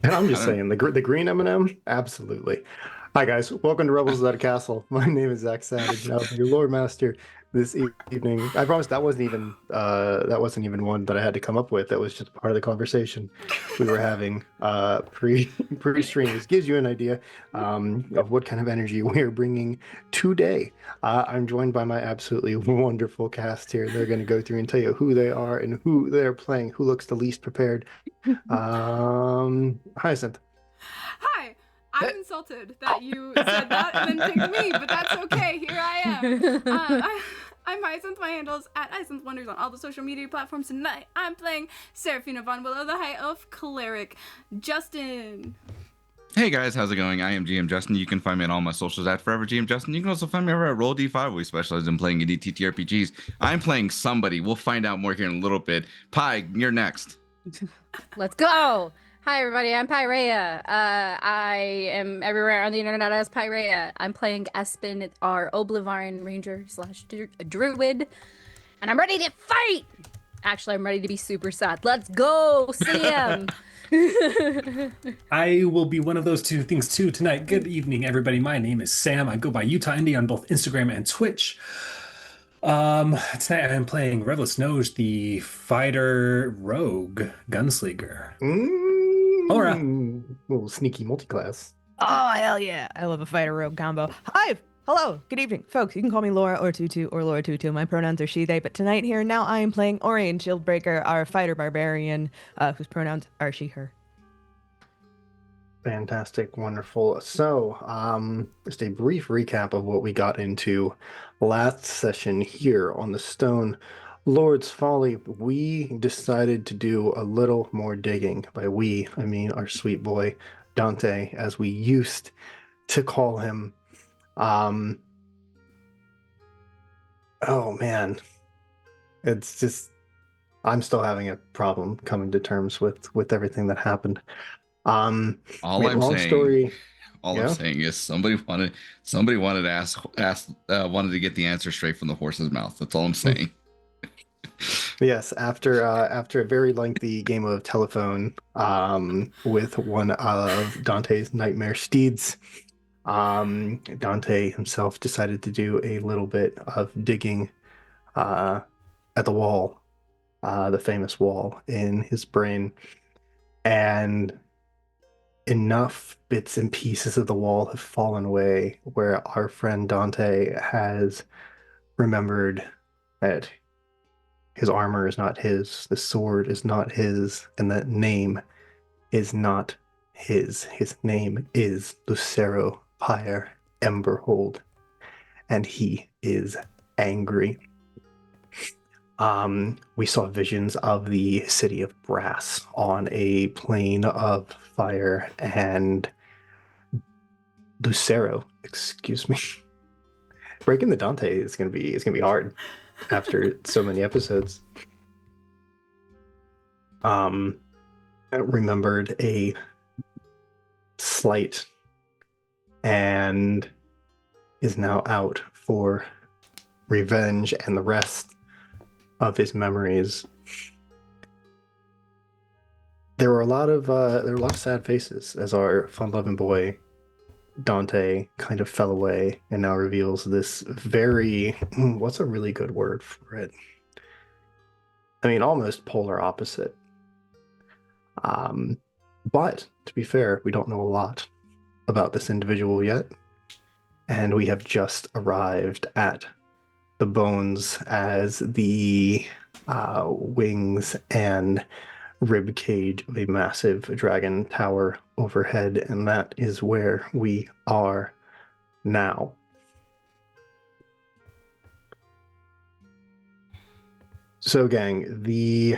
And I'm I just don't. saying, the green M&M, absolutely. Hi guys, welcome to Rebels Without a Castle. My name is Zach Savage, and I'll be your Lord Master this evening. I promise that wasn't even one that I had to come up with. That was just part of the conversation we were having pre-stream. This gives you an idea of what kind of energy we are bringing today. I'm joined by my absolutely wonderful cast here. They're going to go through and tell you who they are and who they're playing, who looks the least prepared. Hyacinth. Hi, I'm insulted that you said that and then picked me, but that's okay. Here I am. I'm Hyacinth. My handle is at Hyacinth Wonders on all the social media platforms. Tonight, I'm playing Seraphina Von Willow, the High Elf Cleric. Justin. Hey guys, how's it going? I am GM Justin. You can find me on all my socials at Forever GM Justin. You can also find me over at Roll D5. We specialize in playing indie TTRPGs. I'm playing somebody. We'll find out more here in a little bit. Pi, you're next. Let's go. Hi, everybody. I'm Pyrea. I am everywhere on the internet as Pyrea. I'm playing Espen, our Oblivion Ranger slash Druid, and I'm ready to fight. Actually, I'm ready to be super sad. Let's go, Sam. I will be one of those two things too tonight. Good evening, everybody. My name is Sam. I go by Utah Indie on both Instagram and Twitch. Tonight I am playing Revelous Nose, the fighter rogue gunslinger. Laura. Little sneaky multi-class. Oh, hell yeah. I love a fighter rogue combo. Hi. Hello. Good evening, folks. You can call me Laura or Tutu or Laura Tutu. My pronouns are she, they. But tonight, here and now, I am playing Orion Shieldbreaker, our fighter barbarian, whose pronouns are she, her. Fantastic, wonderful. So, just a brief recap of what we got into last session here on the Stone Lord's Folly. We decided to do a little more digging. By we, I mean our sweet boy Dante, as we used to call him. Oh man, it's just I'm still having a problem coming to terms with everything that happened. All I'm Long saying, story. all Yeah. I'm saying is somebody wanted to wanted to get the answer straight from the horse's mouth. That's all I'm saying. Yes, after a very lengthy game of telephone with one of Dante's nightmare steeds, Dante himself decided to do a little bit of digging at the wall, the famous wall in his brain, and enough bits and pieces of the wall have fallen away where our friend Dante has remembered that his armor is not his, the sword is not his, and that name is not his. His name is Lucero Pyre Emberhold, and he is angry. We saw visions of the city of brass on a plane of fire, and Lucero, excuse me. Breaking the Dante is gonna be hard after so many episodes. Remembered a slight and is now out for revenge and the rest of his memories. There were a lot of sad faces as our fun-loving boy Dante kind of fell away and now reveals this very what's a really good word for it? I mean, almost polar opposite. But to be fair, we don't know a lot about this individual yet, and we have just arrived at the bones as the wings and rib cage of a massive dragon tower overhead, and that is where we are now. So, gang, the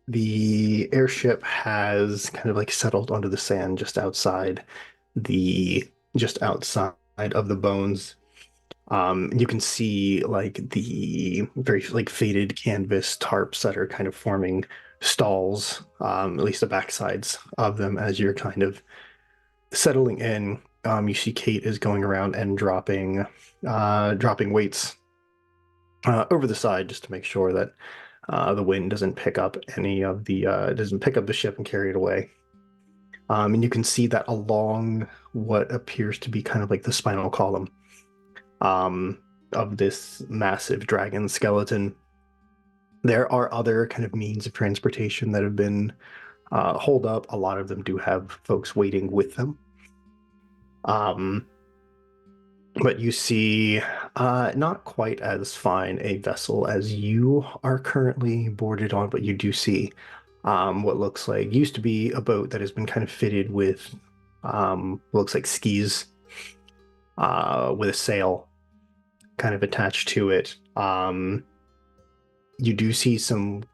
The airship has kind of like settled onto the sand the just outside of the bones. You can see like the very like faded canvas tarps that are kind of forming stalls, at least the backsides of them as you're kind of settling in. You see Kate is going around and dropping weights over the side just to make sure that the wind doesn't pick up the ship and carry it away. And you can see that along what appears to be kind of like the spinal column of this massive dragon skeleton, there are other kind of means of transportation that have been holed up. A lot of them do have folks waiting with them. But you see not quite as fine a vessel as you are currently boarded on, but you do see what used to be a boat that has been kind of fitted with what looks like skis with a sail kind of attached to it. You do see some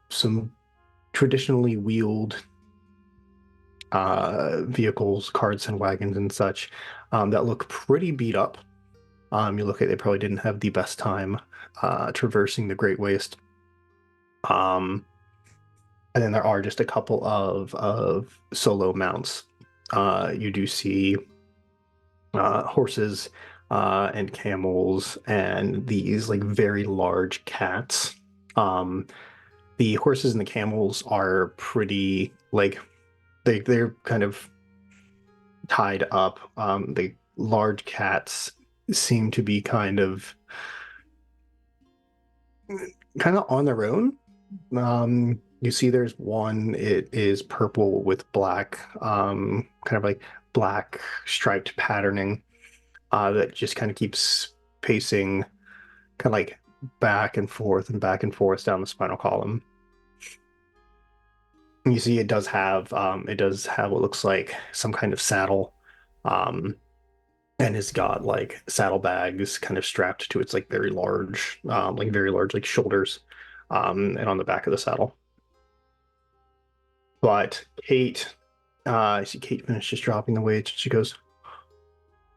traditionally wheeled vehicles, carts and wagons and such that look pretty beat up. You look at they probably didn't have the best time traversing the Great Waste. And then there are just a couple of solo mounts. You do see horses and camels and these like very large cats. The horses and the camels are pretty like they're kind of tied up. The large cats seem to be kind of on their own. You see there's one, it is purple with black, kind of like black striped patterning that just kind of keeps pacing kind of like back and forth down the spinal column. You see it does have what looks like some kind of saddle, and it's got like saddlebags kind of strapped to its like very large like shoulders, and on the back of the saddle. But Kate, I see Kate finishes dropping the weights. She goes,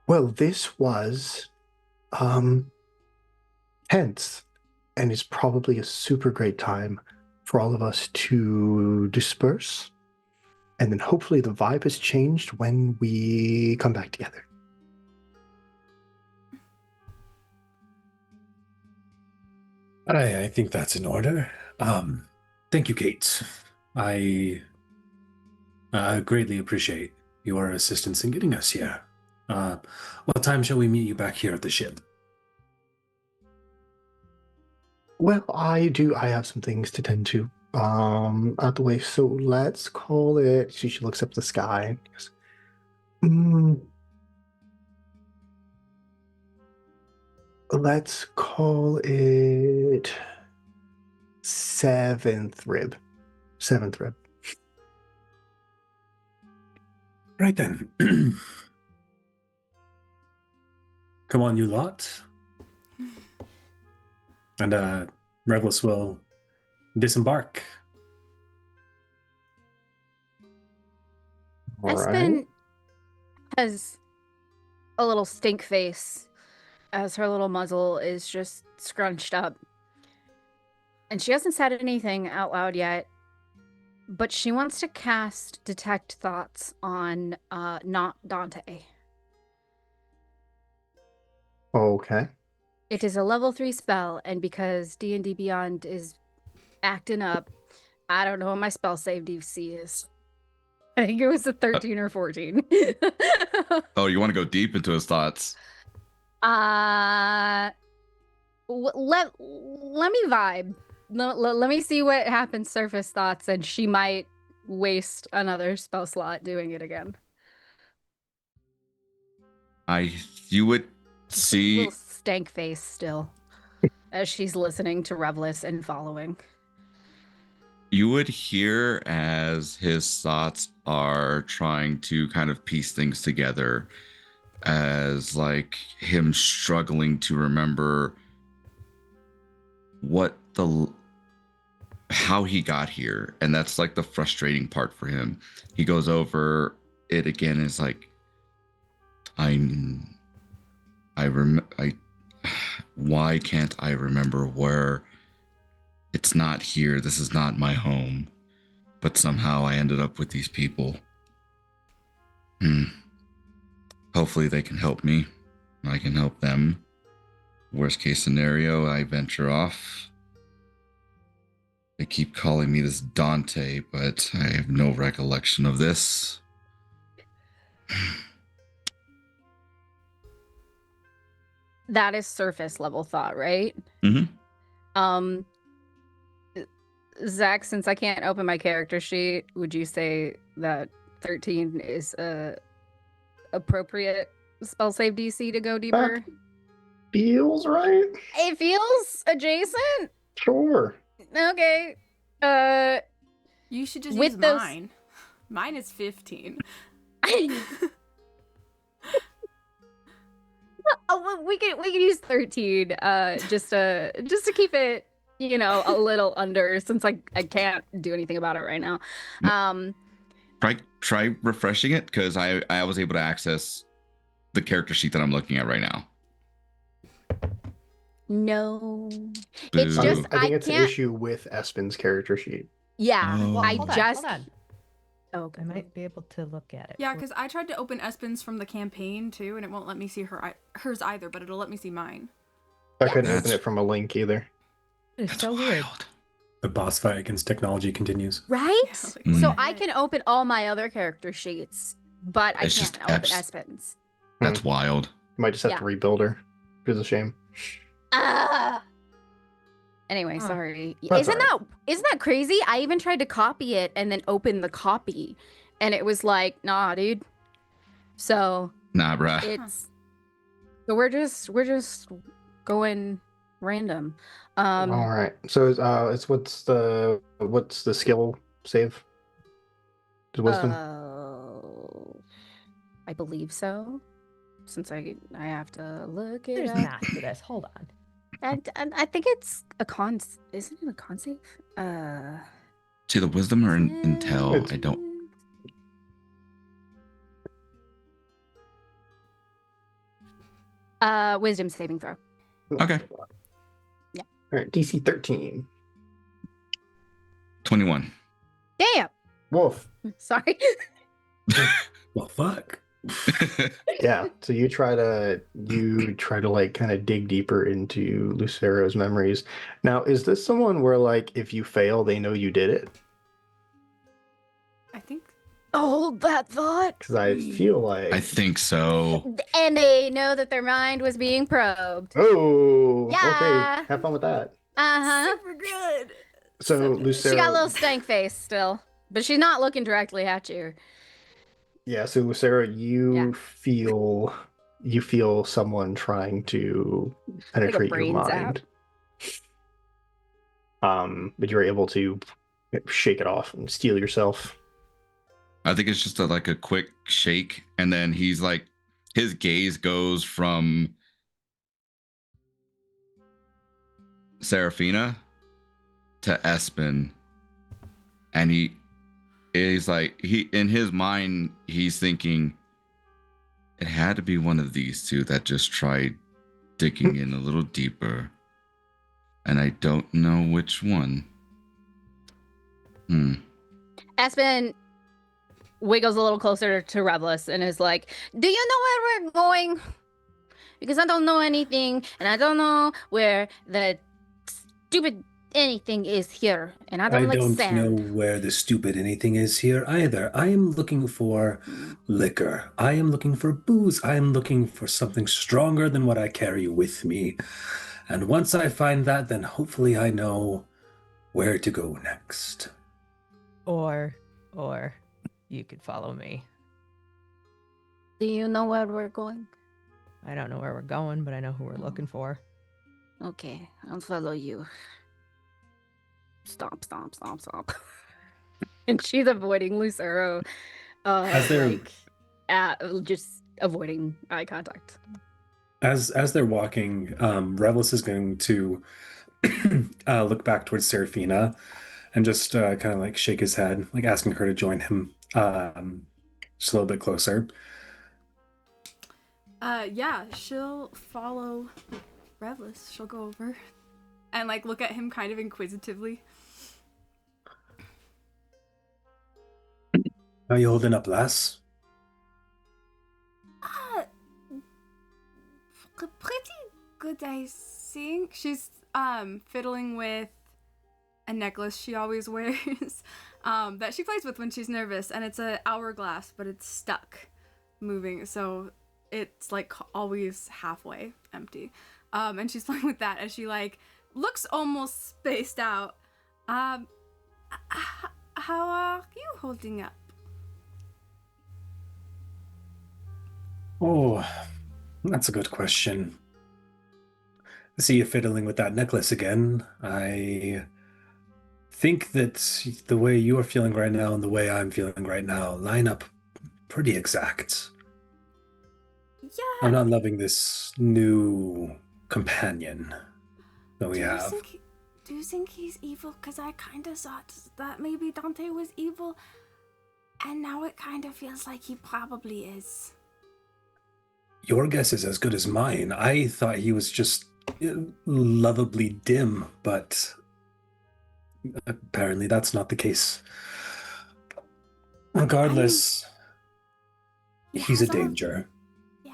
"Well, this was tense, and it's probably a super great time for all of us to disperse, and then hopefully the vibe has changed when we come back together." I think that's in order. Thank you, Kate. I greatly appreciate your assistance in getting us here. What time shall we meet you back here at the ship? Well, I have some things to tend to out the way, so let's call it. She looks up at the sky and goes, let's call it seventh rib. Right then. Come on, you lot. And Revlis will disembark. All Espen right. has a little stink face as her little muzzle is just scrunched up. And she hasn't said anything out loud yet, but she wants to cast Detect Thoughts on not Dante. Okay. It is a level 3 spell, and because D&D Beyond is acting up, I don't know what my spell save DC is. I think it was a 13 or 14. Oh, you want to go deep into his thoughts? Let me vibe. Let me see what happens. Surface thoughts, and she might waste another spell slot doing it again. You would see Little stank face still as she's listening to Revlis and following. You would hear as his thoughts are trying to kind of piece things together, as like him struggling to remember what how he got here, and that's like the frustrating part for him. He goes over it again and is like, I why can't I remember where it's not here? This is not my home, but somehow I ended up with these people. Hopefully they can help me. I can help them. Worst case scenario, I venture off. They keep calling me this Dante, but I have no recollection of this. That is surface level thought, right? Mm-hmm. Zach, since I can't open my character sheet, would you say that 13 is a appropriate spell save DC to go deeper? Feels right. It feels adjacent. Sure. Okay. You should just With use those- mine. Mine is 15. Oh, well, we could use 13 just to keep it, you know, a little under, since I can't do anything about it right now. Try refreshing it, because I was able to access the character sheet that I'm looking at right now. No. It's Boo. just I think it's an can't. issue with Espen's character sheet. Yeah, Oh. I Hold on, just hold on. Oh, okay. I might be able to look at it. Yeah, because I tried to open Espen's from the campaign too, and it won't let me see hers either, but it'll let me see mine. I couldn't open That's- it from a link either. It's That's so weird. wild. The boss fight against technology continues. Right? Yeah, like, Mm. So what the I heck? can open all my other character sheets, but I It's just can't open Eps. Espen's. That's wild. You might just have Yeah. to rebuild her. It's a shame. Ah. Anyway, Huh. sorry. That's Isn't that crazy? I even tried to copy it and then open the copy, and it was like, nah, dude. So Nah, bruh. it's so we're just going random. All right. So it's what's the skill save? The wisdom. I believe so. Since I have to look it There's up. math to this. Hold on. And I think it's a con. Isn't it a con save? See the wisdom or intel? It's- I don't. Wisdom saving throw. Okay. Yeah. All right. DC 13. 21. Damn. Wolf. Sorry. Well, fuck. Yeah. So you try to like kind of dig deeper into Lucero's memories. Now, is this someone where like if you fail, they know you did it? I think. Hold that thought. Because I feel like I think so. And they know that their mind was being probed. Oh, Yeah. okay. Have fun with that. Uh-huh. Super good. So So good. Lucero, She got a little stank face still, but she's not looking directly at you. yeah. So Lucero, Yeah. you feel someone trying to penetrate your brain mind. zap. But you're able to shake it off and steel yourself. I think it's just like a quick shake, and then he's like, his gaze goes from Seraphina to Espen, and he is like, in his mind he's thinking it had to be one of these two that just tried digging in a little deeper, and I don't know which one. Espen wiggles a little closer to Revelus and is like, do you know where we're going? Because I don't know anything, and I don't know where the stupid anything is here, and I don't like don't sand. know where the stupid anything is here either. I am looking for liquor. I am looking for booze. I am looking for something stronger than what I carry with me. And once I find that, then hopefully I know where to go next. Or you could follow me. Do you know where we're going? I don't know where we're going, but I know who we're looking for. Okay, I'll follow you. Stomp, stomp, stomp, stomp. And she's avoiding Lucero. As they're- Just avoiding eye contact. As they're walking, Revelus is going to look back towards Seraphina and just kind of like shake his head, like asking her to join him just a little bit closer. Yeah, she'll follow Revlis. She'll go over and like look at him kind of inquisitively. How you holding up, lass? Uh, pretty good, I think. She's fiddling with a necklace she always wears that she plays with when she's nervous, and it's an hourglass, but it's stuck moving, so it's like always halfway empty. And she's playing with that as she like looks almost spaced out. How are you holding up? Oh, that's a good question. I see you fiddling with that necklace again. I think that the way you are feeling right now and the way I'm feeling right now line up pretty exact. I'm Yeah. not loving this new companion that we have. Do you think he's evil? Because I kind of thought that maybe Dante was evil, and now it kind of feels like he probably is. Your guess is as good as mine. I thought he was just lovably dim, but apparently that's not the case. Regardless, he's a danger. Yeah.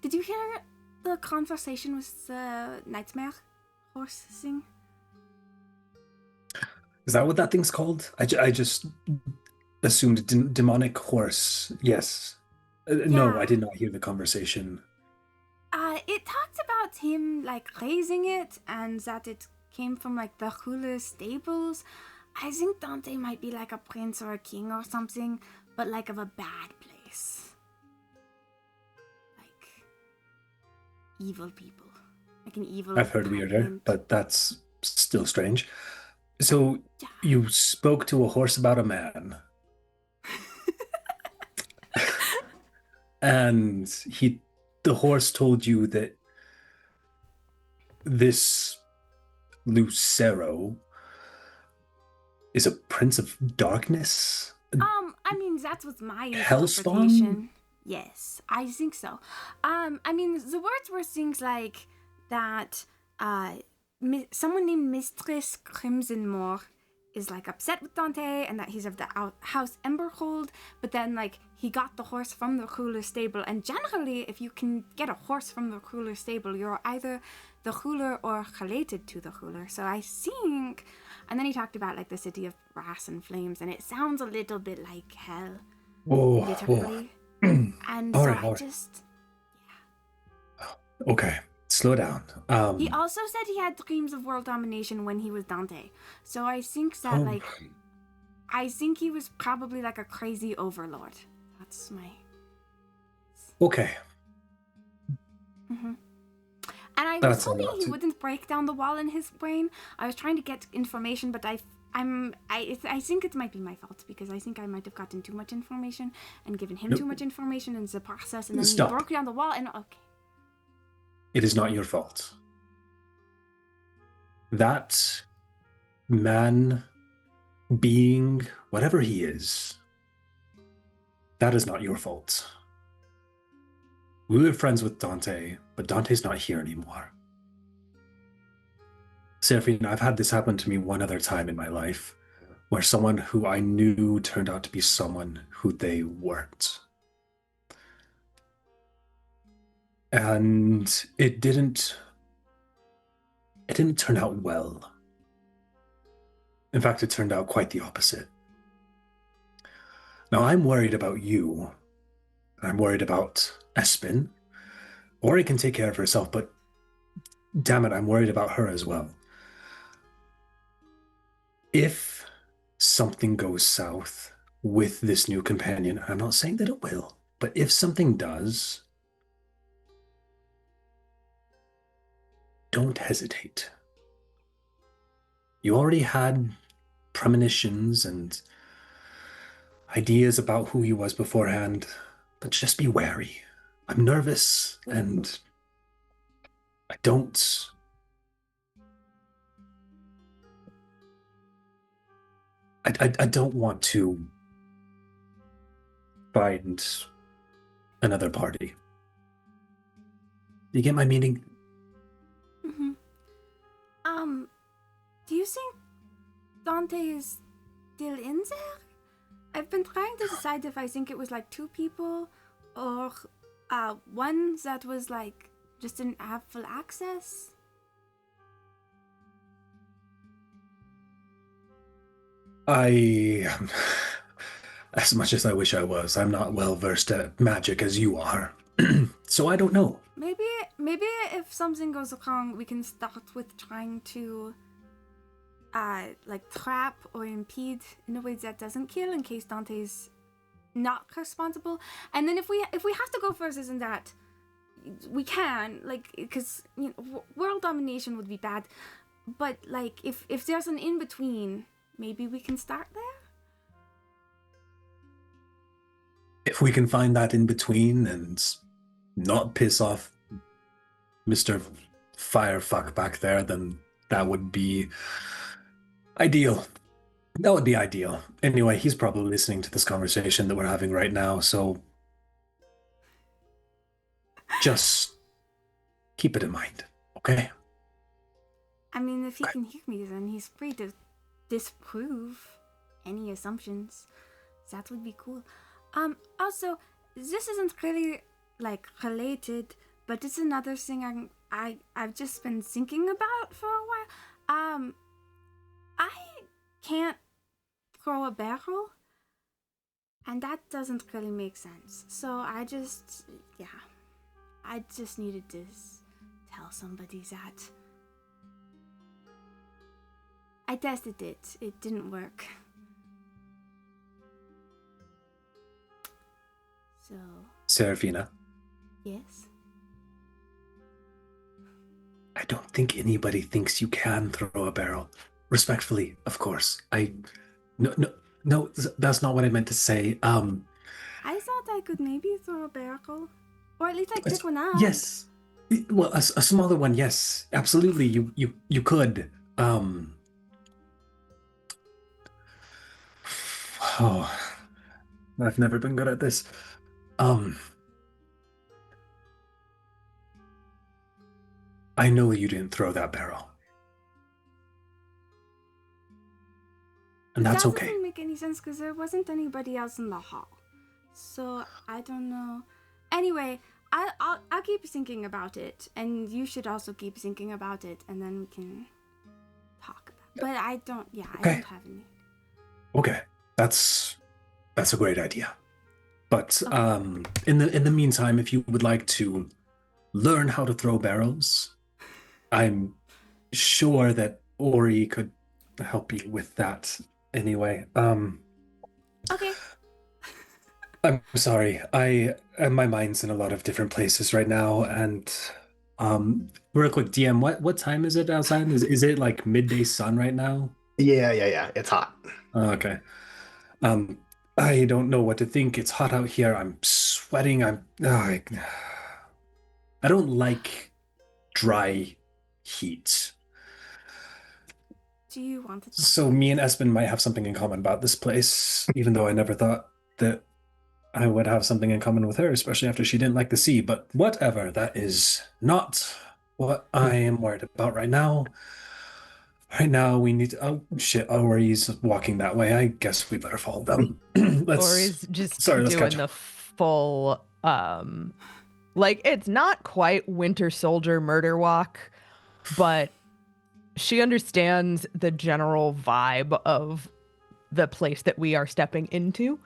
Did you hear the conversation with the nightmare horse thing? Is that what that thing's called? I just assumed demonic horse. Yes. No, I did not hear the conversation. It talked about him like raising it and that it came from like the Hula stables. I think Dante might be like a prince or a king or something, but like of a bad place. Like evil people. Like an evil I've heard weirder, apartment. but that's still strange. So you spoke to a horse about a man. And the horse told you that this Lucero is a prince of darkness? I mean, that was my Hellspawn? interpretation. Yes, I think so. I mean, the words were things like that, someone named Mistress Crimsonmore is like upset with Dante and that he's of the house Emberhold, but then like he got the horse from the Hula stable, and generally if you can get a horse from the Hula stable, you're either the Hula or related to the Hula. So I think, and then he talked about like the city of brass and flames, and it sounds a little bit like hell, literally. And All so right, I just, Okay, slow down. he also said he had dreams of world domination when he was Dante. So I think that like, I think he was probably like a crazy overlord. That's my. Okay. Mm-hmm. And I was That's a hoping lot he to- wouldn't break down the wall in his brain. I was trying to get information, but I think it might be my fault because I think I might have gotten too much information and given him too much information in the process, and then Stop. he broke down the wall. And okay, It is not your fault. That man, being, whatever he is, that is not your fault. We were friends with Dante, but Dante's not here anymore. Seraphine, I've had this happen to me one other time in my life, where someone who I knew turned out to be someone who they weren't. And it didn't turn out well. In fact, it turned out quite the opposite. Now, I'm worried about you. I'm worried about Espen. Ori can take care of herself, but damn it, I'm worried about her as well. If something goes south with this new companion, I'm not saying that it will, but if something does, don't hesitate. You already had premonitions and ideas about who he was beforehand, but just be wary. I'm nervous and I don't. I don't want to find another party. You get my meaning? Mm-hmm. Do you think Dante is still in there? I've been trying to decide if I think it was like 2 people or one that was like just didn't have full access. As much as I wish I was, I'm not well versed at magic as you are. So I don't know. Maybe if something goes wrong, we can start with trying to like trap or impede in a way that doesn't kill in case Dante's not responsible. And then if we have to go further than that, we can, like, because world domination would be bad, but like if there's an in between, maybe we can start there. If we can find that in between and not piss off Mr. Firefuck back there, then that would be ideal. That would be ideal. Anyway, he's probably listening to this conversation that we're having right now, so just keep it in mind, okay? I mean, if he can hear me, then he's free to disprove any assumptions. That would be cool. Also, this isn't really like related, but it's another thing I've just been thinking about for a while. I can't throw a barrel, and that doesn't really make sense. So I just needed to tell somebody that. I tested it. It didn't work. So... Serafina, Yes? I don't think anybody thinks you can throw a barrel. Respectfully, of course. No, that's not what I meant to say. I thought I could maybe throw a barrel. Or at least like pick one up. Yes. Well, a smaller one, yes. Absolutely, you could. Oh, I've never been good at this. I know you didn't throw that barrel. And that's okay. That doesn't make any sense because there wasn't anybody else in the hall. So I don't know. Anyway, I'll keep thinking about it, and you should also keep thinking about it, and then we can talk about it. But I don't have any. Okay, that's a great idea. But Okay. in the meantime, if you would like to learn how to throw barrels, I'm sure that Ori could help you with that. Anyway, Okay. I'm sorry. My mind's in a lot of different places right now, and real quick, DM, what time is it outside? Is it like midday sun right now? Yeah. It's hot. Okay. I don't know what to think. It's hot out here. I'm sweating. I don't like dry heat. Do you want to? So me and Espen might have something in common about this place, even though I never thought that I would have something in common with her, especially after she didn't like the sea. But whatever, that is not what I am worried about right now. Right now, we need to. Oh shit! Ori's walking that way. I guess we better follow them. Ori's just let's doing catch the up. full like it's not quite Winter Soldier murder walk, but she understands the general vibe of the place that we are stepping into.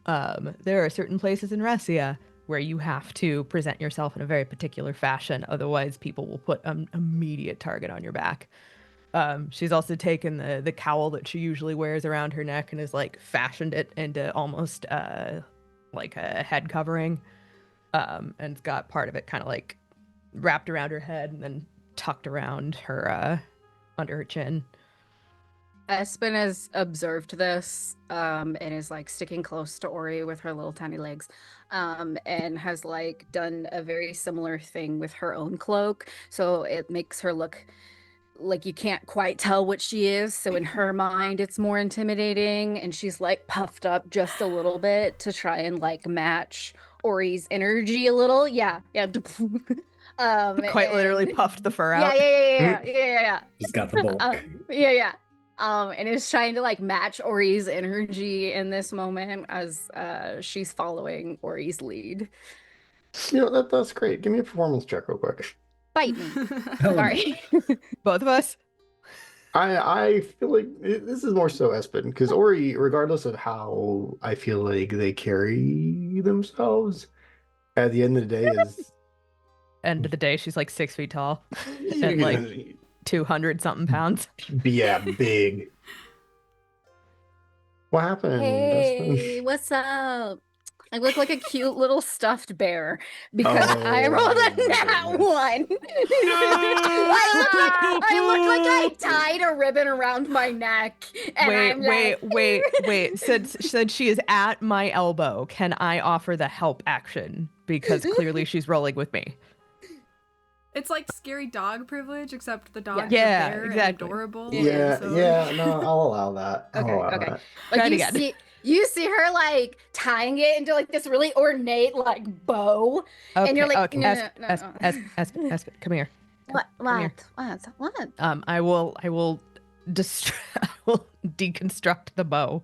There are certain places in Ressia where you have to present yourself in a very particular fashion, otherwise people will put an immediate target on your back. She's also taken the cowl that she usually wears around her neck and has like fashioned it into almost like a head covering. And it's got part of it kind of like wrapped around her head and then tucked around her under her chin. Espen has observed this and is like sticking close to Ori with her little tiny legs, and has like done a very similar thing with her own cloak. So it makes her look like you can't quite tell what she is. So in her mind, it's more intimidating, and she's like puffed up just a little bit to try and like match Ori's energy a little. Yeah, yeah. Quite literally and- puffed the fur Yeah, out. yeah. He's got the bulk. Yeah. And is trying to like match Ori's energy in this moment as she's following Ori's lead. That's great. Give me a performance check real quick. Bite me. Hell no. Sorry. Both of us. I feel like this is more so Espen, because Ori, regardless of how I feel like they carry themselves, at the end of the day is End of the day, she's like 6 feet tall and like 200 something pounds. yeah, big. What happened, Hey, Espen? what's up? I look like a cute little stuffed bear because I Oh, rolled a my nat goodness. one. I look like I tied a ribbon around my neck. And I'm like, Wait. Since she is at my elbow, can I offer the help action? Because clearly she's rolling with me. It's like scary dog privilege, except the dog Yeah, is a bear exactly. and adorable. Yeah, so- yeah, no, I'll allow that. I'll allow okay. that. Try Like it you again. see her like tying it into like this really ornate like bow. Okay, And you're like, okay. no. Espen, come here. What? Come here. What? I will I will deconstruct the bow.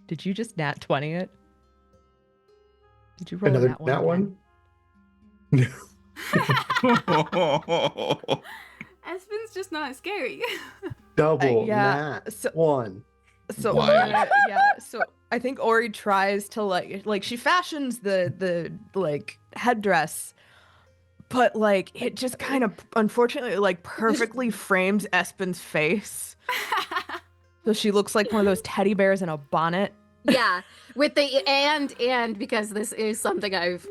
Did you just nat 20 it? Did you roll Another a that one? Espen's just not as scary. Double yeah, nat so- one. So Wild. so I think Ori tries to like she fashions the like headdress, but like it just kind of unfortunately like perfectly frames Espen's face. So she looks like one of those teddy bears in a bonnet. Yeah, with the and because this is something I've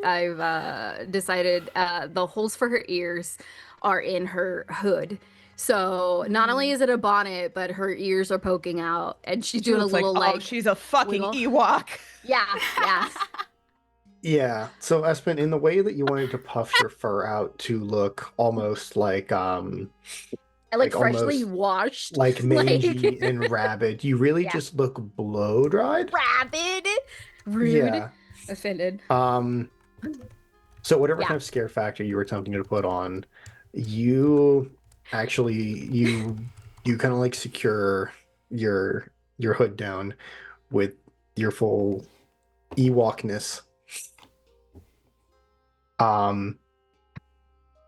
decided, the holes for her ears are in her hood. So not only is it a bonnet, but her ears are poking out, and she's She doing a looks little like, oh, she's a fucking wiggle. Ewok. Yeah. Yeah. So Espen, in the way that you wanted to puff your fur out to look almost like I like freshly almost washed, like mangy like- and rabid, you really Yeah. just look blow dried. rabid, rude, Yeah. offended. So whatever Yeah. kind of scare factor you were attempting to put on, you actually you kind of like secure your hood down with your full Ewokness.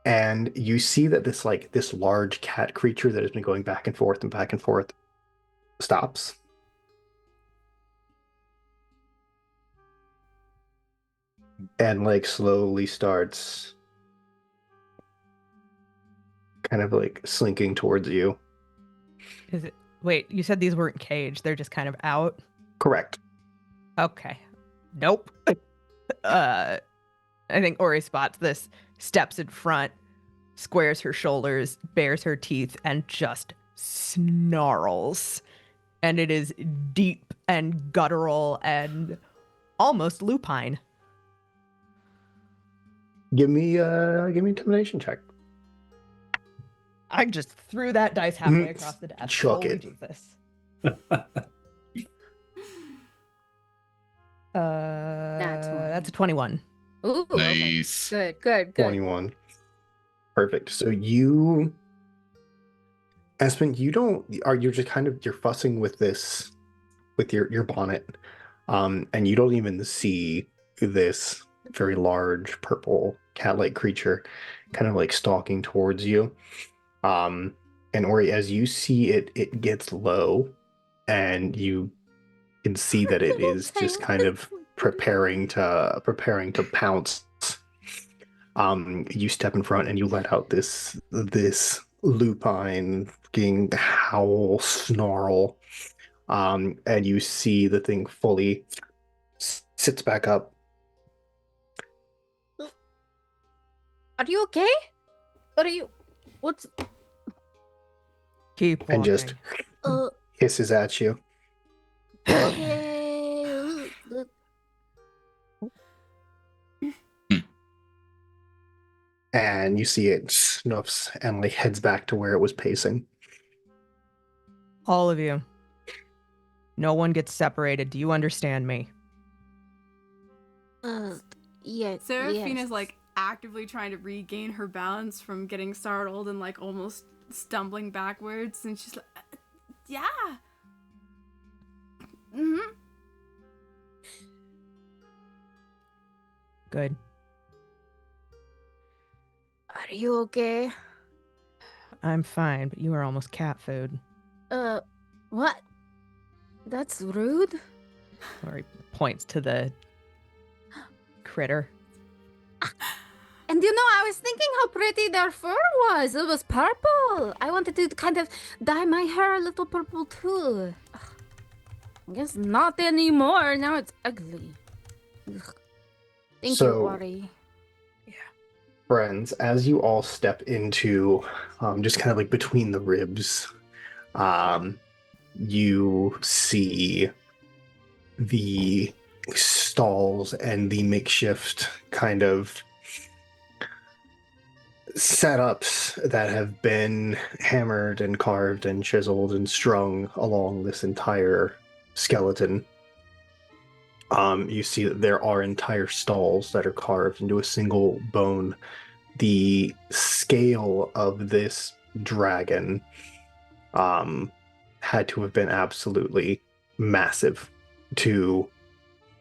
And you see that this large cat creature that has been going back and forth stops. And like slowly starts kind of like slinking towards you. Is it? Wait, you said these weren't caged. They're just kind of out. Correct. Okay. Nope. I think Ori spots this, steps in front, squares her shoulders, bares her teeth, and just snarls. And it is deep and guttural and almost lupine. Give me an intimidation check. I just threw that dice halfway across the desk. Chuck Holy it. Jesus. That's one. That's a 21. Ooh, okay. Nice. Good. 21. Perfect. So you, Espen, you're just kind of, you're fussing with this, with your bonnet, and you don't even see this very large purple cat-like creature kind of like stalking towards you. And Ori, as you see it gets low, and you can see that it is just kind of preparing to pounce. You step in front and you let out this lupine fucking howl snarl. And you see the thing fully sits back up. Are you okay? What's Keep And walking. just hisses at you. And you see it snuffs and like heads back to where it was pacing. All of you. No one gets separated. Do you understand me? Yeah. Seraphina's like actively trying to regain her balance from getting startled and like almost stumbling backwards, and she's like, yeah. Mm-hmm. Good. Are you okay? I'm fine, but you are almost cat food. What? That's rude. Or he points to the critter. And you know, I was thinking how pretty their fur was. It was purple. I wanted to kind of dye my hair a little purple too. Ugh. I guess not anymore. Now it's ugly. Ugh. Thank you, So- Ori. Friends, as you all step into just kind of like between the ribs, you see the stalls and the makeshift kind of setups that have been hammered and carved and chiseled and strung along this entire skeleton. You see that there are entire stalls that are carved into a single bone. The scale of this dragon had to have been absolutely massive to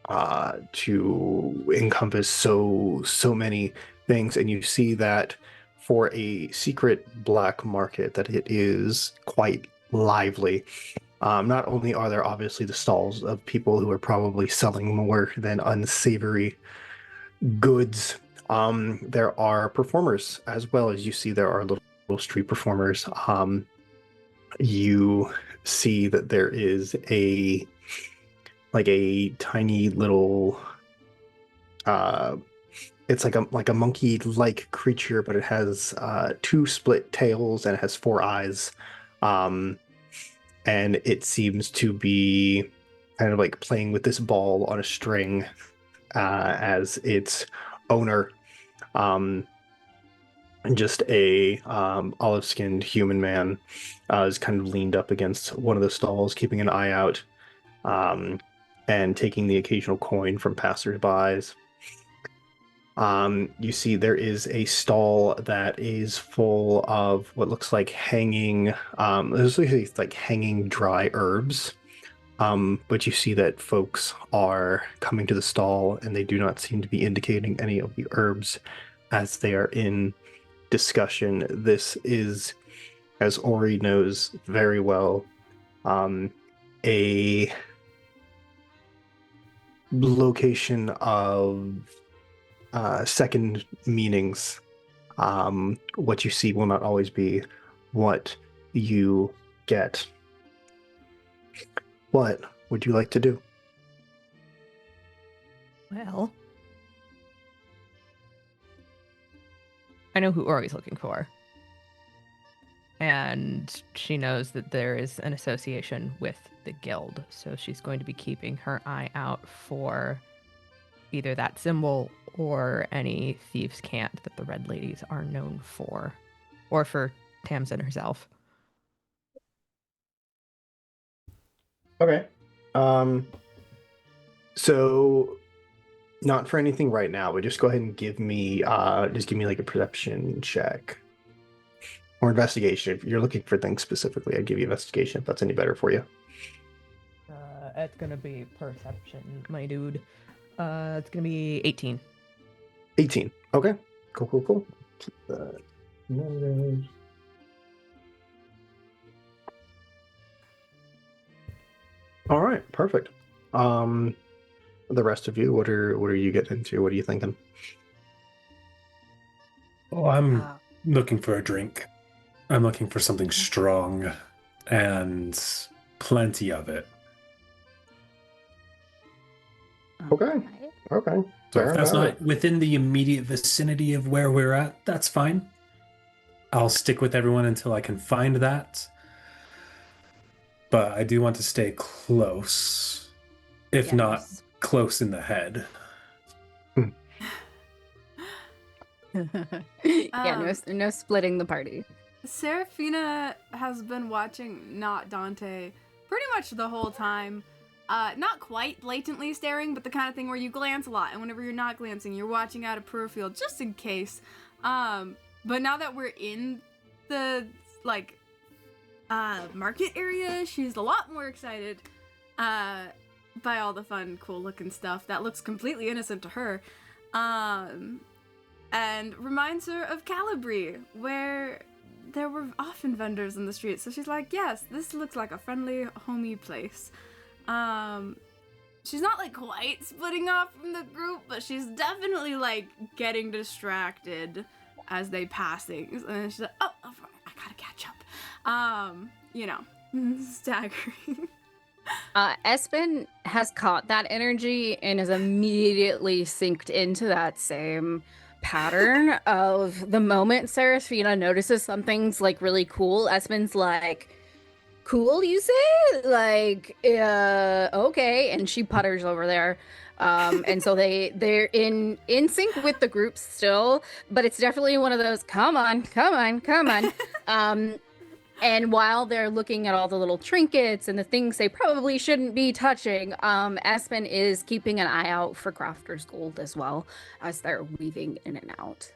encompass so many things, and you see that for a secret black market that it is quite lively. Not only are there obviously the stalls of people who are probably selling more than unsavory goods, there are performers as well. As you see, there are little street performers. You see that there is a tiny little it's like a monkey-like creature, but it has two split tails and it has four eyes. And it seems to be kind of like playing with this ball on a string as its owner. Just a olive-skinned human man is kind of leaned up against one of the stalls, keeping an eye out, and taking the occasional coin from passersby. You see there is a stall that is full of what looks like hanging, there's like hanging dry herbs. But you see that folks are coming to the stall and they do not seem to be indicating any of the herbs as they are in discussion. This is, as Ori knows very well, a location of second meanings. What you see will not always be what you get. What would you like to do? Well, I know who Ori's looking for. And she knows that there is an association with the guild, so she's going to be keeping her eye out for either that symbol or any thieves' cant that the Red Ladies are known for, or for Tamsin herself. Okay. So not for anything right now, but just go ahead and give me like a perception check. Or investigation. If you're looking for things specifically, I'd give you investigation if that's any better for you. It's gonna be perception, my dude. It's gonna be 18. 18. Okay. Cool. Keep that noted. All right, perfect. The rest of you, what are you getting into? What are you thinking? Oh, I'm looking for a drink. I'm looking for something strong and plenty of it. Okay. Okay. So Fair if that's enough. not within the immediate vicinity of where we're at, that's fine. I'll stick with everyone until I can find that. But I do want to stay close, if not close in the head. Yeah, no splitting the party. Serafina has been watching Not Dante pretty much the whole time. Not quite blatantly staring, but the kind of thing where you glance a lot, and whenever you're not glancing, you're watching out of peripheral just in case. But now that we're in the market area, she's a lot more excited by all the fun, cool looking stuff that looks completely innocent to her. And reminds her of Calibri, where there were often vendors in the street. So she's like, yes, this looks like a friendly, homey place. She's not like quite splitting off from the group, but she's definitely like getting distracted as they pass things. And she's like, oh, I gotta catch up. Staggering. Espen has caught that energy and is immediately synced into that same pattern of the moment Serafina notices something's like really cool. Espen's like, cool, you say? Like, okay. And she putters over there. And so they're in sync with the group still, but it's definitely one of those, come on. And while they're looking at all the little trinkets and the things they probably shouldn't be touching, Espen is keeping an eye out for Crafter's Gold as well as they're weaving in and out.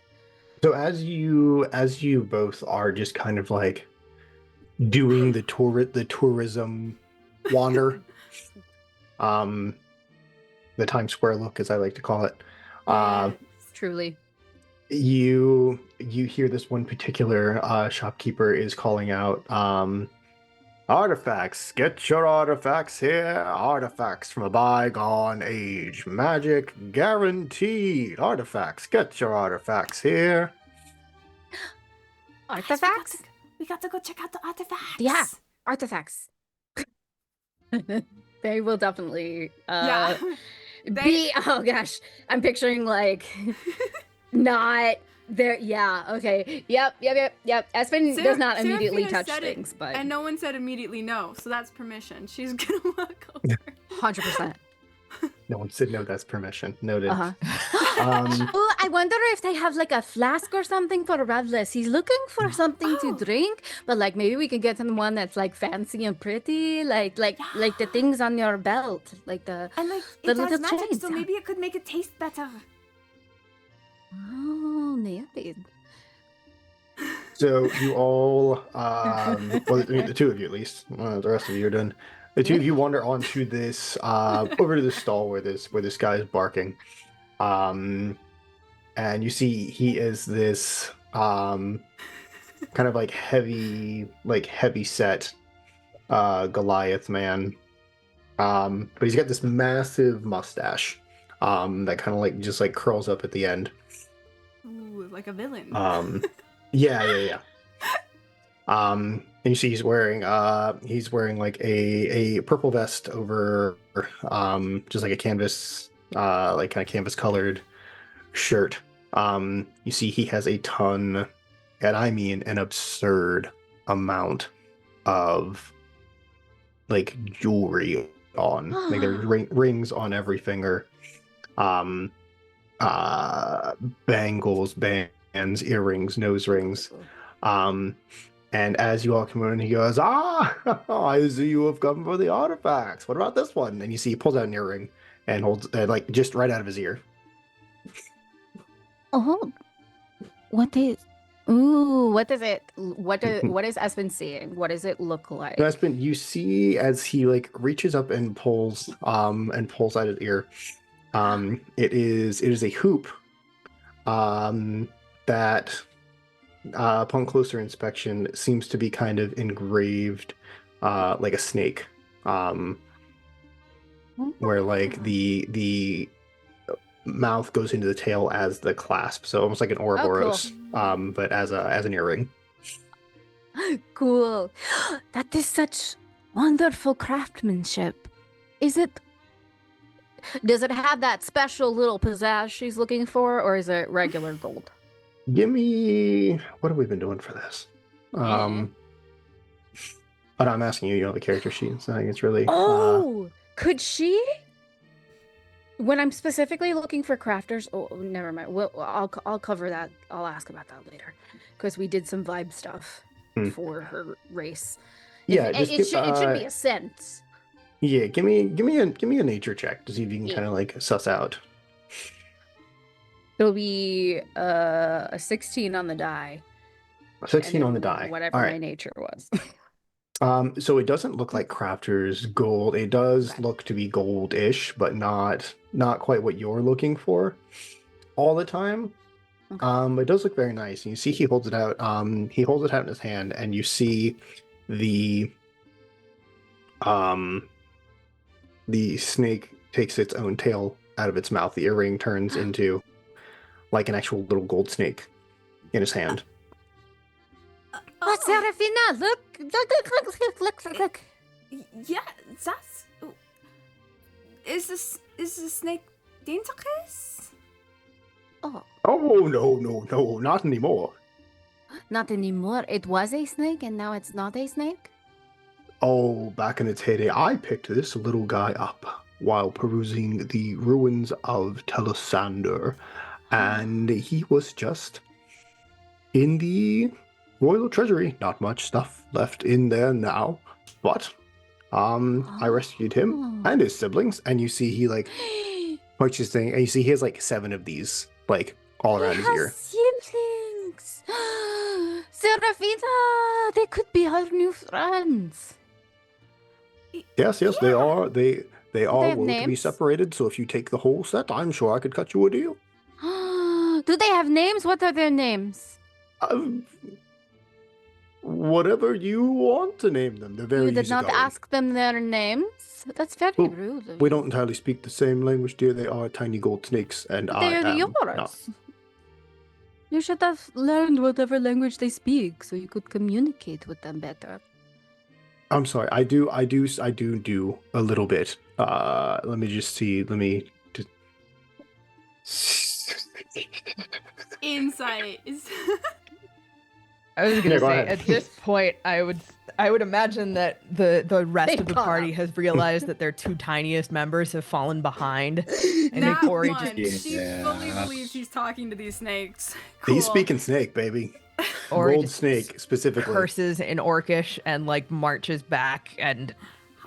So as you both are just kind of like doing the tourism wander, the Times Square look, as I like to call it, Truly. you hear this one particular shopkeeper is calling out, artifacts, get your artifacts here, artifacts from a bygone age, magic guaranteed, artifacts, get your artifacts here. Artifacts? We got to go check out the artifacts. Yeah, artifacts. They will definitely Yeah. be, oh gosh, I'm picturing like not there. Yeah, okay. Yep. Espen does not immediately Serafina touch said it, things, but and no one said immediately no, so that's permission. She's gonna walk over. 100%. No one said no, that's permission. Noted. Uh-huh. Um, Oh, I wonder if they have like a flask or something for Revlis. He's looking for something Oh. to drink, but like maybe we can get him one that's like fancy and pretty, like the things on your belt, like the And like The it does little magic, chains, so yeah. maybe it could make it taste better. oh, maybe. So you all, well, the two of you at least, the rest of you are done. The two of you wander onto this, over to the stall where this guy is barking, and you see he is this kind of like heavy set Goliath man, but he's got this massive mustache that kind of like just like curls up at the end. Ooh, like a villain. Yeah. And you see he's wearing like a purple vest over just like a canvas like kind of canvas colored shirt. You see he has a ton, and I mean an absurd amount of like jewelry on. Like there's rings on every finger. Bangles, bands, earrings, nose rings. And as you all come in, he goes, I see you have come for the artifacts. What about this one? And you see he pulls out an earring and holds like just right out of his ear. Oh, what is? Ooh, what is it? What is Espen seeing? What does it look like? So Espen, you see as he like reaches up and pulls out his ear. It is a hoop that upon closer inspection seems to be kind of engraved like a snake, where like the mouth goes into the tail as the clasp, so almost like an Ouroboros, but as an earring. Cool. That is such wonderful craftsmanship. Does it have that special little pizzazz she's looking for, or is it regular gold? Give me, what have we been doing for this? But I'm asking you, you know the character sheet, so I think it's really Could she? When I'm specifically looking for crafters, never mind. I'll cover that. I'll ask about that later, because we did some vibe stuff Hmm. for her race. Yeah, It, just it, give, should, it should be a sense. yeah, give me a nature check to see if you can Yeah. kind of like suss out. It'll be a 16 on the die. 16 and on the then die. whatever All my right. nature was. So it doesn't look like crafter's gold. It does Okay. look to be gold-ish, but not quite what you're looking for all the time. Okay. It does look very nice. And you see he holds it out. He holds it out in his hand, and you see the um the snake takes its own tail out of its mouth. The earring turns into like an actual little gold snake in his hand. Oh, Serafina, look. Yeah, that's. Is the snake dangerous? Oh, Oh no, not anymore. not anymore. It was a snake and now it's not a snake? Oh, back in its heyday, I picked this little guy up while perusing the ruins of Telesander, and he was just in the royal treasury. Not much stuff left in there now, but I rescued him and his siblings, and you see he like puts his thing, and you see he has like 7 of these like all around his ear. siblings. Serafina, they could be our new friends. Yes, they are. They they are have willing to be names? separated. So if you take the whole set, I'm sure I could cut you a deal. Do they have names? What are their names? Whatever you want to name them. They're very You did not easygoing. ask them their names? That's very Well, rude. of We you. don't entirely speak the same language, dear. They are tiny gold snakes, and But I they're am yours. not. You should have learned whatever language they speak so you could communicate with them better. I'm sorry. I do a little bit. Let me just see. Let me just. Insight is. I was Yeah, gonna go say ahead. at this point I would imagine that the rest They've of the caught party up. has realized that their 2 tiniest members have fallen behind. And then Not Ori one. just She fully Yeah. believes he's talking to these snakes. He's Cool. speaking snake, baby. Ori Gold just snake specifically. curses in Orcish and like marches back, and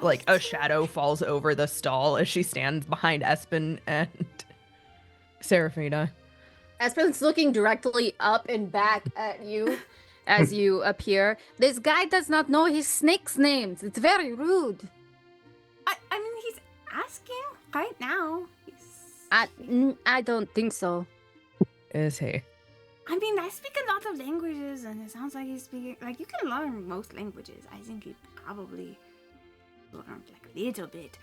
like a shadow falls over the stall as she stands behind Espen and Serafina. Espen's looking directly up and back at you as you appear. This guy does not know his snake's names. It's very rude. I mean, he's asking right now. I don't think so. Is he? I mean, I speak a lot of languages, and it sounds like he's speaking. Like, you can learn most languages. I think he probably learned like a little bit.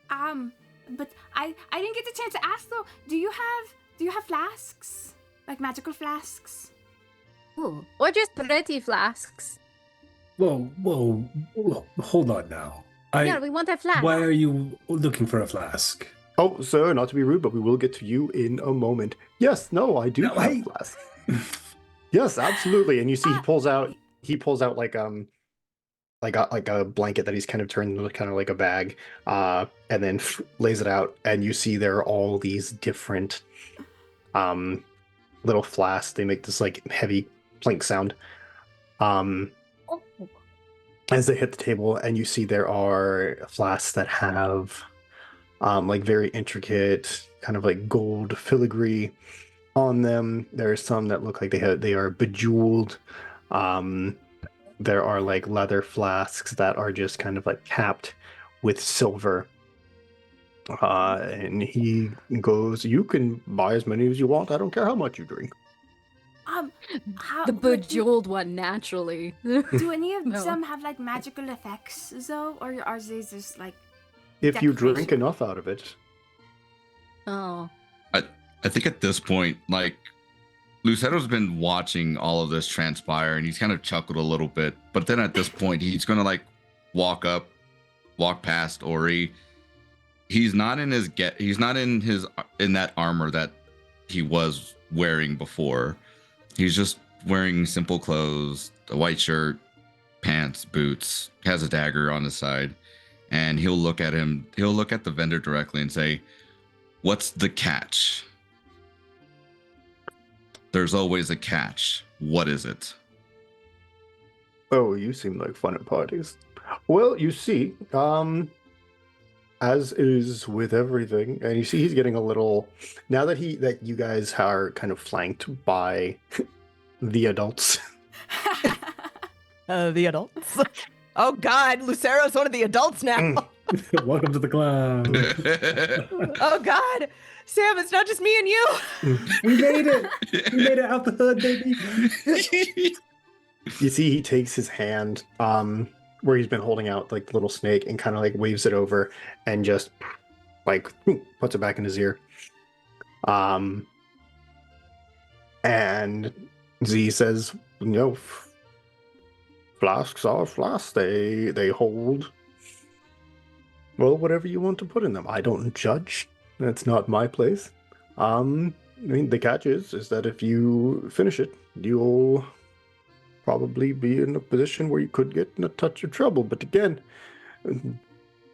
But I didn't get the chance to ask though. Do you have flasks? Like magical flasks? Ooh. Or just pretty flasks. Whoa, hold on now. Yeah, we want a flask. Why are you looking for a flask? Oh, sir, not to be rude, but we will get to you in a moment. Yes, no, I do No, have hey. flask. Yes, absolutely. And you see he pulls out like a blanket that he's kind of turned into kind of like a bag, and then lays it out, and you see there are all these different little flasks. They make this like heavy clink sound. Oh. As they hit the table, and you see there are flasks that have like very intricate kind of like gold filigree on them. There are some that look like they are bejeweled. There are like leather flasks that are just kind of like capped with silver. And he goes, "You can buy as many as you want. I don't care how much you drink." How, The like, bejeweled one, naturally. do any of No. them have like magical effects though, or are they just like? If you drink Decoration. enough out of it. Oh. I think at this point, like, Lucero's been watching all of this transpire, and he's kind of chuckled a little bit. But then at this point, he's gonna like walk past Ori. He's not in that armor that he was wearing before. He's just wearing simple clothes, a white shirt, pants, boots, has a dagger on his side, and he'll look at the vendor directly and say, "What's the catch?" "There's always a catch. What is it?" Oh, you seem like fun at parties. Well, you see, as is with everything, and you see he's getting a little now that you guys are kind of flanked by the adults. The adults. Oh God, Lucero's one of the adults now. Welcome to the club. Oh God, Sam, it's not just me and you. We made it. We made it out the hood, baby. You see he takes his hand, where he's been holding out like the little snake and kind of like waves it over and just like puts it back in his ear. And Z says, flasks are flasks. They hold, well, whatever you want to put in them. I don't judge. That's not my place. I mean, the catch is that if you finish it, you'll probably be in a position where you could get in a touch of trouble. But again,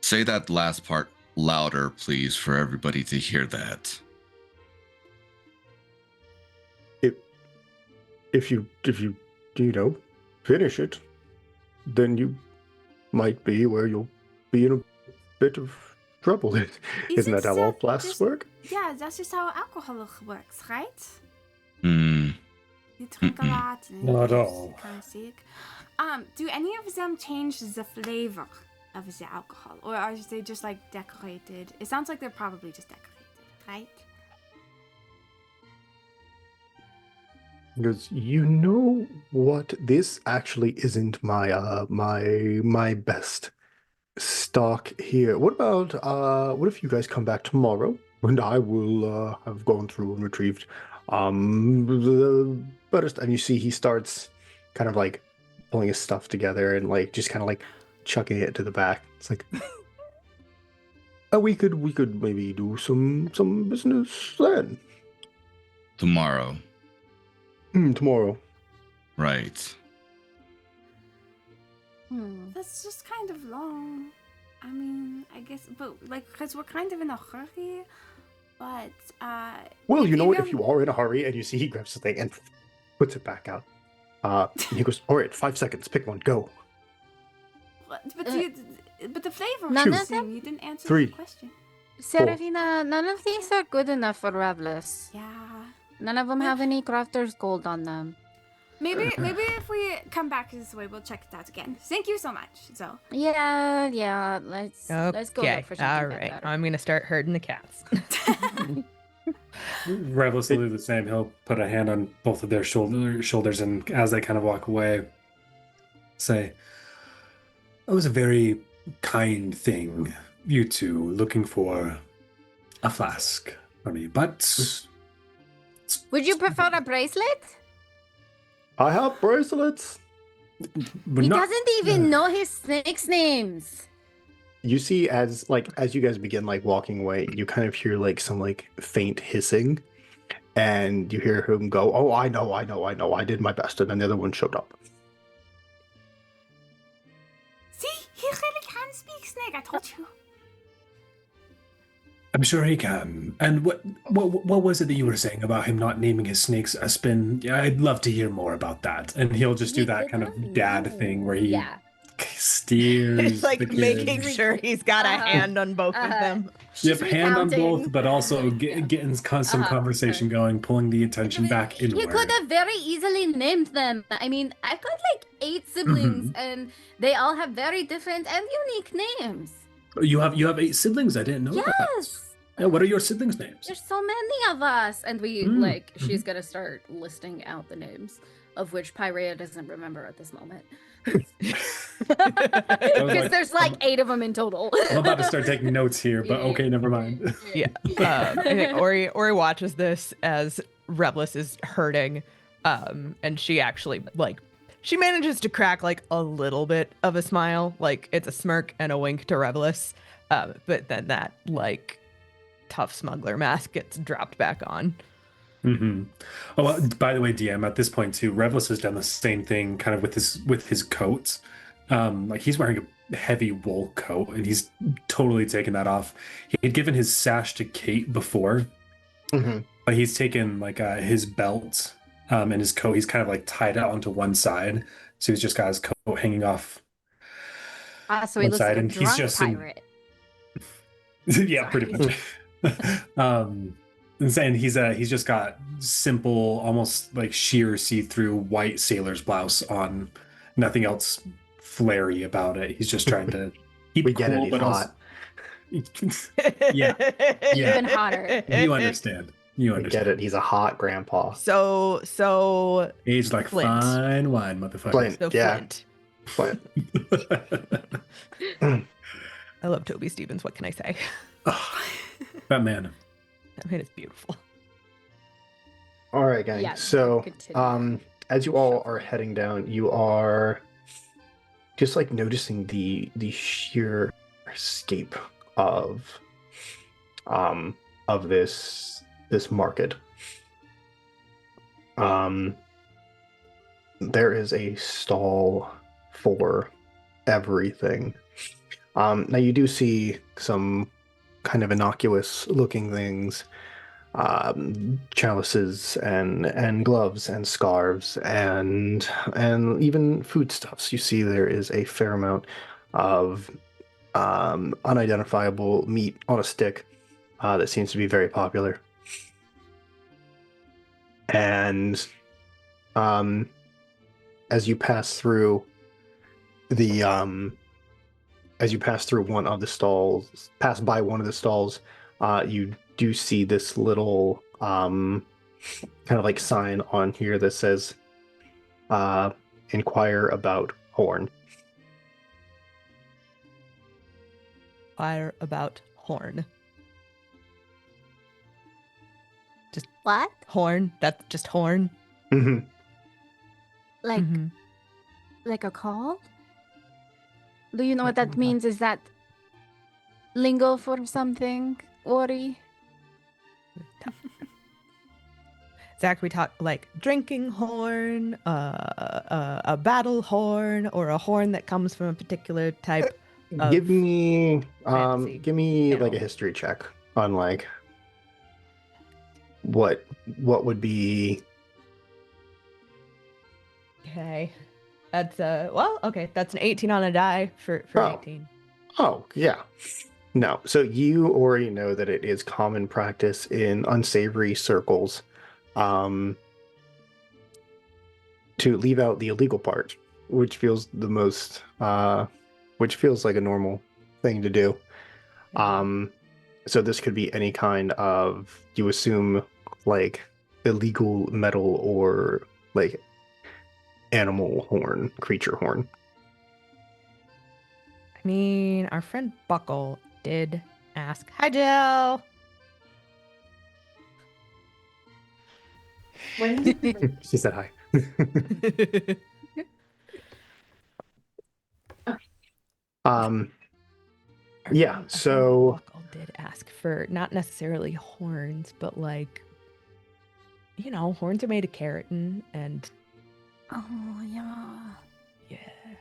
Say that last part louder, please, for everybody to hear that. if you finish it, then you might be where you'll be in a bit of trouble. Isn't that how all flasks work? Yeah, that's just how alcohol works, right? Hmm. You drink a lot and Not you're all. kind of sick. Do any of them change the flavor of the alcohol, or are they just like decorated? It sounds like they're probably just decorated, right? Because what, this actually isn't my best stock here. What about what if you guys come back tomorrow and I will have gone through and retrieved the better stuff. And you see he starts kind of like pulling his stuff together and like just kind of like chucking it to the back. It's like we could maybe do some business then. Tomorrow. Tomorrow. Right. That's just kind of long. I mean, I guess, but like, because we're kind of in a hurry. But Well, you know what? don't- If you are in a hurry and you see he grabs the thing and puts it back out, and he goes, "All right, 5 seconds. Pick one. Go." but the flavor None was of the them? same. You didn't answer Three. the question. Serafina, none of these are good enough for Revless. Yeah. None of them have any crafter's gold on them. Maybe if we come back this way, we'll check it out again. Thank you so much. So Yeah. Let's go look for something all right. better. I'm gonna start herding the cats. Revels will do the same. He'll put a hand on both of their shoulders, and as they kind of walk away, say, "That was a very kind thing, you two, looking for a flask for me. But Would you prefer a bracelet? I have bracelets. He doesn't even know his snakes' names. You see, as you guys begin like walking away, you kind of hear like some like faint hissing, and you hear him go, "Oh, I know. I did my best," and then the other one showed up. see, he really can speak snake. I told you. I'm sure he can. And what was it that you were saying about him not naming his snakes a spin? Yeah, I'd love to hear more about that. And he'll just do He that did kind not of dad know. thing where he Yeah. steers. It's like the kid. making sure he's got a hand on both of them. Yep, She's hand on recounting. both, but also getting some conversation going, pulling the attention back He inward. could have very easily named them. I mean, I've got like 8 siblings, and they all have very different and unique names. You have 8 siblings. I didn't know that. Yes. Yeah, what are your siblings' names? There's so many of us. And we, she's going to start listing out the names, of which Pyrea doesn't remember at this moment. Because there's like 8 of them in total. I'm about to start taking notes here, but okay, never mind. Yeah. I think Ori watches this as Revless is hurting, and she actually she manages to crack like a little bit of a smile, like it's a smirk and a wink to Revless, but then that like tough smuggler mask gets dropped back on. Mm-hmm. Oh, well, by the way, DM, at this point too, Revless has done the same thing, kind of with his coat. Like he's wearing a heavy wool coat, and he's totally taken that off. He had given his sash to Kate before, but he's taken like his belt and his coat. He's kind of like tied it onto one side So he's just got his coat hanging off So he one looks side, like a and he's drunk just pirate. yeah, pretty much. And saying he's just got simple, almost like sheer see-through white sailor's blouse on, nothing else flary about it. He's just trying to keep We get it, cool, he's but also hot. yeah, yeah. Even hotter. You understand. You We get understand. it. He's a hot grandpa. So Aged like Flint. fine wine, motherfucker. Flint. so Yeah. Flint. Flint. I love Toby Stevens. What can I say? That man. That man is beautiful. All right, gang. Yeah, So, continue. as you all are heading down, you are just like noticing the sheer scape of this market. There is a stall for everything. Now you do see some kind of innocuous looking things, chalices and gloves and scarves and even foodstuffs. You see there is a fair amount of unidentifiable meat on a stick that seems to be very popular. And as you pass through one of the stalls, pass by one of the stalls, you do see this little kind of like sign on here that says inquire about horn. Fire about horn. What? Horn. That's just horn. Mm-hmm. Like Mhm. like a call? Do you know what that Mhm. means? Is that lingo for something, Ori? Zach, we talk like drinking horn, a battle horn, or a horn that comes from a particular type of Give me fantasy like animal. a history check on like what would be. Okay. That's okay. That's an 18 on a die for Oh. 18. Oh, yeah. No. So you already know that it is common practice in unsavory circles to leave out the illegal part, which feels the most which feels like a normal thing to do. So this could be any kind of, you assume, like illegal metal or like animal horn, creature horn. I mean, our friend Buckle did ask. Hi, Jill. She said hi. Yeah, Our friend so Buckle did ask for not necessarily horns, but like, horns are made of keratin, and Oh yeah. yeah. I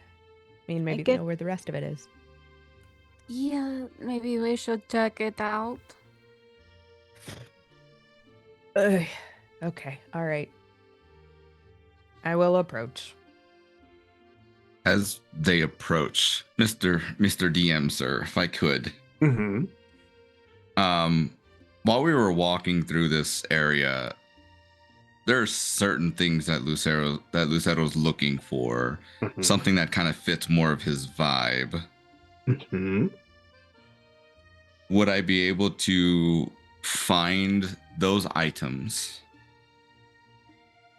mean, maybe get- know where the rest of it is. Yeah, maybe we should check it out. Ugh. Okay, all right. I will approach. As they approach, Mr. DM, sir, if I could. mhm. While we were walking through this area, there are certain things that Lucero's looking for. Mhm. Something that kind of fits more of his vibe. Mhm. Would I be able to find those items?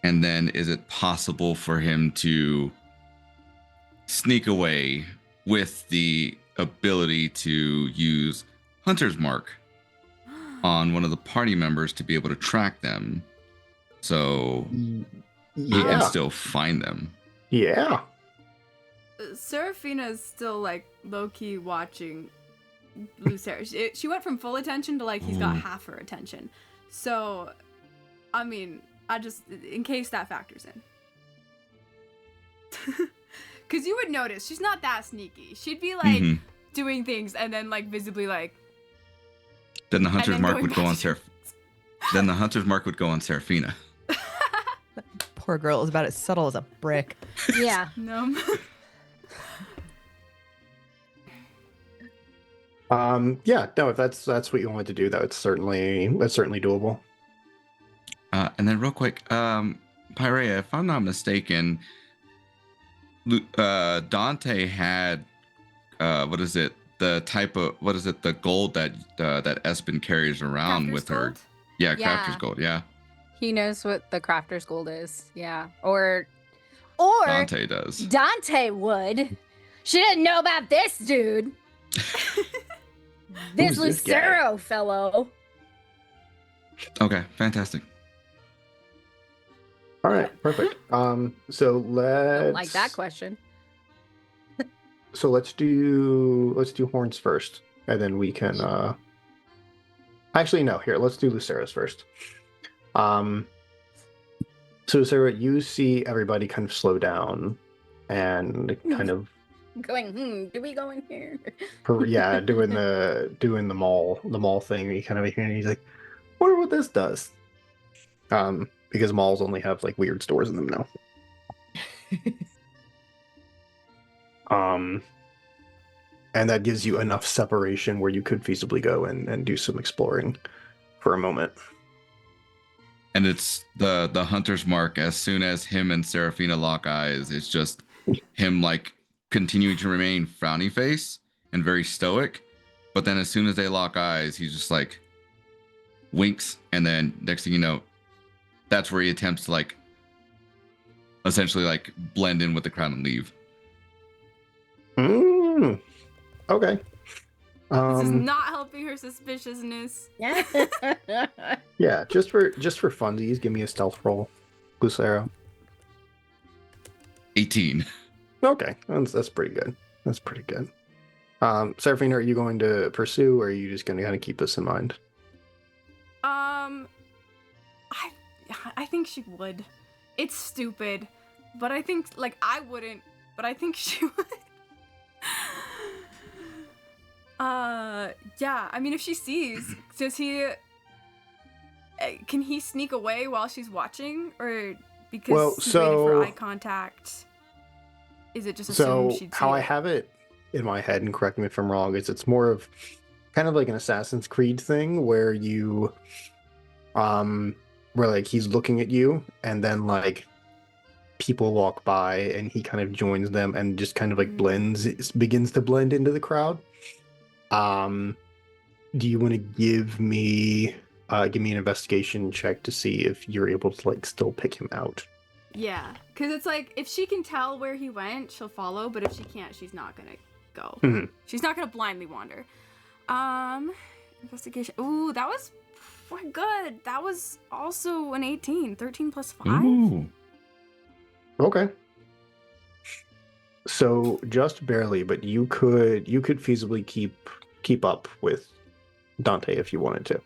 And then is it possible for him to sneak away with the ability to use Hunter's Mark on one of the party members to be able to track them, so he can Yeah. still find them? Yeah. Seraphina's still like low key watching Lucero. She went from full attention to like he's got Ooh. half her attention. So, I mean, I just, in case that factors in. Because you would notice she's not that sneaky. She'd be like Mhm. doing things and then like visibly like. Then the Hunter's then Mark going would go back on to- Then the Hunter's Mark would go on Seraphina. poor girl is about as subtle as a brick. Yeah. No. Yeah, no, if that's what you wanted to do, that's certainly doable. And then real quick, Pyrea, if I'm not mistaken, Dante had what is it? The gold that that Espen carries around Crafter's with her? gold? Yeah, Yeah. crafter's gold. Yeah, He knows what the crafter's gold is. Yeah. Or Dante does. Dante would. She didn't know about this dude. This Who's this guy? Lucero fellow. Okay, fantastic. All right, perfect. So let's Don't like that question. So let's do horns first, and then we can. Actually, no. Here, let's do Lucero's first. So Lucero, you see everybody kind of slow down, and kind of Going, do we go in here? yeah, doing the mall thing. You kind of hear, and he's like, "Wonder what this does." Because malls only have like weird stores in them now. And that gives you enough separation where you could feasibly go and do some exploring for a moment. And it's the hunter's mark. As soon as him and Seraphina lock eyes, it's just him like continuing to remain frowny face and very stoic. But then as soon as they lock eyes, he's just like winks, and then next thing you know, that's where he attempts to like essentially like blend in with the crowd and leave. Okay. This is not helping her suspiciousness. Yeah, just for funsies, give me a stealth roll, Lucero. 18. Okay, that's pretty good. That's pretty good. Seraphina, are you going to pursue, or are you just going to kind of keep this in mind? I think she would. It's stupid, but I think like I wouldn't, but I think she would. Yeah. I mean, if she sees, can he sneak away while she's watching, or because he's waiting for eye contact? Is it just assumed she'd see how I it? have it in my head, and correct me if I'm wrong, is it's more of kind of like an Assassin's Creed thing where you, where like he's looking at you, and then like people walk by, and he kind of joins them and just kind of like begins to blend into the crowd. Do you want to give me an investigation check to see if you're able to like still pick him out? Yeah, because it's like if she can tell where he went, she'll follow. But if she can't, she's not gonna go. Mhm. She's not gonna blindly wander. Investigation. Ooh, that was quite good. That was also an 18. 13 plus 5. Ooh. Okay. So just barely, but you could feasibly keep up with Dante if you wanted to.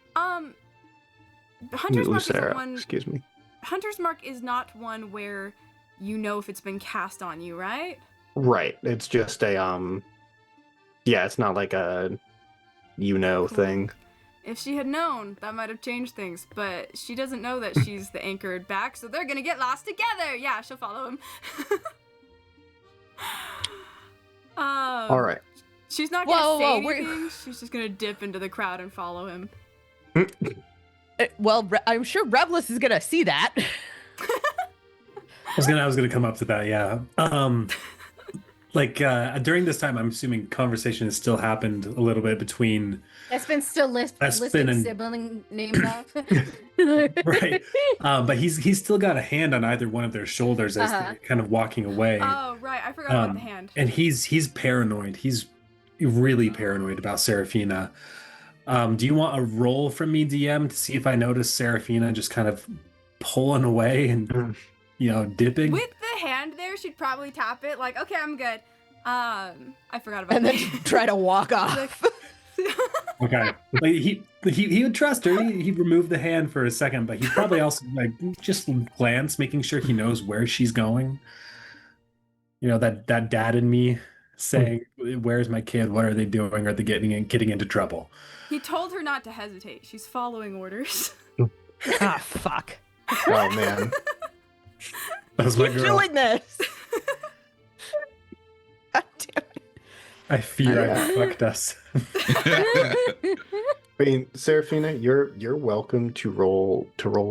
Hunter's Mark is the Lucero, one. excuse me. Hunter's Mark is not one where you know if it's been cast on you, right? Right. It's just a yeah, it's not like a Cool. thing. If she had known, that might have changed things, but she doesn't know that she's the anchored back, so they're gonna get lost together. Yeah, she'll follow him. All right. She's not gonna say whoa, anything. She's just gonna dip into the crowd and follow him. Well, I'm sure Revlis is gonna see that. I was gonna come up to that, yeah. During this time, I'm assuming conversation has still happened a little bit between That's been still listing and- sibling names off. right, but he's still got a hand on either one of their shoulders as they're kind of walking away. Oh, right. I forgot about the hand. And he's paranoid. He's really paranoid about Seraphina. Do you want a roll from me, DM, to see if I notice Seraphina just kind of pulling away and dipping? With the hand there, she'd probably tap it like, okay, I'm good. I forgot about And then that. try to walk off. Okay. Like, he would trust her. He'd remove the hand for a second, but he'd probably also like just glance, making sure he knows where she's going. You know, that dad in me saying, "Where's my kid? What are they doing? Are they getting into trouble?" He told her not to hesitate. She's following orders. Ah, fuck. Oh man. That was my Keep girl. doing this. God damn it. I fear Yeah. I fucked us. I mean, Serafina, you're welcome to roll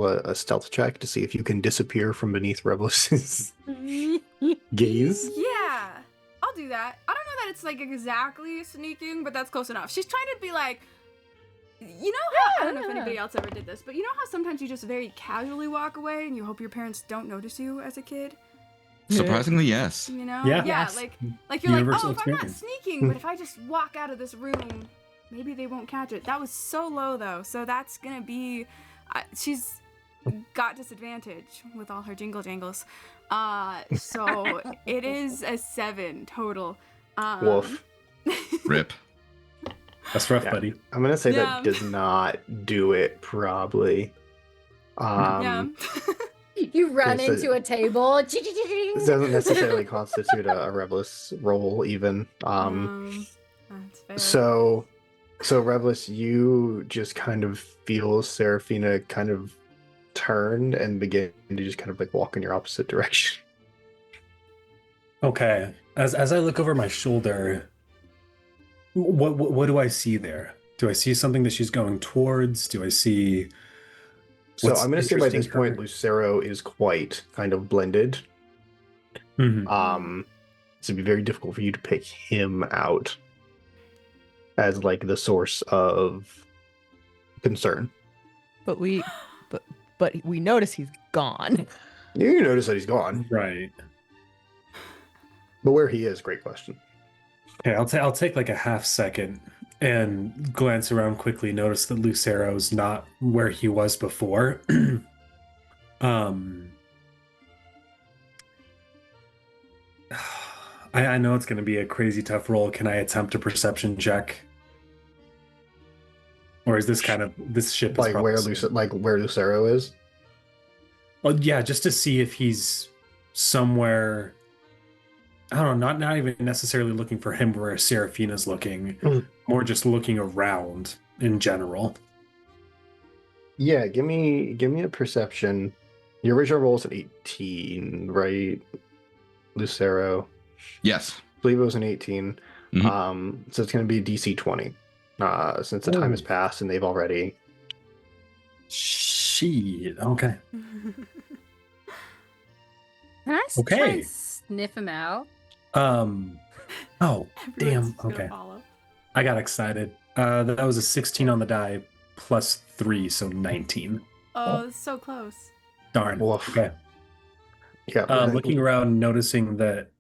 a stealth check to see if you can disappear from beneath Revelus's gaze. Yeah, I'll do that. I don't know that it's like exactly sneaking, but that's close enough. She's trying to be like, you know how, I don't know if anybody else ever did this, but you know how sometimes you just very casually walk away and you hope your parents don't notice you as a kid? Surprisingly, yes. You know? Yeah. Yes. like you're Universal like, oh, if I'm not experience. sneaking, but if I just walk out of this room, maybe they won't catch it. That was so low though, so that's gonna be, she's got disadvantage with all her jingle jangles. So it is a 7 total. Wolf. Rip. That's rough, Yeah. buddy. I'm gonna say Yeah. that does not do it, probably. Yeah. You run Yes, into a table. This doesn't necessarily constitute a Revelus roll, even. That's fair. So Revelus, you just kind of feel Serafina kind of turn and begin to just kind of like walk in your opposite direction. Okay. As I look over my shoulder, what do I see there? Do I see something that she's going towards? Do I see? So What's I'm going to say by interesting this for point, her? Lucero is quite kind of blended. Mhm. So it'd be very difficult for you to pick him out as like the source of concern. But we notice he's gone. You notice that he's gone, Right. but where he is, great question. Okay, I'll take like a half second and glance around quickly, notice that Lucero's not where he was before. I know it's going to be a crazy tough roll. Can I attempt a perception check? Or is this kind of this ship is Like probably where Lucero is. Well, yeah, just to see if he's somewhere. I don't know, not even necessarily looking for him where Serafina's looking, Mm. more just looking around in general. Yeah, give me a perception. Your original roll is an 18, right? Lucero. Yes. I believe it was an 18. Mhm. So it's going to be DC 20. Since the time has passed and they've already. Shit. Okay. Can I try Okay. and sniff him out? Oh, damn. Everyone's just gonna Okay. follow. I got excited. That was a 16 on the die plus 3, so 19. Oh, it's so close. Darn. Woof. Okay. Yeah. Looking around, noticing that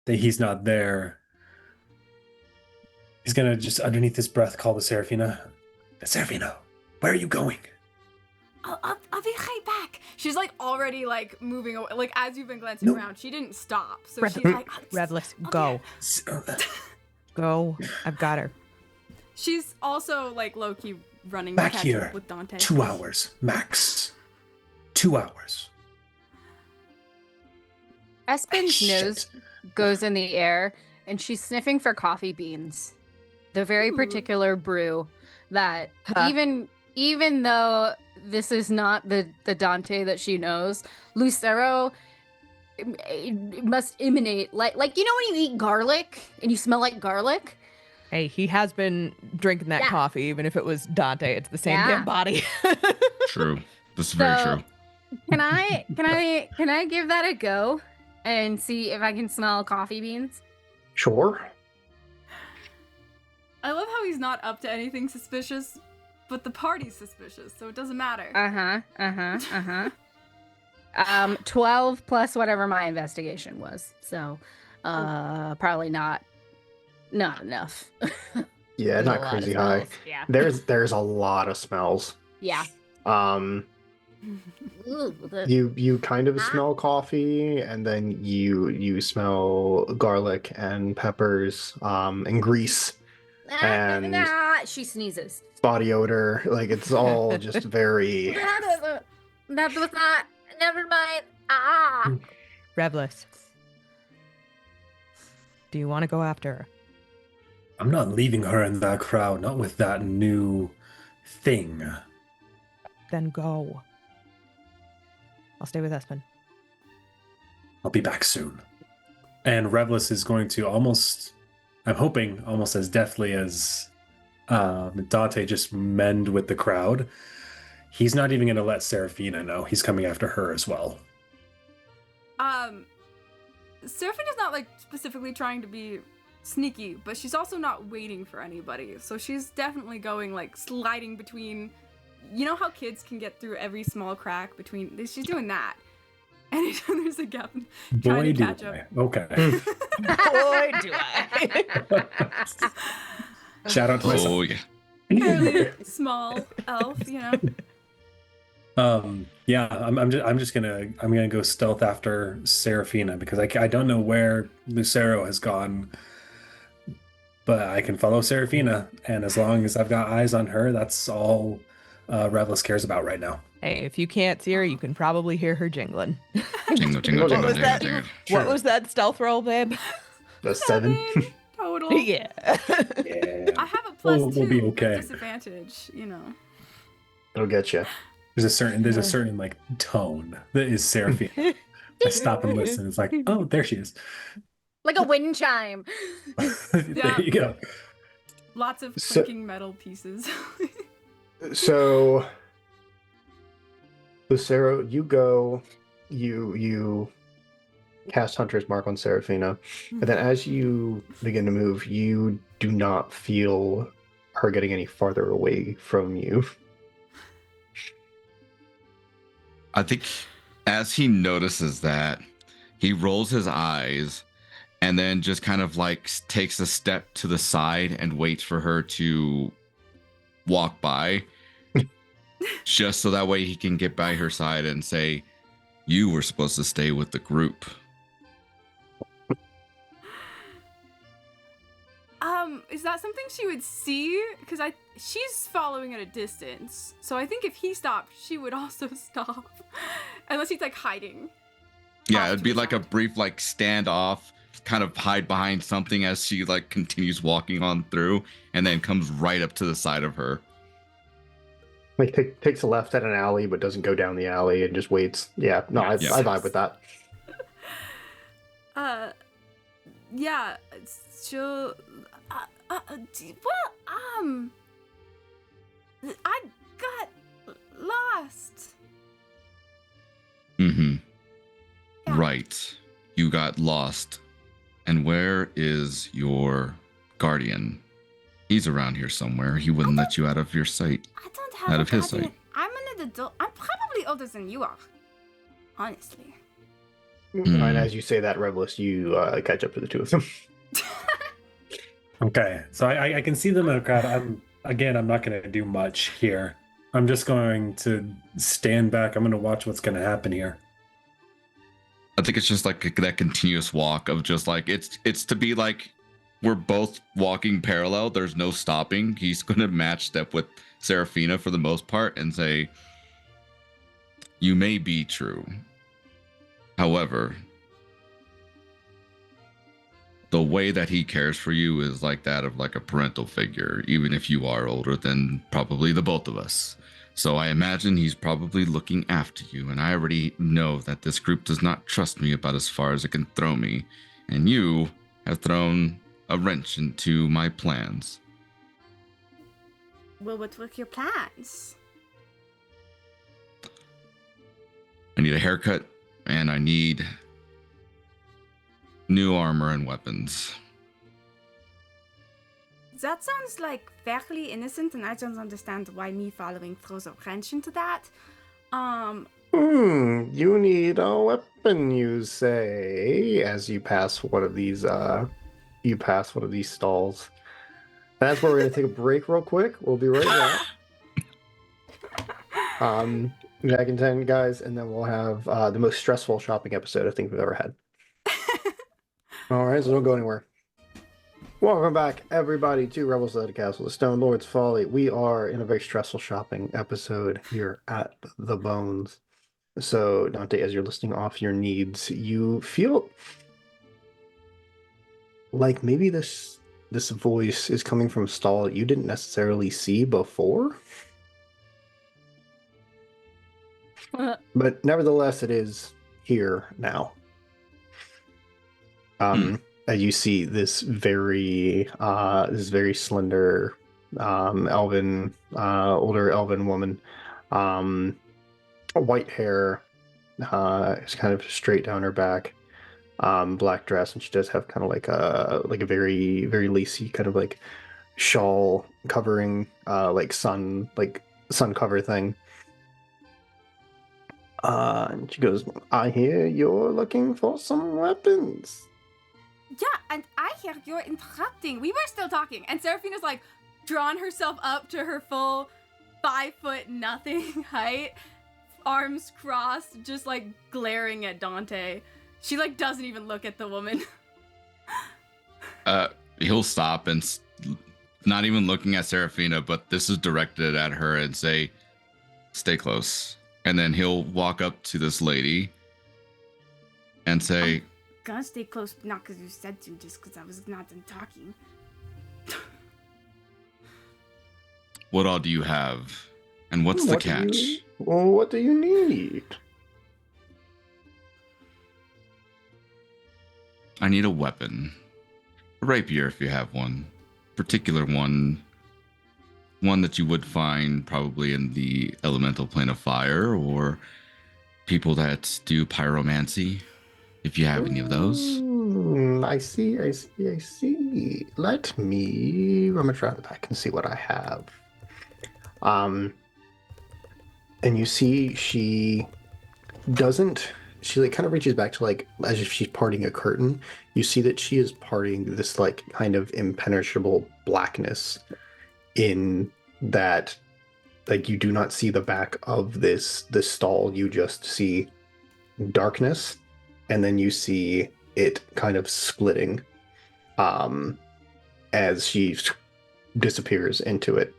he's not there. He's gonna just underneath his breath call to Serafina. Serafina, where are you going? I'll be right back. She's like already like moving away. Like as you've been glancing No. around, she didn't stop. So Rev- she's like, Revless, okay. go. Go. I've got her. She's also like low key running Back to catch here. up with Dante. 2 hours max. 2 hours. Espen's Shit. nose goes in the air, and she's sniffing for coffee beans. The very Ooh. particular brew that Huh. even though this is not the Dante that she knows, Lucero must emanate like you know when you eat garlic and you smell like garlic? Hey, he has been drinking that Yeah. coffee, even if it was Dante. It's the same Yeah. damn body. True. This is very So- true. Can I give that a go and see if I can smell coffee beans? Sure. I love how he's not up to anything suspicious, but the party's suspicious, so it doesn't matter. 12 plus whatever my investigation was. So, probably not enough. Yeah, There's a not lot of crazy high. smells. Yeah. There's a lot of smells. Yeah. Ooh, You kind of Ah. smell coffee, and then you smell garlic and peppers, and grease, and- she sneezes. body odor. Like it's all just very. That was not. Never mind. Ah. Revless. Do you want to go after her? I'm not leaving her in that crowd, not with that new thing. Then go. I'll stay with Espen. I'll be back soon. And Revlis is going to almost, I'm hoping, almost as deftly as Dante just mend with the crowd. He's not even going to let Seraphina know. He's coming after her as well. Seraphina's not like specifically trying to be sneaky, but she's also not waiting for anybody. So she's definitely going like sliding between. You know how kids can get through every small crack between. She's doing that. Anytime there's a gap, trying to catch up. Okay. Boy, do I. Shout out to myself. Oh yeah. Fairly small elf, you know. Yeah, I'm gonna go stealth after Seraphina because I don't know where Lucero has gone, but I can follow Seraphina, and as long as I've got eyes on her, that's all Revlis cares about right now. Hey, if you can't see her, you can probably hear her jingling. Jingle, jingle, What jingle, was jingle, that? jingle. What was that stealth roll, babe? The 7. Total. Yeah. Yeah, I have a plus We'll 2 be with okay. disadvantage, you know. It'll get you. there's a certain like tone that is Seraphina. I stop and listen. It's like, oh, there she is. Like a wind chime. There you go. Lots of So- clinking metal pieces. So, Lucero, you go, you cast Hunter's Mark on Seraphina, and then as you begin to move, you do not feel her getting any farther away from you. I think as he notices that, he rolls his eyes and then just kind of like takes a step to the side and waits for her to walk by, just so that way he can get by her side and say, "You were supposed to stay with the group." Is that something she would see? Because she's following at a distance. So I think if he stopped, she would also stop. Unless he's like hiding. Yeah, Off it'd to be the like a side. brief like standoff, kind of hide behind something as she like continues walking on through, and then comes right up to the side of her. Like takes a left at an alley, but doesn't go down the alley and just waits. Yeah, no, I vibe with that. Yeah, she'll. I got lost. Mm-hmm. Yeah. Right. You got lost. And where is your guardian? He's around here somewhere. He wouldn't let you out of your sight. I don't have Out a of his guardian. sight. I'm an adult. I'm probably older than you are. Honestly. And as you say that, Revlis, you catch up to the two of them. Okay, so I can see them in a crowd. I'm not going to do much here. I'm just going to stand back. I'm going to watch what's going to happen here. I think it's just like that continuous walk of just like it's to be like we're both walking parallel. There's no stopping. He's going to match step with Seraphina for the most part and say, "You may be true. However, the way that he cares for you is like that of like a parental figure, even if you are older than probably the both of us. So I imagine he's probably looking after you, and I already know that this group does not trust me about as far as it can throw me, and you have thrown a wrench into my plans." Well, what were your plans? I need a haircut, and I need new armor and weapons. That sounds like fairly innocent, and I don't understand why me following throws a wrench into that. You need a weapon, you say, as you pass one of these stalls. That's where we're gonna take a break real quick. We'll be right back. Back in 10, guys, and then we'll have the most stressful shopping episode I think we've ever had. All right, so don't go anywhere. Welcome back, everybody, to Rebels of the Castle, the Stone Lord's Folly. We are in a very stressful shopping episode here at the Bones. So, Dante, as you're listing off your needs, you feel like maybe this voice is coming from a stall that you didn't necessarily see before. But nevertheless, it is here now. And you see this very slender, older elven woman, white hair, is kind of straight down her back, black dress, and she does have kind of like a very very lacy kind of like shawl covering, like sun cover thing. And she goes, "I hear you're looking for some weapons." Yeah, and I hear you're interrupting. We were still talking, and Seraphina's like drawn herself up to her full 5 foot nothing height, arms crossed, just like glaring at Dante. She like doesn't even look at the woman. He'll stop and not even looking at Seraphina, but this is directed at her and say, "Stay close." And then he'll walk up to this lady and say, Gonna stay close, not because you said to, just because I was not done talking. "What all do you have? And what's the catch?" What do you need? "I need a weapon. A rapier if you have one. Particular one. One that you would find probably in the elemental plane of fire, or people that do pyromancy. If you have any of those." I see. Let me rummage around the back and see what I have. And you see she like kind of reaches back to like as if she's parting a curtain. You see that she is parting this like kind of impenetrable blackness in that, like, you do not see the back of this stall. You just see darkness, and then you see it kind of splitting as she disappears into it.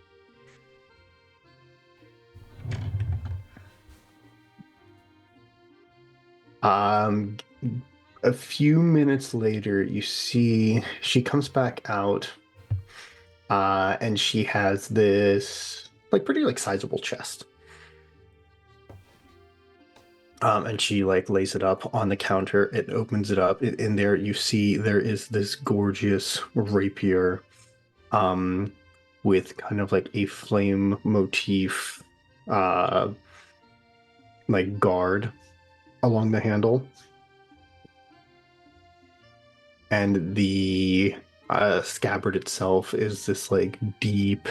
A few minutes later, you see she comes back out, and she has this like pretty like sizable chest. And she like lays it up on the counter. It opens it up. In there, you see there is this gorgeous rapier, with kind of like a flame motif, like guard along the handle, and the scabbard itself is this like deep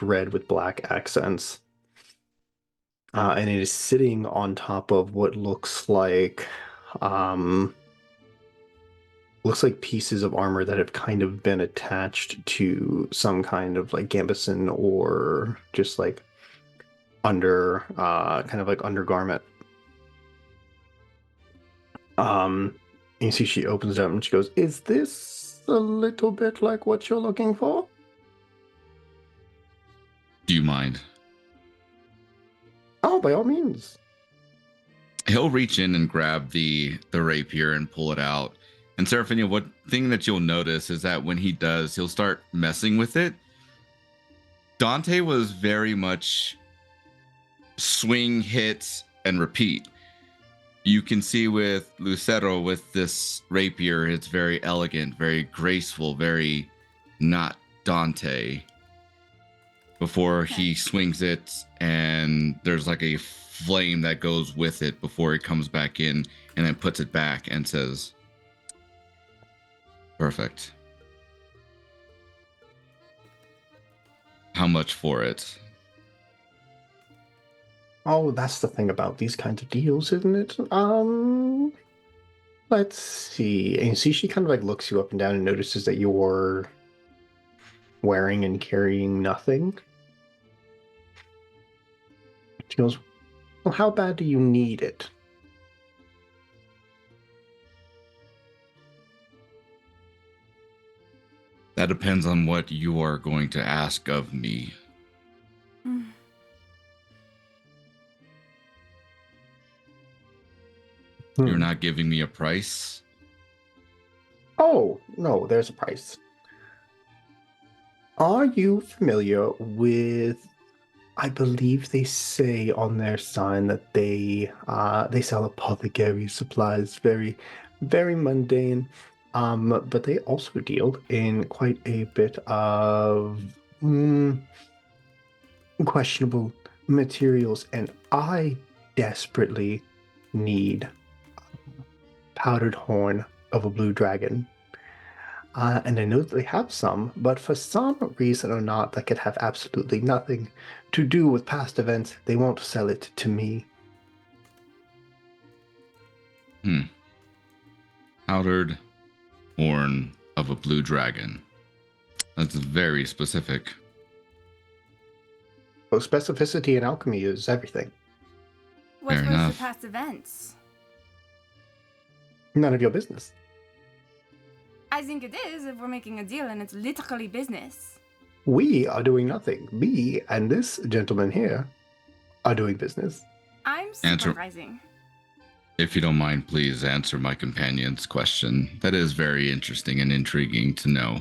red with black accents. And it is sitting on top of what looks like pieces of armor that have kind of been attached to some kind of like gambeson or just like kind of like undergarment. You see she opens it up and she goes, "Is this a little bit like what you're looking for?" "Do you mind?" "Oh, by all means." He'll reach in and grab the rapier and pull it out. And Seraphina, what thing that you'll notice is that when he does, he'll start messing with it. Dante was very much swing, hit, and repeat. You can see with Lucero, with this rapier, it's very elegant, very graceful, very not Dante. Before he swings it, and there's like a flame that goes with it before it comes back in, and then puts it back and says, "Perfect. How much for it?" Oh, that's the thing about these kinds of deals, isn't it? Let's see. And you see she kind of like looks you up and down and notices that you're wearing and carrying nothing. She goes, "Well, how bad do you need it?" "That depends on what you are going to ask of me." "You're not giving me a price?" Oh, no, there's a price. Are you familiar with I believe they say on their sign that they sell apothecary supplies, very very mundane. But they also deal in quite a bit of questionable materials, and I desperately need powdered horn of a blue dragon. And I know that they have some, but for some reason or not, that could have absolutely nothing to do with past events. They won't sell it to me. Powdered horn of a blue dragon. That's very specific. Well, specificity in alchemy is everything. What Fair was enough. the past events? None of your business. I think it is if we're making a deal and it's literally business. We are doing nothing. Me and this gentleman here are doing business. I'm Answer- supervising. If you don't mind, please answer my companion's question. That is very interesting and intriguing to know.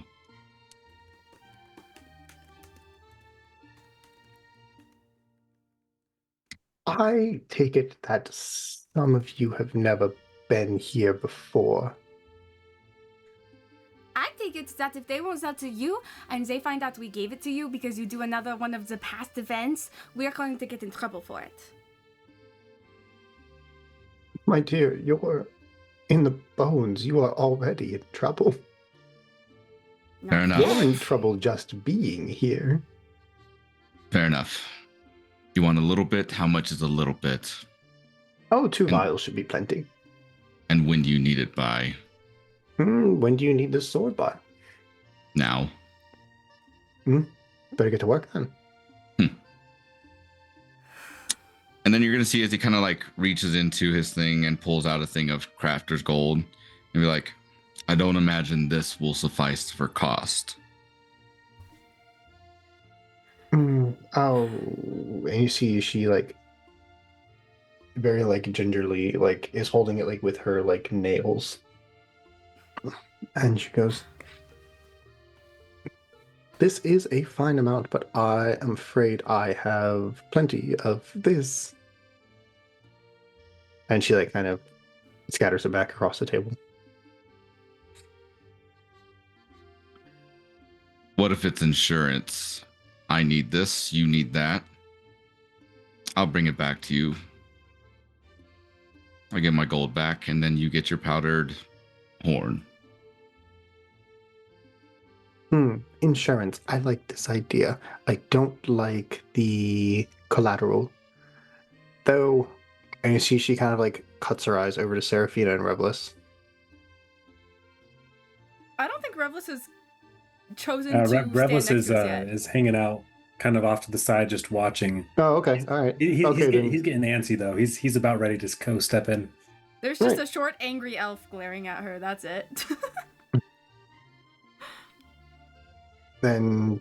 I take it that some of you have never been here before. I think it's that if they won't sell to you and they find out we gave it to you because you do another one of the past events, we're going to get in trouble for it. My dear, you're in the bones. You are already in trouble. Fair enough. You're in trouble just being here. Fair enough. You want a little bit? How much is a little bit? Oh, 2 And- vials should be plenty. And when do you need it by? When do you need this sword by? Now. Better get to work then. And then you're going to see as he kind of like reaches into his thing and pulls out a thing of crafter's gold and be like, I don't imagine this will suffice for cost. Oh, and you see she like very like gingerly like is holding it like with her like nails. And she goes, this is a fine amount, but I am afraid I have plenty of this. And she like kind of scatters it back across the table. What if it's insurance? I need this, you need that. I'll bring it back to you. I get my gold back, and then you get your powdered horn. Insurance. I like this idea. I don't like the collateral. Though, and you see she kind of like cuts her eyes over to Seraphina and Revelus. I don't think Revelus has chosen Revelus stand next to us yet. is hanging out, kind of off to the side, just watching. Oh, okay. All right. He's getting antsy though. He's about ready to go step in. There's just Right. a short, angry elf glaring at her. That's it. Then,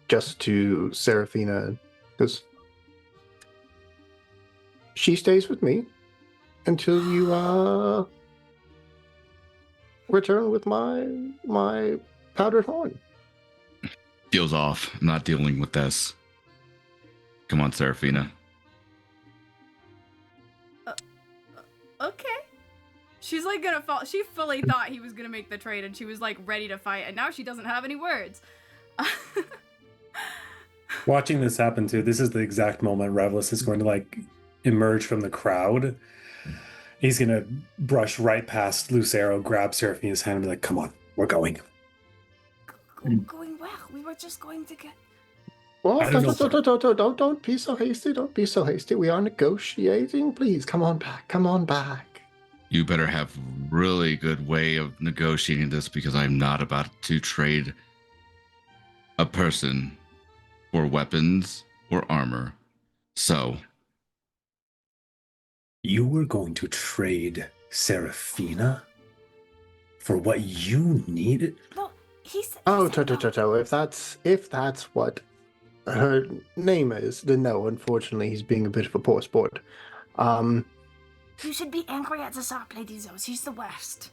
just to Seraphina, because she stays with me until you return with my powdered horn. Deal's off. I'm not dealing with this. Come on, Seraphina. Okay. She's like gonna fall. She fully thought he was gonna make the trade, and she was like ready to fight, and now she doesn't have any words. Watching this happen too, this is the exact moment Revelus is going to like emerge from the crowd. He's gonna brush right past Lucero, grab Seraphina's hand, and be like, "Come on, we're going." Going well. We were just going to get. Well, I don't know. don't be so hasty. Don't be so hasty. We are negotiating. Please, come on back. Come on back. You better have really good way of negotiating this because I'm not about to trade a person for weapons or armor. So, You were going to trade Seraphina for what you needed? No, he's. Oh, if that's what her name is, then no. Unfortunately, he's being a bit of a poor sport. You should be angry at the Sark lady, though. She's the worst.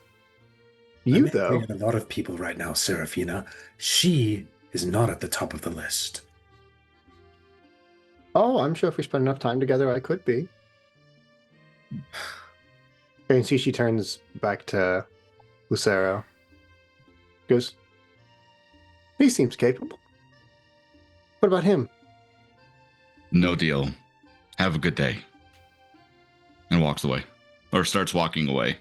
You I'm though. angry at a lot of people right now, Seraphina. She is not at the top of the list. Oh, I'm sure if we spend enough time together, I could be. And see, she turns back to Lucero. Goes, he seems capable. What about him? No deal. Have a good day. And walks away. Or starts walking away.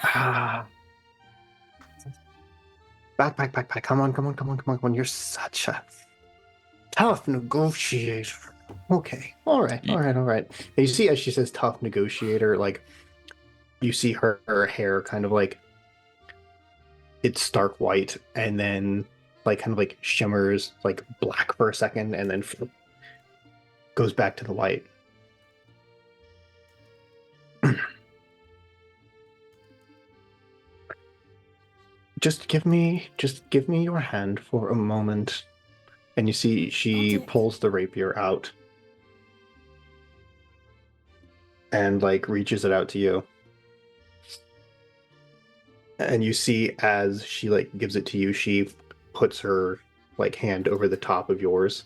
Ah. Back. Come on. You're such a tough negotiator. Okay. All right. And you see as she says tough negotiator, like you see her hair kind of like it's stark white and then like kind of like shimmers like black for a second and then goes back to the white. Just give me your hand for a moment. And you see she pulls the rapier out and like reaches it out to you. And you see as she like gives it to you, she puts her like hand over the top of yours.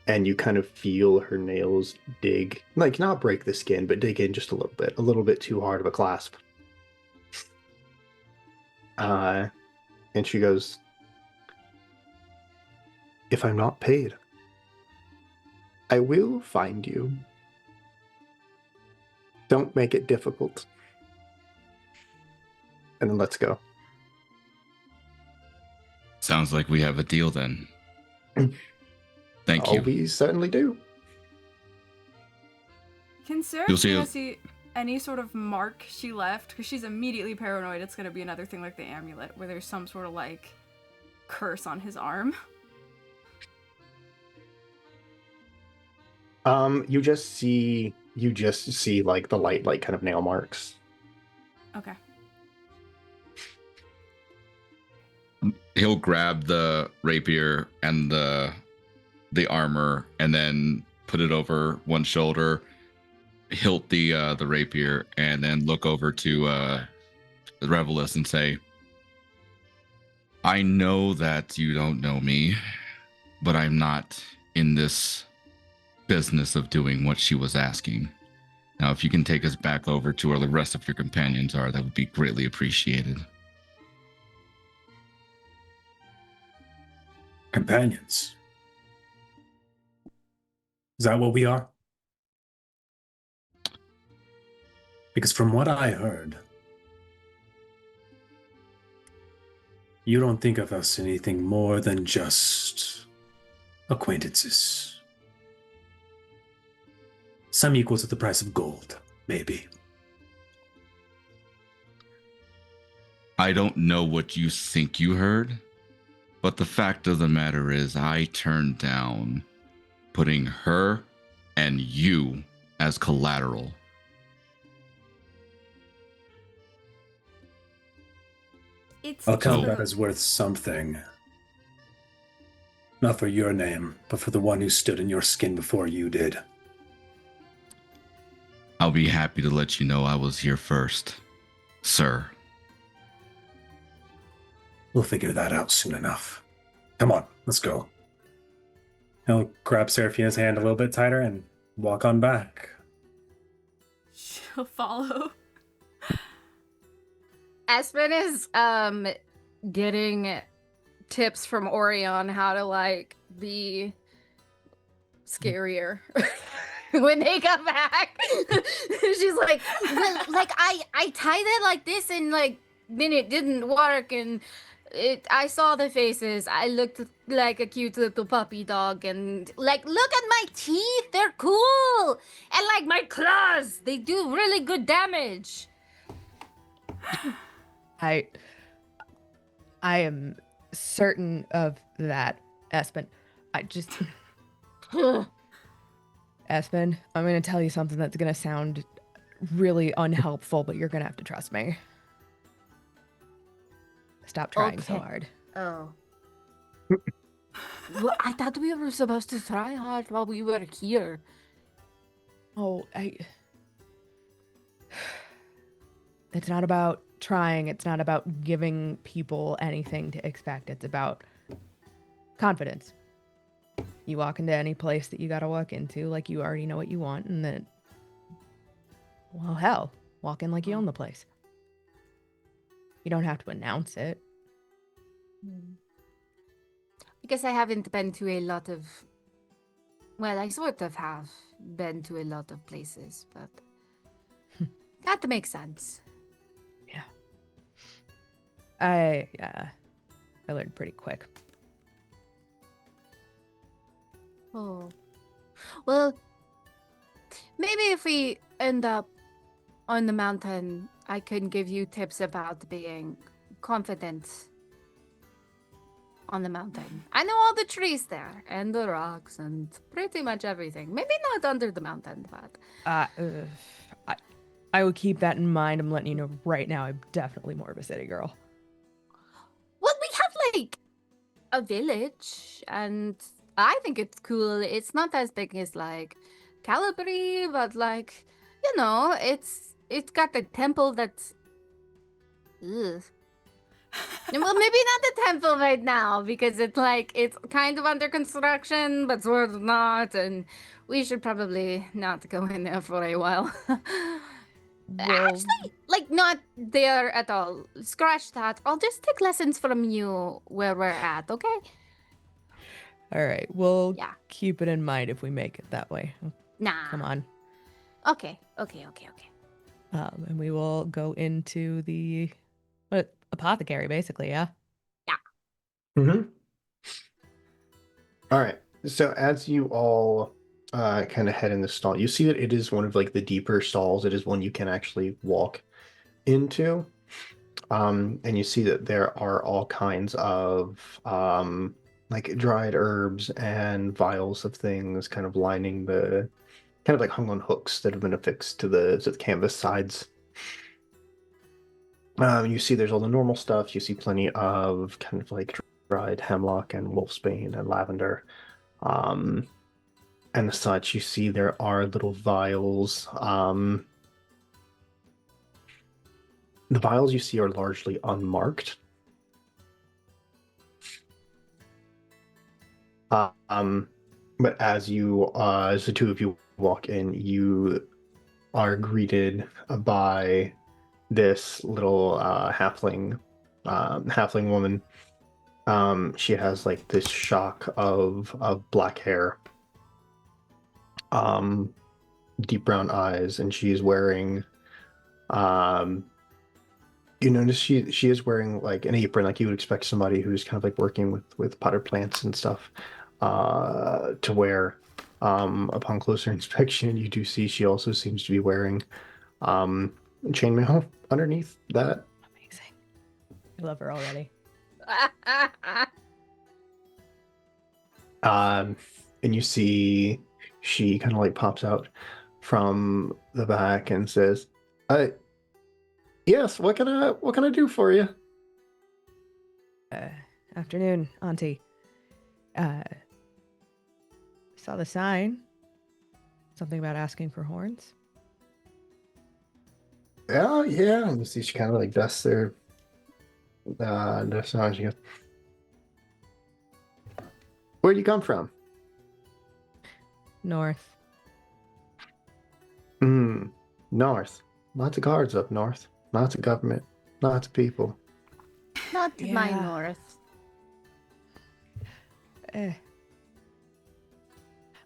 And you kind of feel her nails dig, like not break the skin, but dig in just a little bit too hard of a clasp. And she goes, if I'm not paid, I will find you. Don't make it difficult. And then let's go. Sounds like we have a deal then. Thank you. We certainly do. Can Sarah see any sort of mark she left? Because she's immediately paranoid it's going to be another thing like the amulet, where there's some sort of like curse on his arm. You just see like the light, like kind of nail marks. Okay. He'll grab the rapier and the armor and then put it over one shoulder, hilt the rapier, and then look over to Revelus and say, I know that you don't know me, but I'm not in this business of doing what she was asking. Now, if you can take us back over to where the rest of your companions are, that would be greatly appreciated. Companions? Is that what we are? Because from what I heard, you don't think of us anything more than just acquaintances. Some equals at the price of gold, maybe. I don't know what you think you heard, but the fact of the matter is I turned down putting her and you as collateral. I'll count that as worth something. Not for your name, but for the one who stood in your skin before you did. I'll be happy to let you know I was here first, sir. We'll figure that out soon enough. Come on, let's go. He'll grab Seraphina's hand a little bit tighter and walk on back. She'll follow. Espen is getting tips from Ori on how to like be scarier when they come back. She's like, well, like I tied it like this and like then it didn't work and I saw the faces. I looked like a cute little puppy dog and like look at my teeth, they're cool. And like my claws, they do really good damage. I am certain of that, Espen. I just Espen, I'm going to tell you something that's going to sound really unhelpful, but you're going to have to trust me. Stop trying so hard. Oh. Well, I thought we were supposed to try hard while we were here. Oh, It's not about trying. It's not about giving people anything to expect. It's about confidence. you walk into any place that you gotta walk into, like you already know what you want, and then, well, hell, walk in like you own the place. You don't have to announce it. I guess I haven't been to a lot of. Well, I sort of have been to a lot of places, but that makes sense. Yeah. I learned pretty quick. Oh. Well, maybe if we end up on the mountain, I can give you tips about being confident on the mountain. I know all the trees there and the rocks and pretty much everything. Maybe not under the mountain, but I would keep that in mind. I'm letting you know right now, I'm definitely more of a city girl. well, we have like a village, and I think it's cool. It's not as big as like Calabria, but like it's got a temple that's. Ugh. Well, maybe not the temple right now because it's kind of under construction, but sort of not, and we should probably not go in there for a while. Well, Actually, like not there at all. Scratch that. I'll just take lessons from you where we're at, okay? all right, we'll Yeah. keep it in mind if we make it that way. Nah. Come on. Okay. And we will go into the apothecary, basically, yeah? Mm-hmm. All right. So as you all kind of head in the stall, you see that it is one of like the deeper stalls. It is one you can actually walk into. And you see that there are all kinds of like dried herbs and vials of things kind of lining the kind of like hung on hooks that have been affixed to the canvas sides. You see there's all the normal stuff. You see plenty of kind of like dried hemlock and wolfsbane and lavender. And such. You see there are little vials. The vials you see are largely unmarked. But as the two of you walk in, you are greeted by this little halfling woman. She has like this shock of black hair, deep brown eyes, and she's wearing you notice she is wearing like an apron, like you would expect somebody who's kind of like working with potted plants and stuff to wear. Upon closer inspection, you do see she also seems to be wearing chainmail underneath that. Amazing. I love her already. And you see she kind of like pops out from the back and says, yes, what can I do for you? Afternoon, Auntie. Saw the sign. Something about asking for horns. Yeah. And you see she kind of like dusts her on. She goes, where'd you come from? North. North. Lots of guards up north. Lots of government. Lots of people. Not my Yeah. north.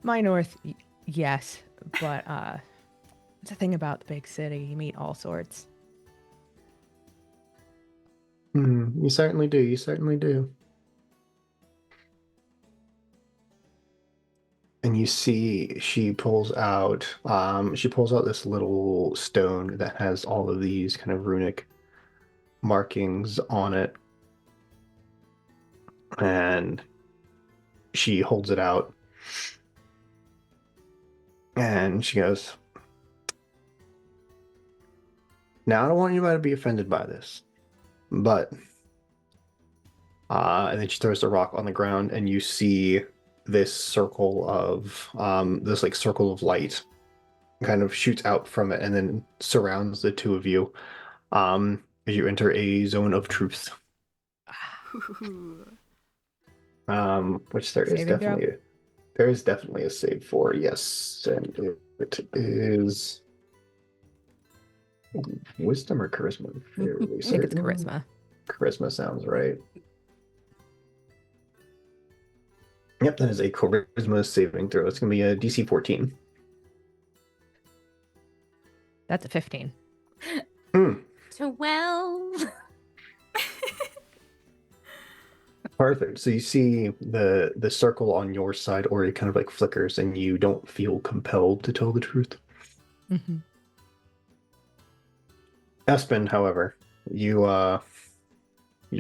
My north, yes, but it's a thing about the big city. You meet all sorts. You certainly do. You certainly do. And you see she pulls out this little stone that has all of these kind of runic markings on it. And she holds it out. And she goes, now I don't want anybody to be offended by this, but and then she throws the rock on the ground, and you see this circle of light kind of shoots out from it and then surrounds the two of you as you enter a zone of truth. Which there is Saving throw? definitely There is definitely a save for, yes, and it is wisdom or charisma. Fairly I think it's certain. charisma. Charisma sounds right. Yep, that is a charisma saving throw. It's gonna be a DC 14. That's a 15. Hmm. 12. Perfect. So you see the circle on your side, or it kind of like flickers, and you don't feel compelled to tell the truth. Mm-hmm. Espen, however, you're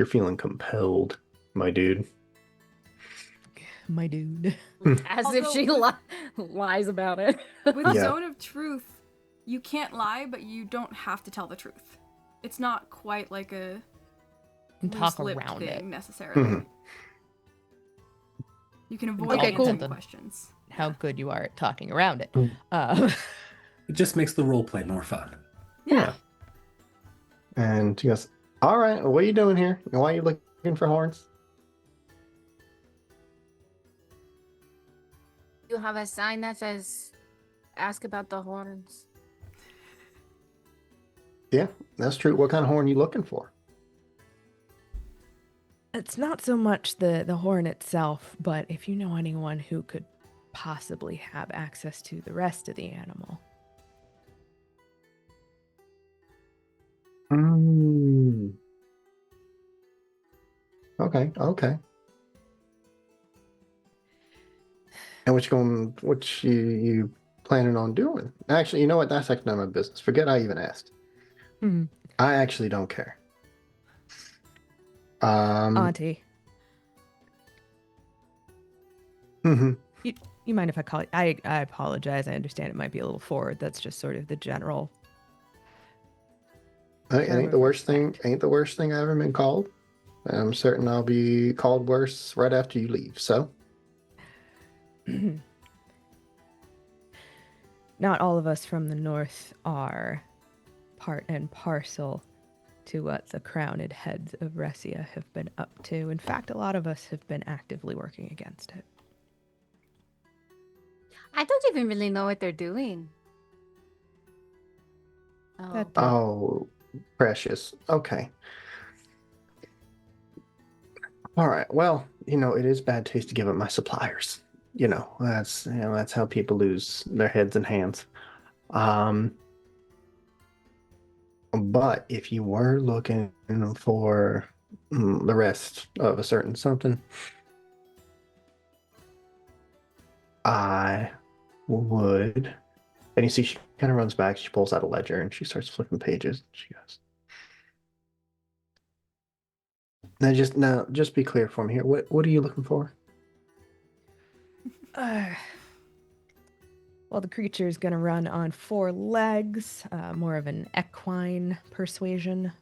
feeling compelled, my dude. My dude. As if she lies about it. With Yeah. Zone of Truth, you can't lie, but you don't have to tell the truth. It's not quite like a And talk loose-lipped around thing it. necessarily. Mhm. You can avoid Okay, cool. answering questions. How good you are at talking around it. Mm. It just makes the role play more fun. Yeah. And he goes, "All right, what are you doing here? And why are you looking for horns?" You have a sign that says, ask about the horns. Yeah, that's true. What kind of horn are you looking for? It's not so much the horn itself, but if you know anyone who could possibly have access to the rest of the animal. Mm. Okay. And what you planning on doing? Actually, you know what? That's actually none of my business. Forget I even asked. Hmm. I actually don't care. Um, Auntie, mhm. you mind if I call it? I apologize. I understand it might be a little forward. That's just sort of the general. It term ain't the of worst thing. respect. Ain't the worst thing I've ever been called. I'm certain I'll be called worse right after you leave. So, Not all of us from the north are part and parcel to what the crowned heads of Ressia have been up to. In fact, a lot of us have been actively working against it. I don't even really know what they're doing. Oh. That oh, precious. Okay. All right. Well, it is bad taste to give up my suppliers. That's how people lose their heads and hands. But if you were looking for the rest of a certain something, I would. And you see, she kind of runs back. She pulls out a ledger and she starts flipping pages. She goes, Now, just be clear for me here. What are you looking for? Well, the creature is going to run on 4 legs, more of an equine persuasion.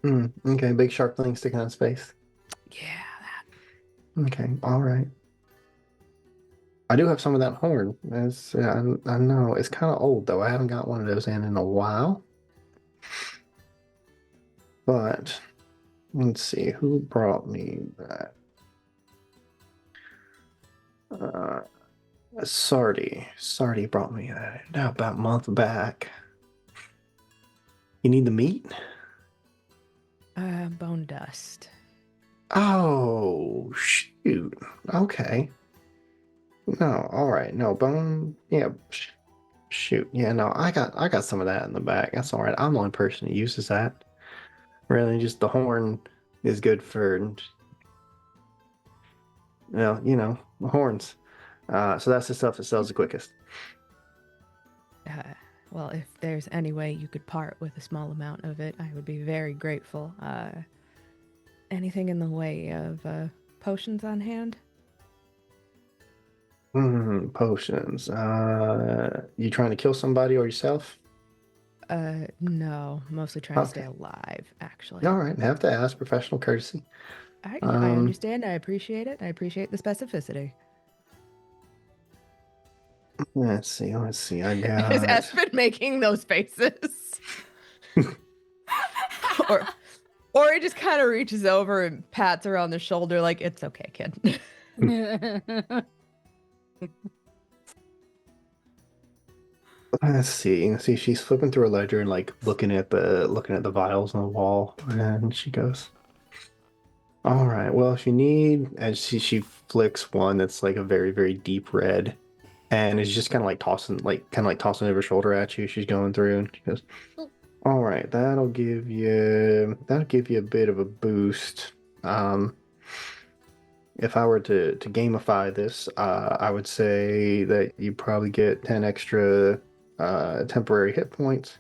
Okay, big sharp thing sticking out of space. Yeah, Okay, all right. I do have some of that horn. I know it's kind of old though. I haven't got one of those in a while. But let's see who brought me that. Sardi brought me that about a month back. You need the meat? bone dust. Oh, shoot. Okay. No, all right. No, bone. Yeah. Shoot. Yeah, no, I got some of that in the back. That's all right. I'm the only person who uses that. Really, just the horn is good for, the horns. So that's the stuff that sells the quickest. Well, if there's any way you could part with a small amount of it, I would be very grateful. Anything in the way of potions on hand? Potions. You trying to kill somebody or yourself? No, mostly trying to stay Okay. alive, actually. All right, have to ask. Professional courtesy. I understand. I appreciate it. I appreciate the specificity. Let's see. I Is got. Espen making those faces? or he just kind of reaches over and pats her on the shoulder like, it's okay, kid. Let's see. Let's see. She's flipping through a ledger and like looking at the vials on the wall, and she goes, "All right. Well, if you need," and she flicks one that's like a very very deep red, and is just kind of like tossing over her shoulder at you. She's going through, and she goes, "All right. That'll give you a bit of a boost. Um, if I were to gamify this, I would say that you probably get 10 extra temporary hit points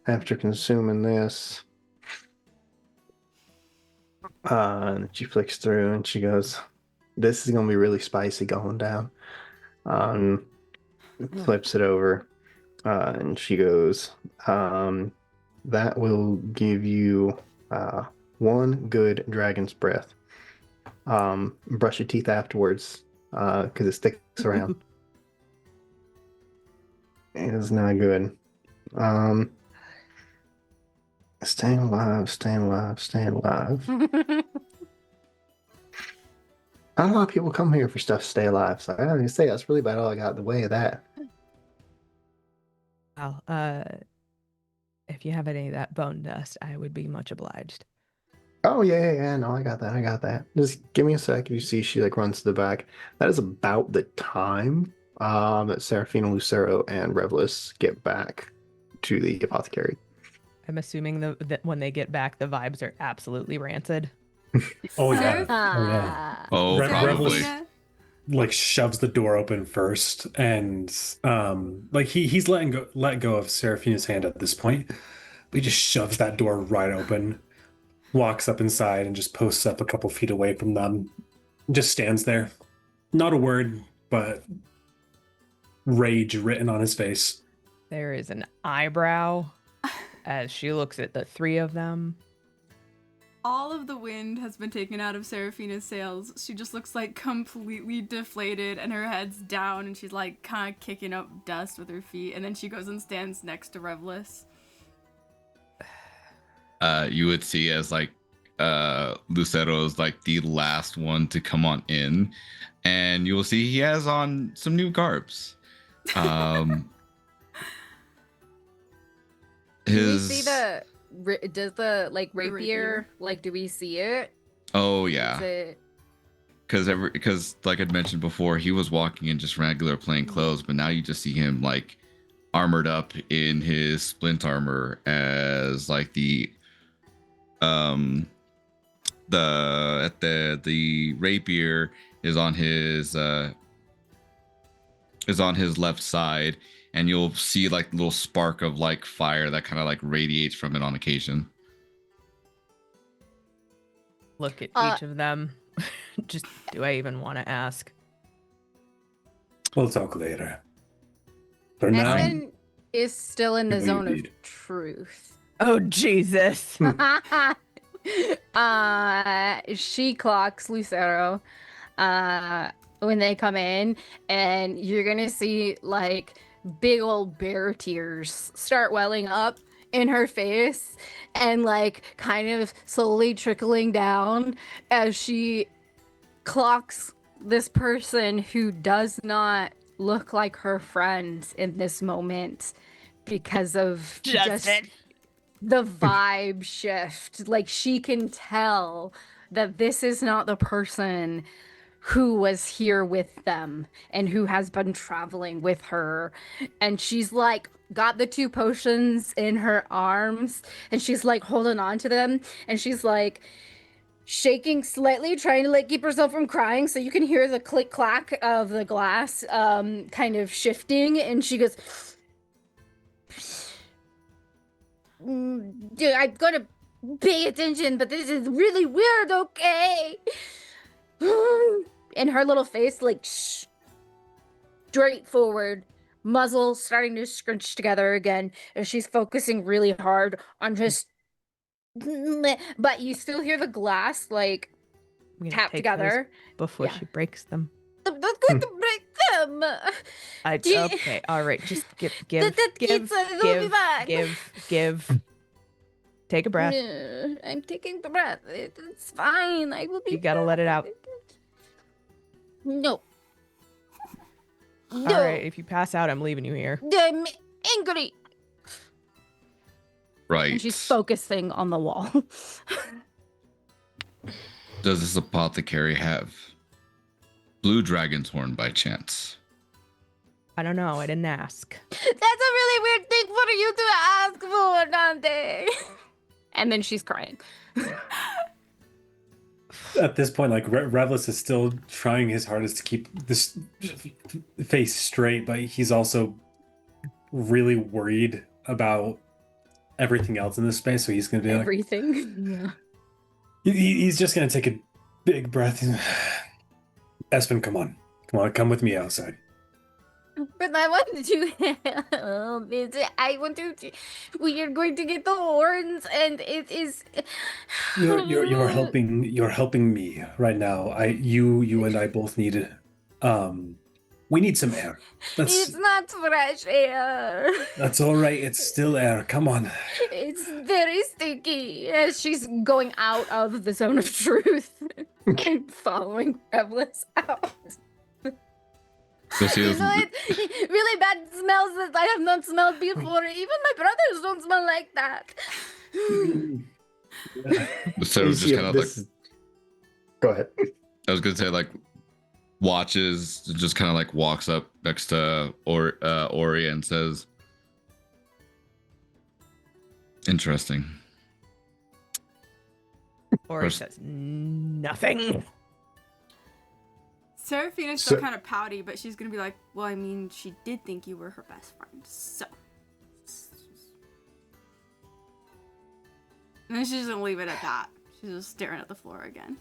after consuming this." And she flicks through and she goes, "This is gonna be really spicy going down." Um, Flips it over, and she goes, "That will give you one good dragon's breath. Brush your teeth afterwards, because it sticks around. It is not good. Um, Staying alive, staying alive, staying alive. Not a lot of people come here for stuff to stay alive, so I gotta say that's really about all I got in the way of that. Well, if you have any of that bone dust, I would be much obliged. Oh yeah. No, I got that. I got that. Just give me a sec. You see, she like runs to the back. That is about the time that Serafina, Lucero, and Revelus get back to the apothecary. I'm assuming that when they get back, the vibes are absolutely rancid. Oh yeah. Ah. Oh, probably. Seraphina, Like shoves the door open first, and like he's let go of Seraphina's hand at this point. But he just shoves that door right open, walks up inside, and just posts up a couple feet away from them. Just stands there, not a word, but rage written on his face. There is an eyebrow as she looks at the three of them. all of the wind has been taken out of Seraphina's sails. She just looks like completely deflated and her head's down and she's like kind of kicking up dust with her feet. And then she goes and stands next to Revelus. You would see as like Lucero is like the last one to come on in, and you will see he has on some new garbs. Do we His see does the like rapier, like do we see it? oh Is yeah, it because like I'd mentioned before, he was walking in just regular plain clothes, but now you just see him like armored up in his splint armor as like the rapier is on his left side, and you'll see like a little spark of like fire that kind of like radiates from it on occasion. Look at Uh, each of them. Just, do I even want to ask? We'll talk later. For now, Espen is still in the What do you zone of need? truth. Oh, Jesus. She clocks Lucero when they come in, and you're gonna see like big old bear tears start welling up in her face and like kind of slowly trickling down as she clocks this person who does not look like her friend in this moment because of just the vibe shift. Like she can tell that this is not the person who was here with them and who has been traveling with her. And she's like got the two potions in her arms and she's like holding on to them and she's like shaking slightly, trying to like keep herself from crying, so you can hear the click clack of the glass kind of shifting, and she goes, Dude, I'm gonna pay attention, but this is really weird, okay? And her little face, like, straight forward, muzzle starting to scrunch together again, and she's focusing really hard on just. But you still hear the glass, like, I'm gonna tap take those together. before Yeah. she breaks them. I'm not going to break them. Do you- Okay, all right. Just give. It's it'll be fine. Give. Take a breath. I'm taking the breath. It's fine. I will be. You gotta let it out. No. All No. right, if you pass out, I'm leaving you here. I'm angry. Right. And she's focusing on the wall. Does this apothecary have blue dragon's horn by chance? I don't know. I didn't ask. That's a really weird thing for you to ask for, Dante. And then she's crying. At this point, like Revlis is still trying his hardest to keep this face straight, but he's also really worried about everything else in this space. So he's gonna be Everything. like, he's just gonna take a big breath. Espen, come on, come with me outside. But I want to I want to. We are going to get the horns, and it is. You're helping me right now. You and I both need we need some air. It's not fresh air. That's all right. It's still air. Come on. It's very sticky. As she's going out of the zone of truth and following Revlis out. So she You was, know, it really bad smells that I have not smelled before. Even my brothers don't smell like that. so it was just kind of like. Go ahead. I was gonna say like watches, just kind of like walks up next to Ori and says, "Interesting." Or he says nothing. Seraphina's still kind of pouty, but she's gonna be like, well, I mean, she did think you were her best friend, so. And then she's just gonna leave it at that. She's just staring at the floor again.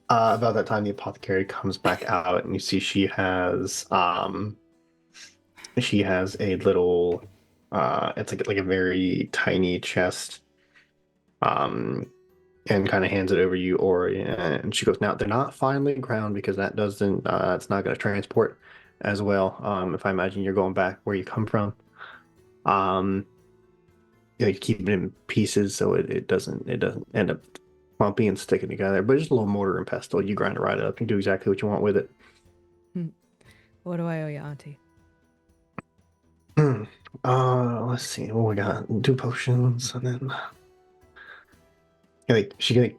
About that time, the apothecary comes back out, and you see she has a little, it's like a very tiny chest, and kind of hands it over to you, Ori, and she goes, now they're not finely ground because that doesn't, it's not going to transport as well. If I imagine you're going back where you come from, you keep it in pieces so it doesn't end up bumpy and sticking together. But just a little mortar and pestle, you grind it right up, you do exactly what you want with it. What do I owe you, Auntie? Let's see what we got. 2 potions, and then like she can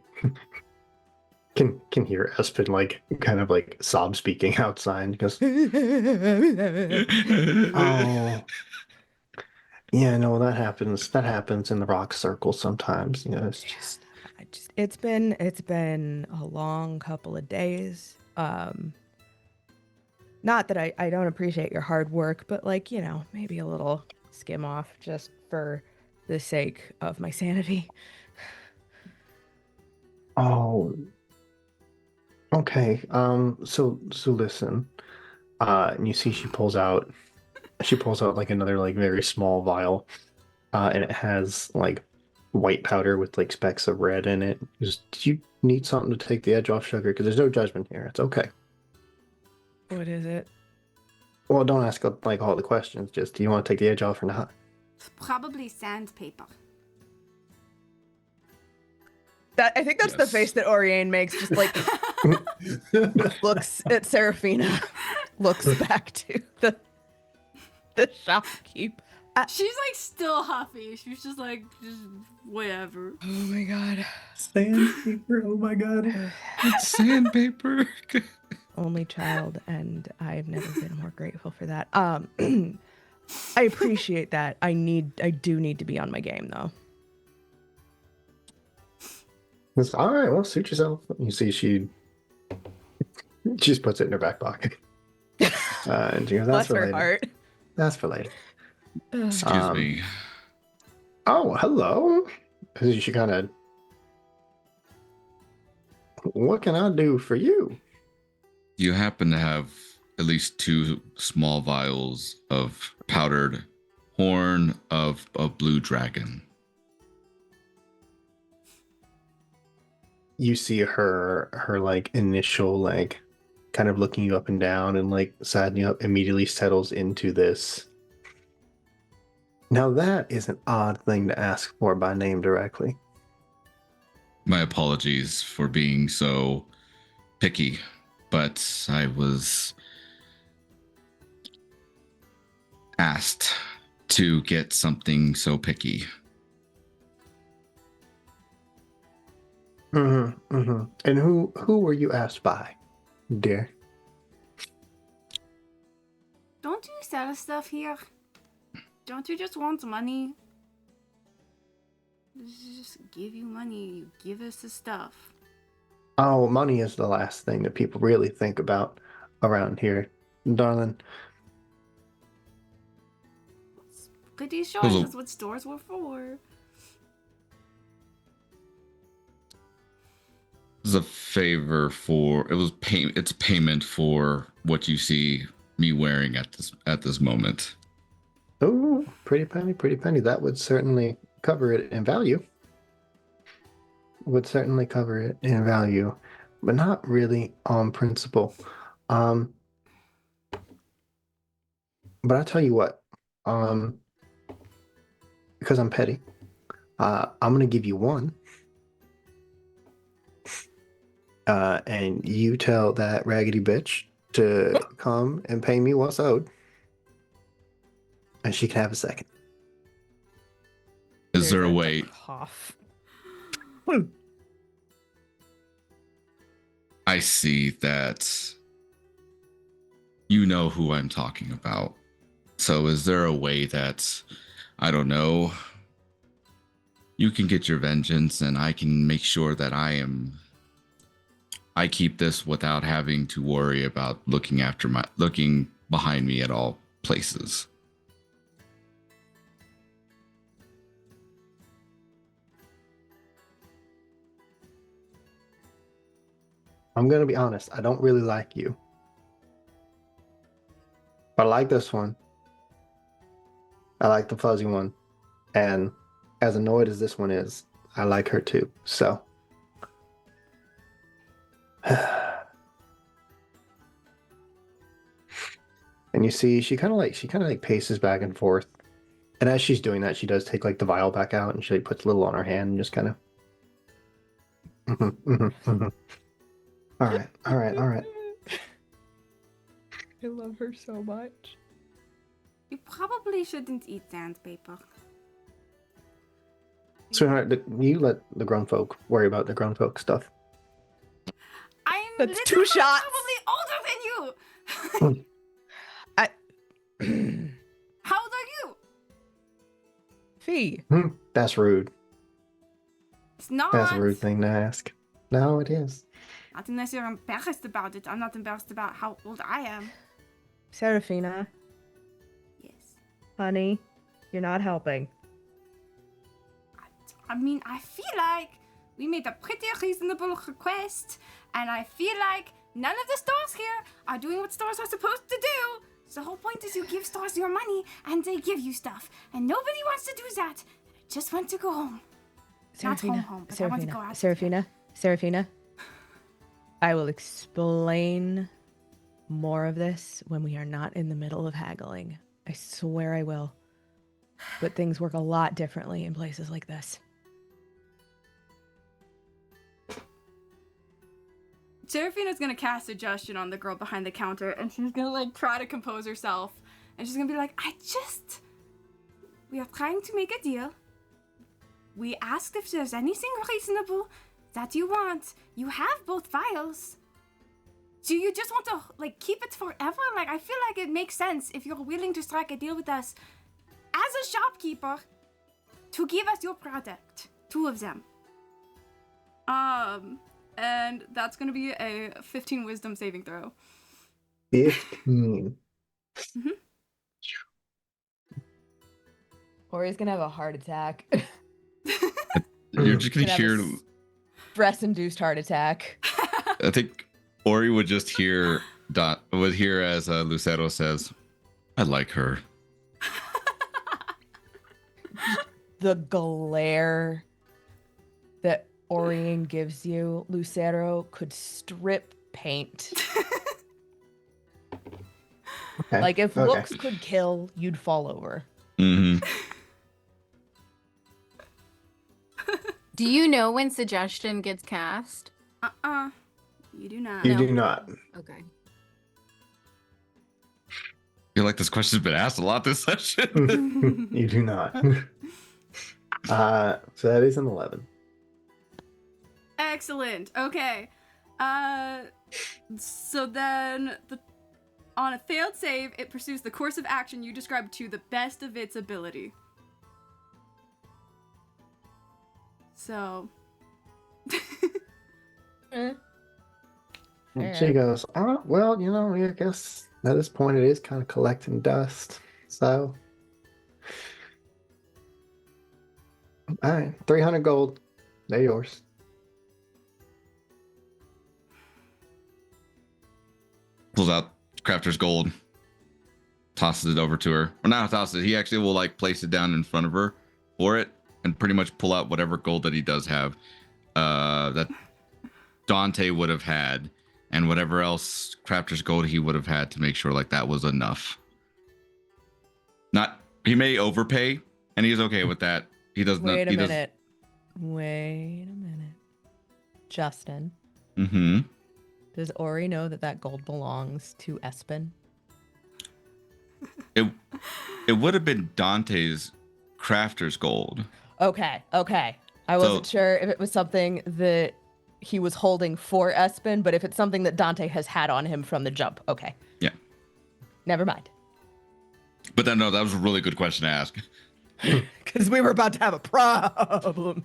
hear Espen like kind of like sob speaking outside because oh yeah, no, that happens in the rock circle sometimes, you know. It's been a long couple of days. Not that I don't appreciate your hard work, but like, you know, maybe a little skim off just for the sake of my sanity. Oh, okay. So listen. And you see she pulls out like another like very small vial. And it has like white powder with like specks of red in it. Just, do you need something to take the edge off, sugar? Because there's no judgment here. It's okay. What is it? Well, don't ask like all the questions. Just, do you want to take the edge off or not? It's probably sandpaper. I think that's the face that Oriane makes, just like looks at Seraphina, looks back to the shopkeep. She's like still huffy. She's just like, just whatever. Oh my god. Sandpaper, oh my god. Sandpaper. Only child, and I've never been more grateful for that. I appreciate that. I do need to be on my game though. It's, all right, well, suit yourself. You see she just puts it in her back pocket. And she goes, Bless that's for her later. heart. That's for later. Excuse me. Oh, hello. She kind of, what can I do for you? You happen to have at least 2 small vials of powdered horn of a blue dragon. You see her like initial like kind of looking you up and down and like saddening up immediately settles into this. Now that is an odd thing to ask for by name directly. My apologies for being so picky, but I was asked to get something so picky. And who were you asked by, dear? Don't you sell stuff here? Don't you just want money? Just give you money. You give us the stuff. Oh, money is the last thing that people really think about around here, darling. Pretty sure Those are- that's what stores were for. This is a favor for it's payment for what you see me wearing at this moment. Oh, pretty penny, pretty penny. That would certainly cover it in value. Would certainly cover it in value, but not really on principle. But I'll tell you what, because I'm petty, I'm gonna give you one. And you tell that raggedy bitch to come and pay me what's owed, and she can have a second. Is there a There's way? Cough. I see that you know who I'm talking about. So is there a way that, I don't know, you can get your vengeance and I can make sure that I keep this without having to worry about looking behind me at all places? I'm gonna be honest, I don't really like you. But I like this one. I like the fuzzy one. And as annoyed as this one is, I like her too. So and you see she kind of like paces back and forth. And as she's doing that, she does take like the vial back out and she puts a little on her hand and just kind of All right, all right, all right. I love her so much. You probably shouldn't eat sandpaper. Sweetheart, you let the grown folk worry about the grown folk stuff. I'm That's 2 shots. Probably older than you. How old are you? Fee. That's rude. It's not. That's a rude thing to ask. No, it is. Not unless you're embarrassed about it. I'm not embarrassed about how old I am. Serafina, Yes. honey, you're not helping. I mean, I feel like we made a pretty reasonable request, and I feel like none of the stores here are doing what stores are supposed to do. So the whole point is you give stores your money, and they give you stuff, and nobody wants to do that. I just want to go home. Not home, but I want to go out. Serafina. I will explain more of this when we are not in the middle of haggling. I swear I will. But things work a lot differently in places like this. Serafina's gonna cast suggestion on the girl behind the counter, and she's gonna like try to compose herself, and she's gonna be like, we are trying to make a deal. We asked if there's anything reasonable that you want. You have both vials. Do you just want to like keep it forever? Like, I feel like it makes sense if you're willing to strike a deal with us as a shopkeeper to give us your product. 2 of them. And that's gonna be a 15 wisdom saving throw. 15. Ori's gonna have a heart attack. You're just gonna hear. Stress-induced heart attack. I think Ori would just hear as Lucero says, "I like her." The glare that Orion gives you, Lucero could strip paint. Okay. Like if okay. looks could kill, you'd fall over. Mm-hmm. Do you know when suggestion gets cast? You do not. You No. do not. Okay. I feel like this question's been asked a lot this session. You do not. So that is an 11. Excellent. Okay. So then on a failed save, it pursues the course of action you described to the best of its ability. So. And Yeah. she goes, oh, well, I guess at this point it is kind of collecting dust. So, all right, 300 gold. They're yours. Pulls out Crafter's gold, tosses it over to her. Or not tosses it, he actually will like place it down in front of her for it and pretty much pull out whatever gold that he does have that Dante would have had and whatever else Crafter's gold he would have had to make sure like that was enough. He may overpay and he's okay with that. He does not. Wait a minute. Justin, Mm-hmm. does Ori know that gold belongs to Espen? It would have been Dante's Crafter's gold. Okay. I wasn't sure if it was something that he was holding for Espen, but if it's something that Dante has had on him from the jump, okay. Yeah. Never mind. But then no, that was a really good question to ask. Because we were about to have a problem.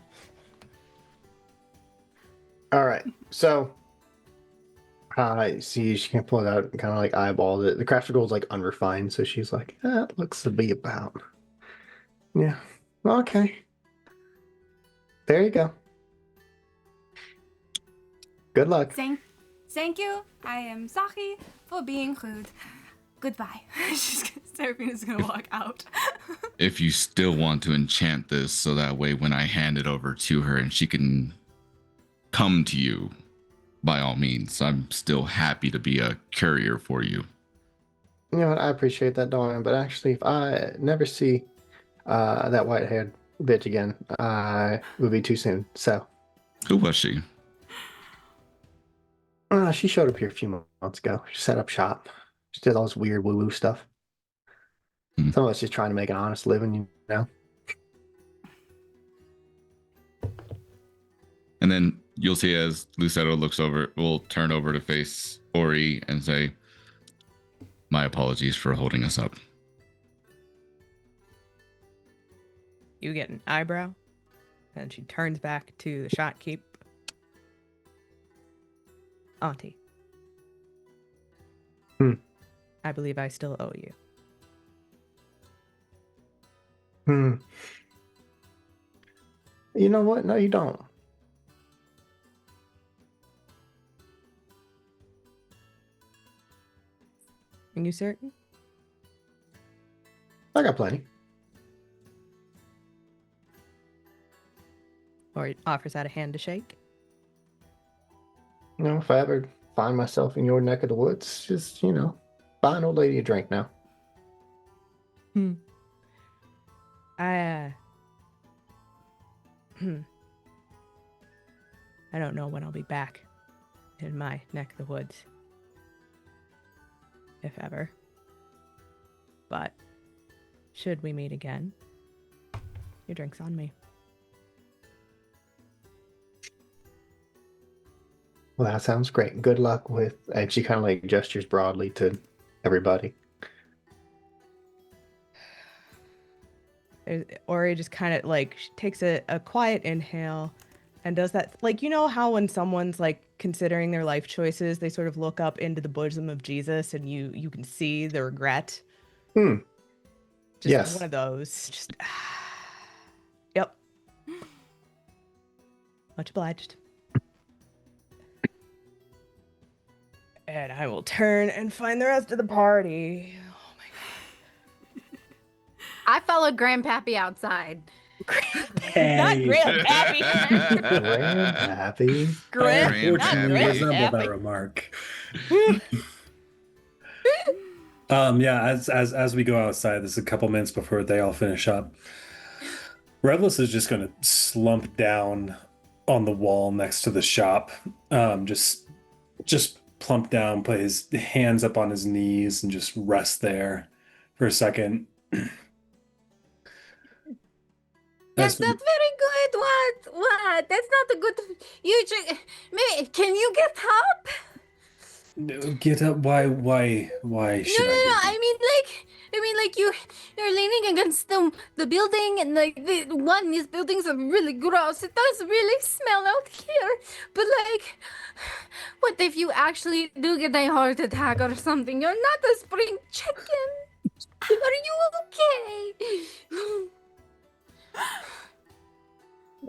All right, so I see she can pull it out and kind of like eyeball it. The crafter gold's like unrefined, so she's like, that looks to be about. Yeah, okay. There you go. Good luck. Thank you. I am sorry for being rude. Goodbye. Seraphina's gonna walk out. If you still want to enchant this so that way when I hand it over to her and she can come to you, by all means, I'm still happy to be a courier for you. You know what? I appreciate that, Dorian, but actually, if I never see that white-haired bitch again, it would be too soon. So, Who was she? she showed up here a few months ago. She set up shop. She did all this weird woo-woo stuff. Some of us just trying to make an honest living, you know? And then you'll see as Lucero will turn over to face Ori and say, my apologies for holding us up. You get an eyebrow, and she turns back to the shopkeep. Auntie. I believe I still owe you. You know what? No, you don't. Are you certain? I got plenty. Or he offers out a hand to shake? If I ever find myself in your neck of the woods, just, buy an old lady a drink now. I don't know when I'll be back in my neck of the woods. If ever. But should we meet again, your drink's on me. Well, that sounds great. Good luck with, and she kind of like gestures broadly to everybody. Ori just kind of like takes a quiet inhale and does that, like, how when someone's like considering their life choices, they sort of look up into the bosom of Jesus and you can see the regret. Just yes. one of those. Just yep. Much obliged. And I will turn and find the rest of the party. Oh my god. I followed Grandpappy outside. Not Grandpappy. Grandpappy. I unfortunately Grandpappy. resemble that remark. Yeah, as we go outside, this is a couple minutes before they all finish up. Revlis is just going to slump down on the wall next to the shop. Just plump down, put his hands up on his knees, and just rest there for a second. That's not very good. What? That's not a good. You maybe can you get up? Get up. Why should No. I get up? I mean, like you're leaning against the building, and like these buildings are really gross. It does really smell out here. But like, what if you actually do get a heart attack or something? You're not a spring chicken. Are you okay?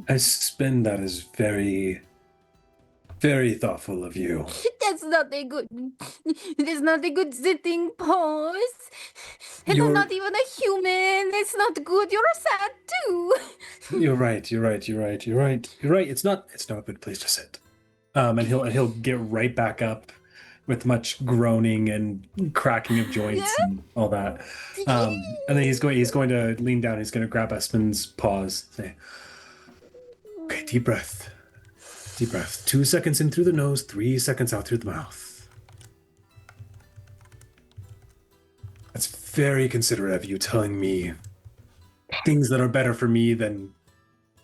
Espen, that is very, very thoughtful of you. That's not a good. It is not a good sitting pose. And I'm You're- not even a human. It's not good. You're sad too. You're right. It's not a good place to sit. And he'll get right back up with much groaning and cracking of joints and all that. And then he's going to lean down. He's going to grab Espen's paws. Say, "Okay, deep breath. Deep breath. 2 seconds in through the nose, 3 seconds out through the mouth." That's very considerate of you, telling me things that are better for me than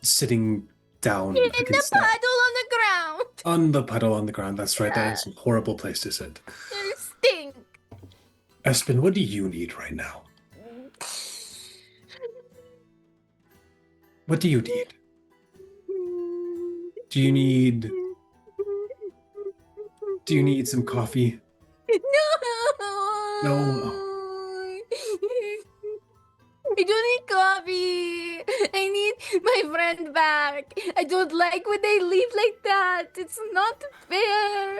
sitting down. In the puddle on the ground. On the puddle on the ground. That's right. That is a horrible place to sit. You stink. Espen, what do you need right now? What do you need? Do you need some coffee? No. No. I don't need coffee. I need my friend back. I don't like when they leave like that. It's not fair.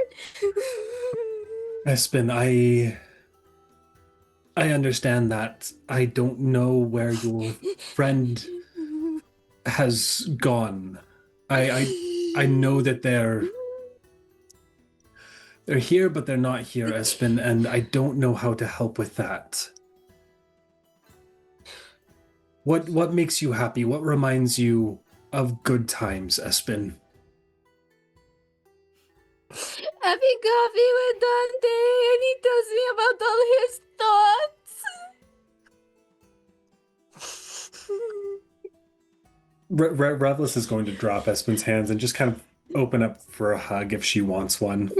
Espen, I understand that. I don't know where your friend has gone. I know that they're here, but they're not here, Espen, and I don't know how to help with that. What makes you happy? What reminds you of good times, Espen? Having coffee with Dante, and he tells me about all his thoughts. Revlis is going to drop Espen's hands and just kind of open up for a hug if she wants one.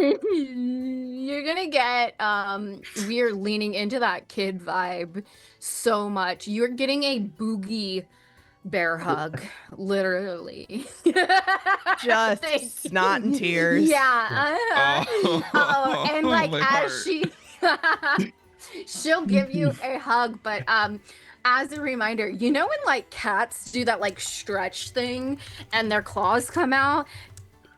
You're gonna get we're leaning into that kid vibe so much. You're getting a boogie bear hug, literally. Just Thank you. snot and tears. Yeah. And like my as she'll give you a hug, but as a reminder, you know when like cats do that like stretch thing and their claws come out?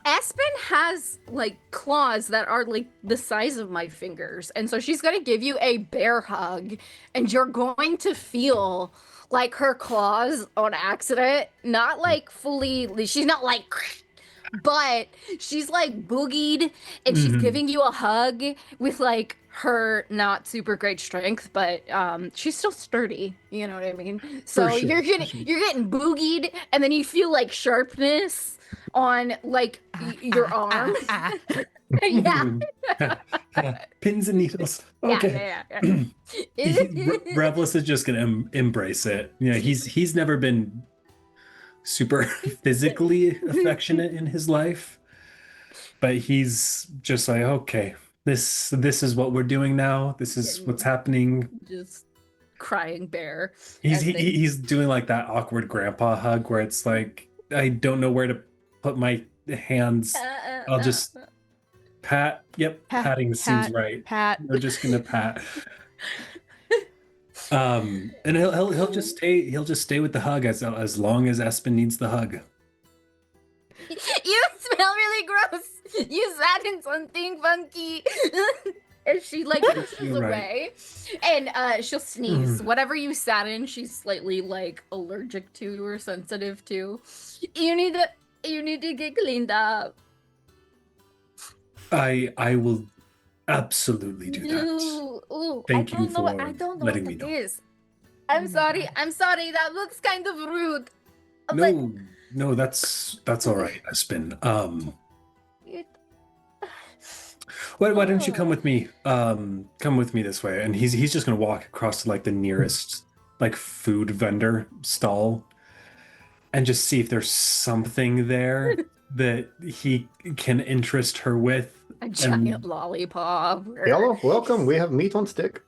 Espen has like claws that are like the size of my fingers, and so she's gonna give you a bear hug, and you're going to feel like her claws on accident, not like fully, she's not like, but she's like boogied, and she's giving you a hug with like her not super great strength, but she's still sturdy, you know what I mean? So For sure, you're getting boogied, and then you feel like sharpness on like your arm. Yeah. Pins and needles. Okay. Yeah. Revlis is just gonna embrace it. You know, he's never been super physically affectionate in his life, but he's just like, okay, this is what we're doing now. This is what's happening. Just crying bear. He's doing like that awkward grandpa hug where it's like, I don't know where to put my hands. I'll just pat. Yep, patting seems right. Pat. We're just gonna pat. And he'll just stay with the hug as long as Espen needs the hug. You smell really gross. You sat in something funky. And she like pushes You're away, and she'll sneeze. Whatever you sat in, she's slightly like allergic to or sensitive to. You need to get cleaned up. I will absolutely do that. Ooh, Thank you for I don't know letting what me that know. is. I'm sorry. That looks kind of rude. No, that's all right, Espen. It- Why don't you come with me? Come with me this way. And he's just gonna walk across to like the nearest like food vendor stall and just see if there's something there that he can interest her with. A giant lollipop. Hello, welcome. We have meat on stick.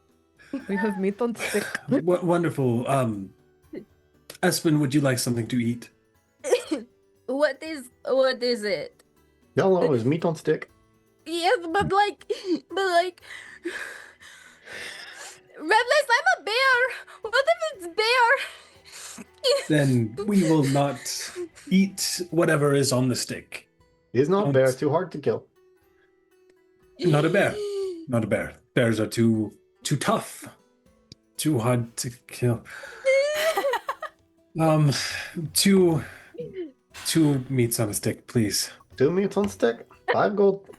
We have meat on stick. Wonderful. Espen, would you like something to eat? What is it? Hello, is meat on stick. Yes, but like Redless, I'm a bear. What if it's bear? Then we will not eat whatever is on the stick. He's not Don't- bear, too hard to kill. Not a bear. Not a bear. Bears are too tough. Too hard to kill. Two meats on a stick, please. 2 meats on stick, 5 gold.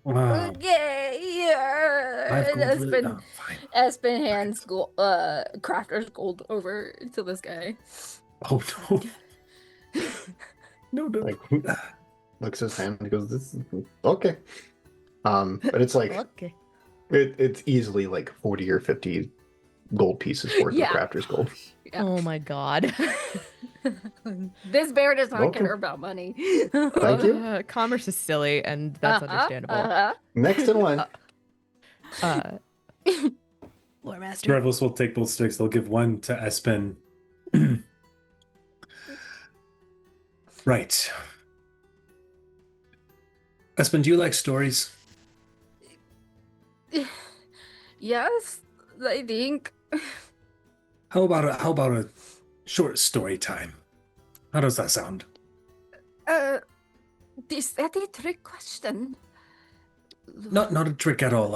Wow. Okay, yeah. 5 gold for it? Espen, Oh, fine. Espen hands gold, crafter's gold over to this guy. Oh no. No, no. Like, looks at his hand and goes, "This is okay." But it's like Okay. it's easily like 40 or 50 gold pieces worth Yeah. of crafter's gold. Yeah. Oh my god. This bear does not Welcome. care about money. Thank you. Commerce is silly, and that's Uh-huh, understandable. uh-huh. Next in line. Lore Master. Rebels will take both sticks. They'll give one to Espen. Right. Espen, do you like stories? Yes, I think. How about a short story time? How does that sound? Is that a trick question? Not a trick at all.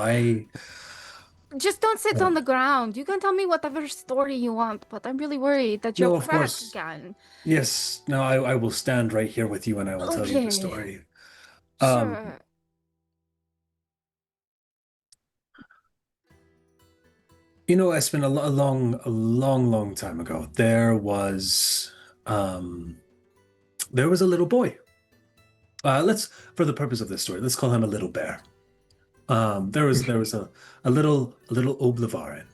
Just don't sit on the ground. You can tell me whatever story you want, but I'm really worried that No, you'll of crack course. again. Yes. No, I will stand right here with you and I will tell you Okay. the story. Sure. You know, Espen, a long time ago, there was a little boy. For the purpose of this story, let's call him a little bear. There was a little Oblivarin,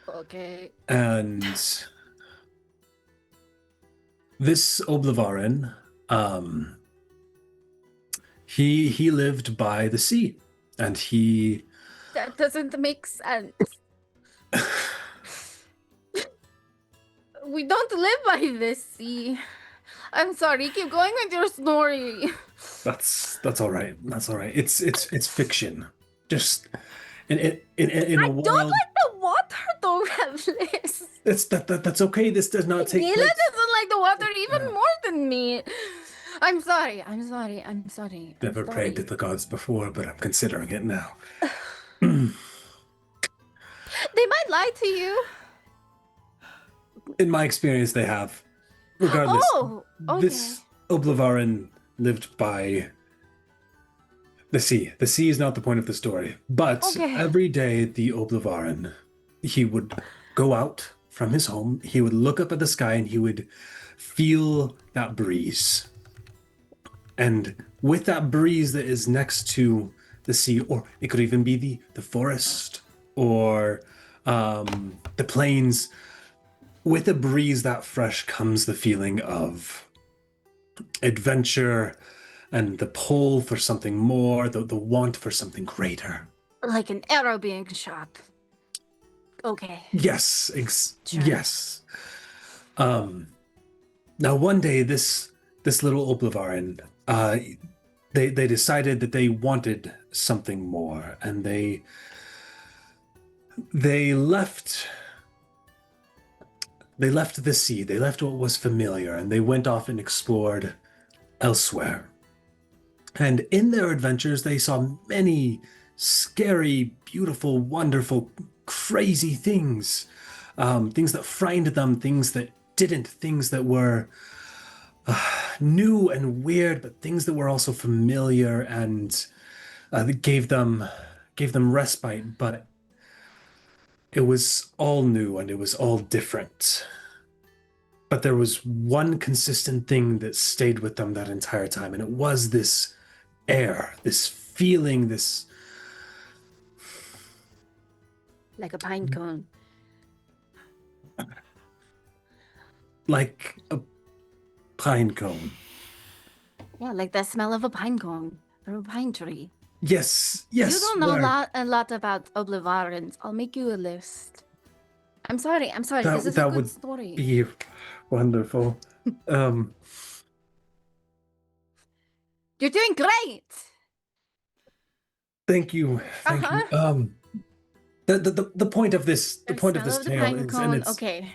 Okay. and this Oblivarin, he lived by the sea, and he. That doesn't make sense. We don't live by this sea. I'm sorry. Keep going with your story. That's all right. That's all right. It's fiction. Just in a I world. don't like the water, though, Redless. That's okay. This does not take Mila place. doesn't like the water even more than me. I'm sorry. I'm sorry. Never sorry. prayed to the gods before, but I'm considering it now. They might lie to you. In my experience, they have. Regardless, Oh, okay. this Oblivarin lived by the sea. The sea is not the point of the story. But Okay. every day, the Oblivarin, he would go out from his home, he would look up at the sky, and he would feel that breeze. And with that breeze that is next to the sea, or it could even be the forest or the plains, with a breeze that fresh comes the feeling of adventure and the pull for something more, the want for something greater. Like an arrow being shot. Okay. Yes, Sure. yes. Now one day this little Oblivarin, they decided that they wanted something more, and they left the sea, they left what was familiar, and they went off and explored elsewhere. And in their adventures, they saw many scary, beautiful, wonderful, crazy things. Things that frightened them, things that didn't, things that were new and weird, but things that were also familiar and that gave them respite, but it was all new and it was all different. But there was one consistent thing that stayed with them that entire time, and it was this air, this feeling, this Like a pine cone. like a pine cone. Yeah, like the smell of a pine cone or a pine tree. Yes, yes. You don't know where- a lot about Oblivarans. I'll make you a list. I'm sorry. That- This is that a good would story. Be wonderful. You're doing great. Thank you. Thank you. The point of this Smell of the tale pine is, and cone. it's Okay.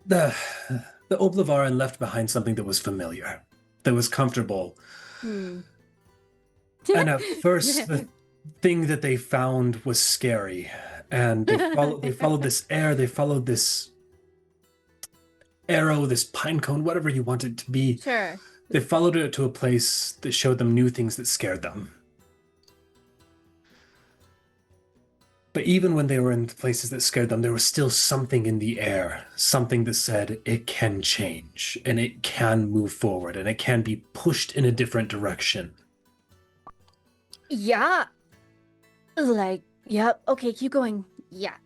the Oblivaran left behind something that was familiar, that was comfortable. Hmm. And at first, the thing that they found was scary, and they followed this air, they followed this arrow, this pine cone, whatever you want it to be. Sure. They followed it to a place that showed them new things that scared them. But even when they were in places that scared them, there was still something in the air, something that said it can change and it can move forward and it can be pushed in a different direction. Yeah. Like, yeah. Okay, keep going. Yeah.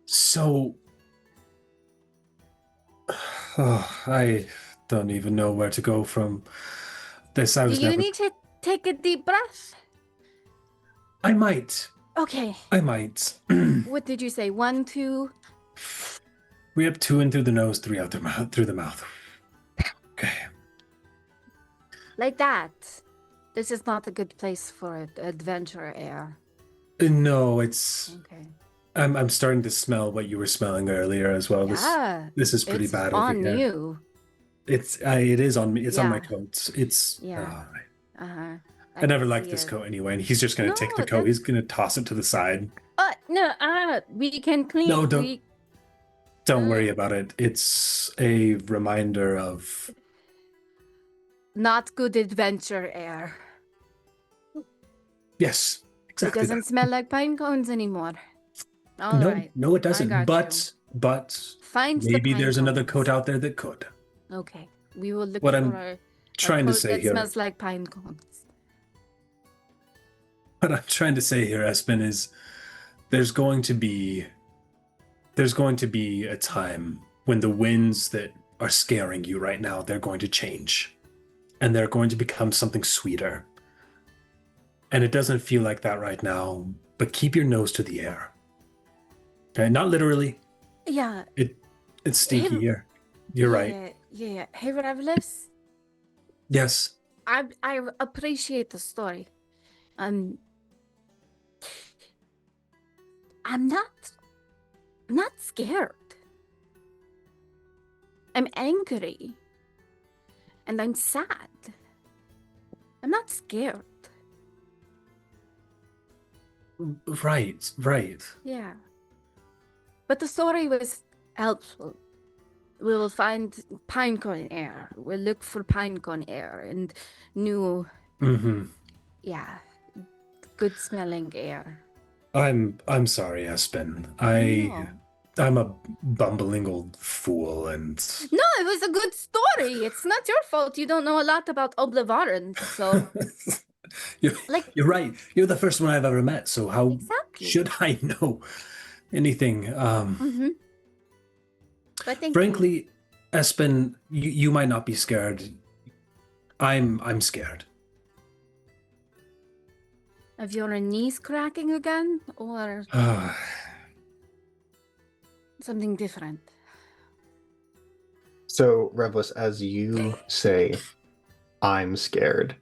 So, I don't even know where to go from this. Do you need to take a deep breath? I might. Okay. I might. What did you say? 1, 2. We have 2 in through the nose, 3 out through the mouth. Okay. Like that. This is not a good place for adventure air. No, it's. Okay. I'm starting to smell what you were smelling earlier as well. Yeah. This is pretty It's bad on over here. you. It is on me. It's on my Yeah. coat. It's. Yeah. Oh, Uh-huh. I never can liked see this it. coat anyway, and he's just gonna take the No, coat. He's gonna toss it to the side. No, we can clean. No, don't. We, Don't worry about it. It's a reminder of. not good adventure air. Yes, It exactly. doesn't smell like pine cones anymore. All no, right. no, it doesn't. got But Find the maybe pine there's another cones. coat out there that could. Okay. We will look What for I'm a Trying to coat say that here. smells like pine cones. What I'm trying to say here, Espen, is there's going to be a time when the winds that are scaring you right now, they're going to change. And they're going to become something sweeter. And it doesn't feel like that right now, but keep your nose to the air. Okay, not literally. Yeah. It's stinky here. You're right. Yeah. Hey, Revelus, Yes. I appreciate the story. I'm not scared. I'm angry. And I'm sad. I'm not scared. Right. Yeah. But the story was helpful. We will find pinecone air. We'll look for pinecone air and new, Mm-hmm. yeah, good smelling air. I'm sorry, Espen. No. I'm a bumbling old fool, and No, it was a good story. It's not your fault. You don't know a lot about Oblivaran, so you're, like you're right. You're the first one I've ever met, so how exactly. should I know anything? Mm-hmm. But thank Frankly, Espen, you might not be scared. I'm scared. you. Of your knees cracking again, or something different. So, Revlis, as you say, I'm scared,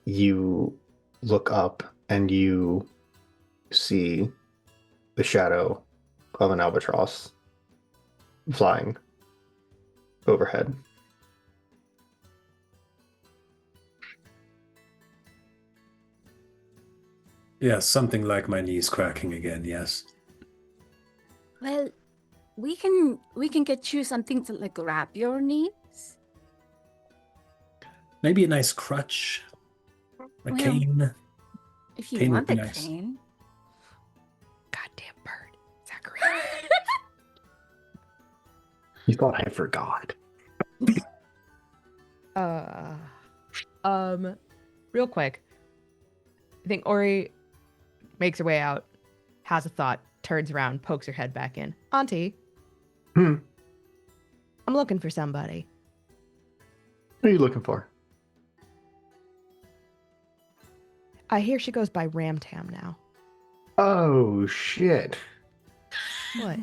you look up and you see the shadow of an albatross flying overhead. Yeah, something like my knees cracking again. Yes. Well, we can get you something to like wrap your knees. Maybe a nice crutch, a Well, cane. If you Cane would want be a nice. cane. Goddamn bird. Zachary. You thought I forgot. Uh, real quick. I think Ori makes her way out, has a thought, turns around, pokes her head back in. Auntie, Hmm. I'm looking for somebody. What are you looking for? I hear she goes by Ramtam now. Oh shit. What?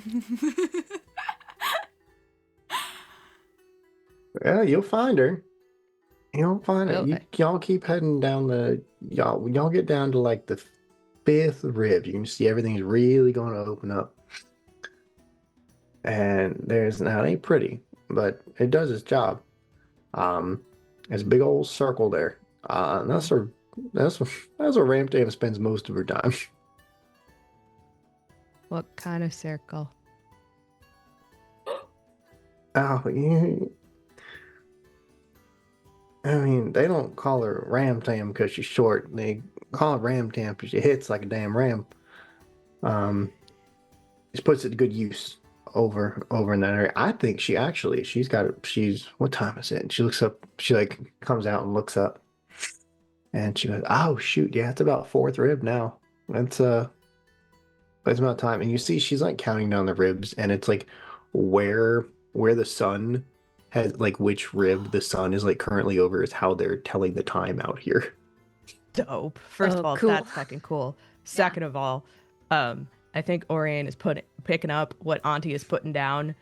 Well, you'll find her. You'll find her. Okay. Y'all keep heading down y'all get down to like the fifth rib. You can see everything's really going to open up. And now it ain't pretty, but it does its job. There's a big old circle there. And that's where Ramp Dam spends most of her time. What kind of circle? Oh, I mean, they don't call her Ram Tam because she's short. They call her Ram Tam because she hits like a damn ram. Just puts it to good use over in that area. I think she's what time is it? And she looks up, she like comes out and looks up. And she goes, "Oh shoot, yeah, it's about fourth rib now. That's it's about time." And you see she's like counting down the ribs, and it's like where the sun has like which rib the sun is like currently over is how they're telling the time out here. Dope. First of all, cool. that's fucking cool. Second of all, I think Orion is picking up what Auntie is putting down.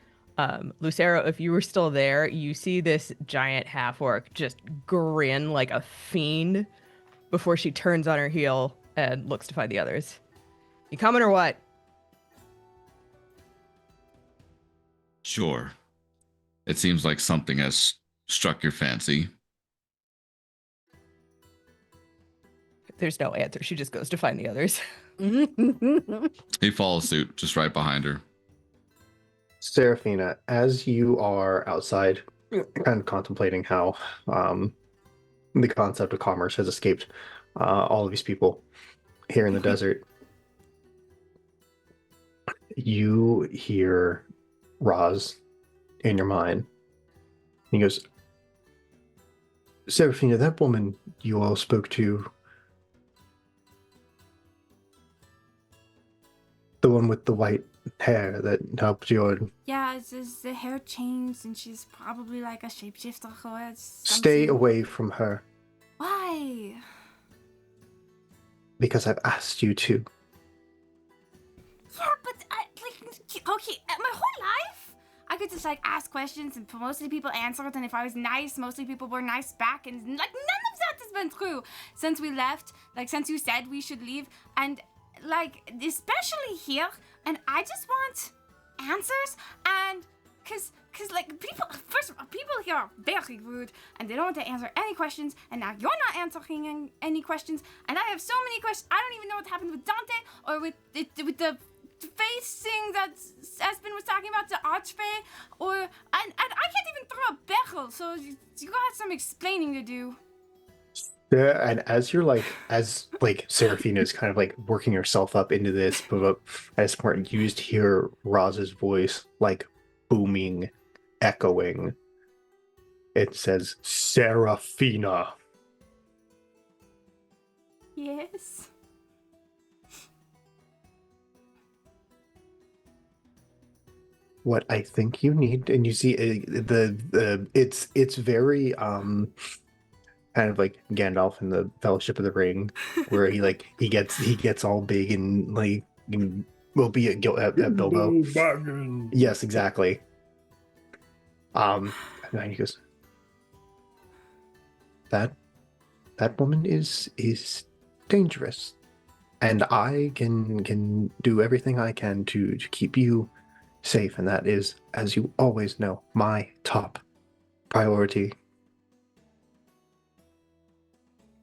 Lucero, if you were still there, you see this giant half-orc just grin like a fiend before she turns on her heel and looks to find the others. You coming or what? Sure. It seems like something has struck your fancy. There's no answer. She just goes to find the others. He follows suit, just right behind her. Seraphina, as you are outside, kind of contemplating how the concept of commerce has escaped all of these people here in the desert, you hear Roz in your mind. He goes, "Seraphina, that woman you all spoke to, the one with the white hair that helped your Yeah, it's the hair changed, and she's probably like a shapeshifter or stay something. away from her Why? because I've asked you to." Yeah, but okay, my whole life, I could just like ask questions and mostly people answered, and if I was nice, mostly people were nice back, and like none of that has been true since we left, like since you said we should leave, and like especially here, and I just want answers, and cause like people, first of all, people here are very rude, and they don't want to answer any questions, and now you're not answering any questions, and I have so many questions. I don't even know what happened with Dante or with the face thing that Espen was talking about, the archfey, or and I can't even throw a barrel, so you got some explaining to do. Yeah, and as Seraphina is kind of like working herself up into this, but at this point you just hear Roz's voice like booming, echoing. It says, "Seraphina." Yes. What I think you need, and you see it's very kind of like Gandalf in the Fellowship of the Ring, where he gets all big and like will be at Bilbo. Yes, exactly. And then he goes, that woman is dangerous, and I can do everything I can to keep you safe, and that is, as you always know, my top priority.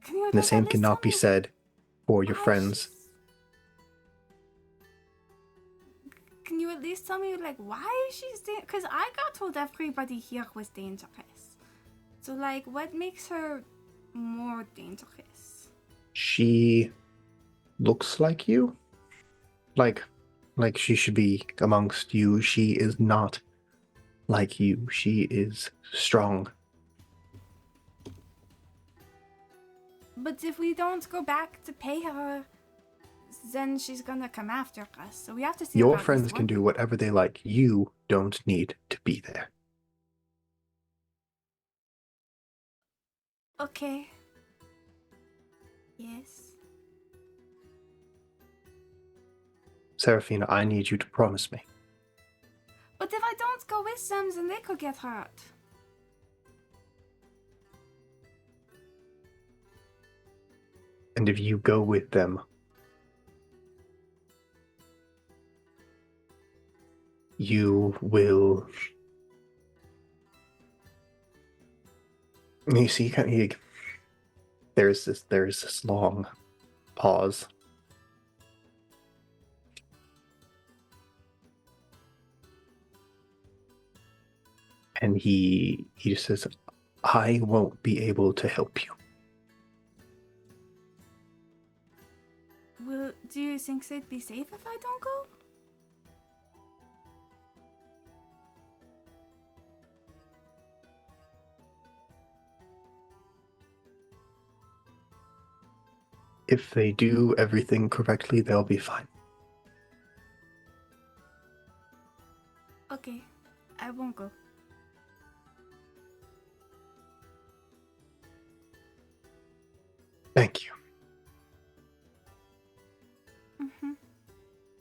And the same cannot be said for your friends. Can you at least tell me, like, why she's because I got told everybody here was dangerous. So, like, what makes her more dangerous? She looks like you. Like she should be amongst you. She is not. like you. She is strong. But if we don't go back to pay her, then she's gonna come after us. So we have to see Your about friends this can one. do whatever they like. You don't need to be there. Okay. Yes. Seraphina, I need you to promise me. But if I don't go with them, then they could get hurt. And if you go with them, you will. You see, there's this long pause. And he just says, I won't be able to help you. Well, do you think they'd be safe if I don't go? If they do everything correctly, they'll be fine. Okay, I won't go. Thank you. Mm-hmm.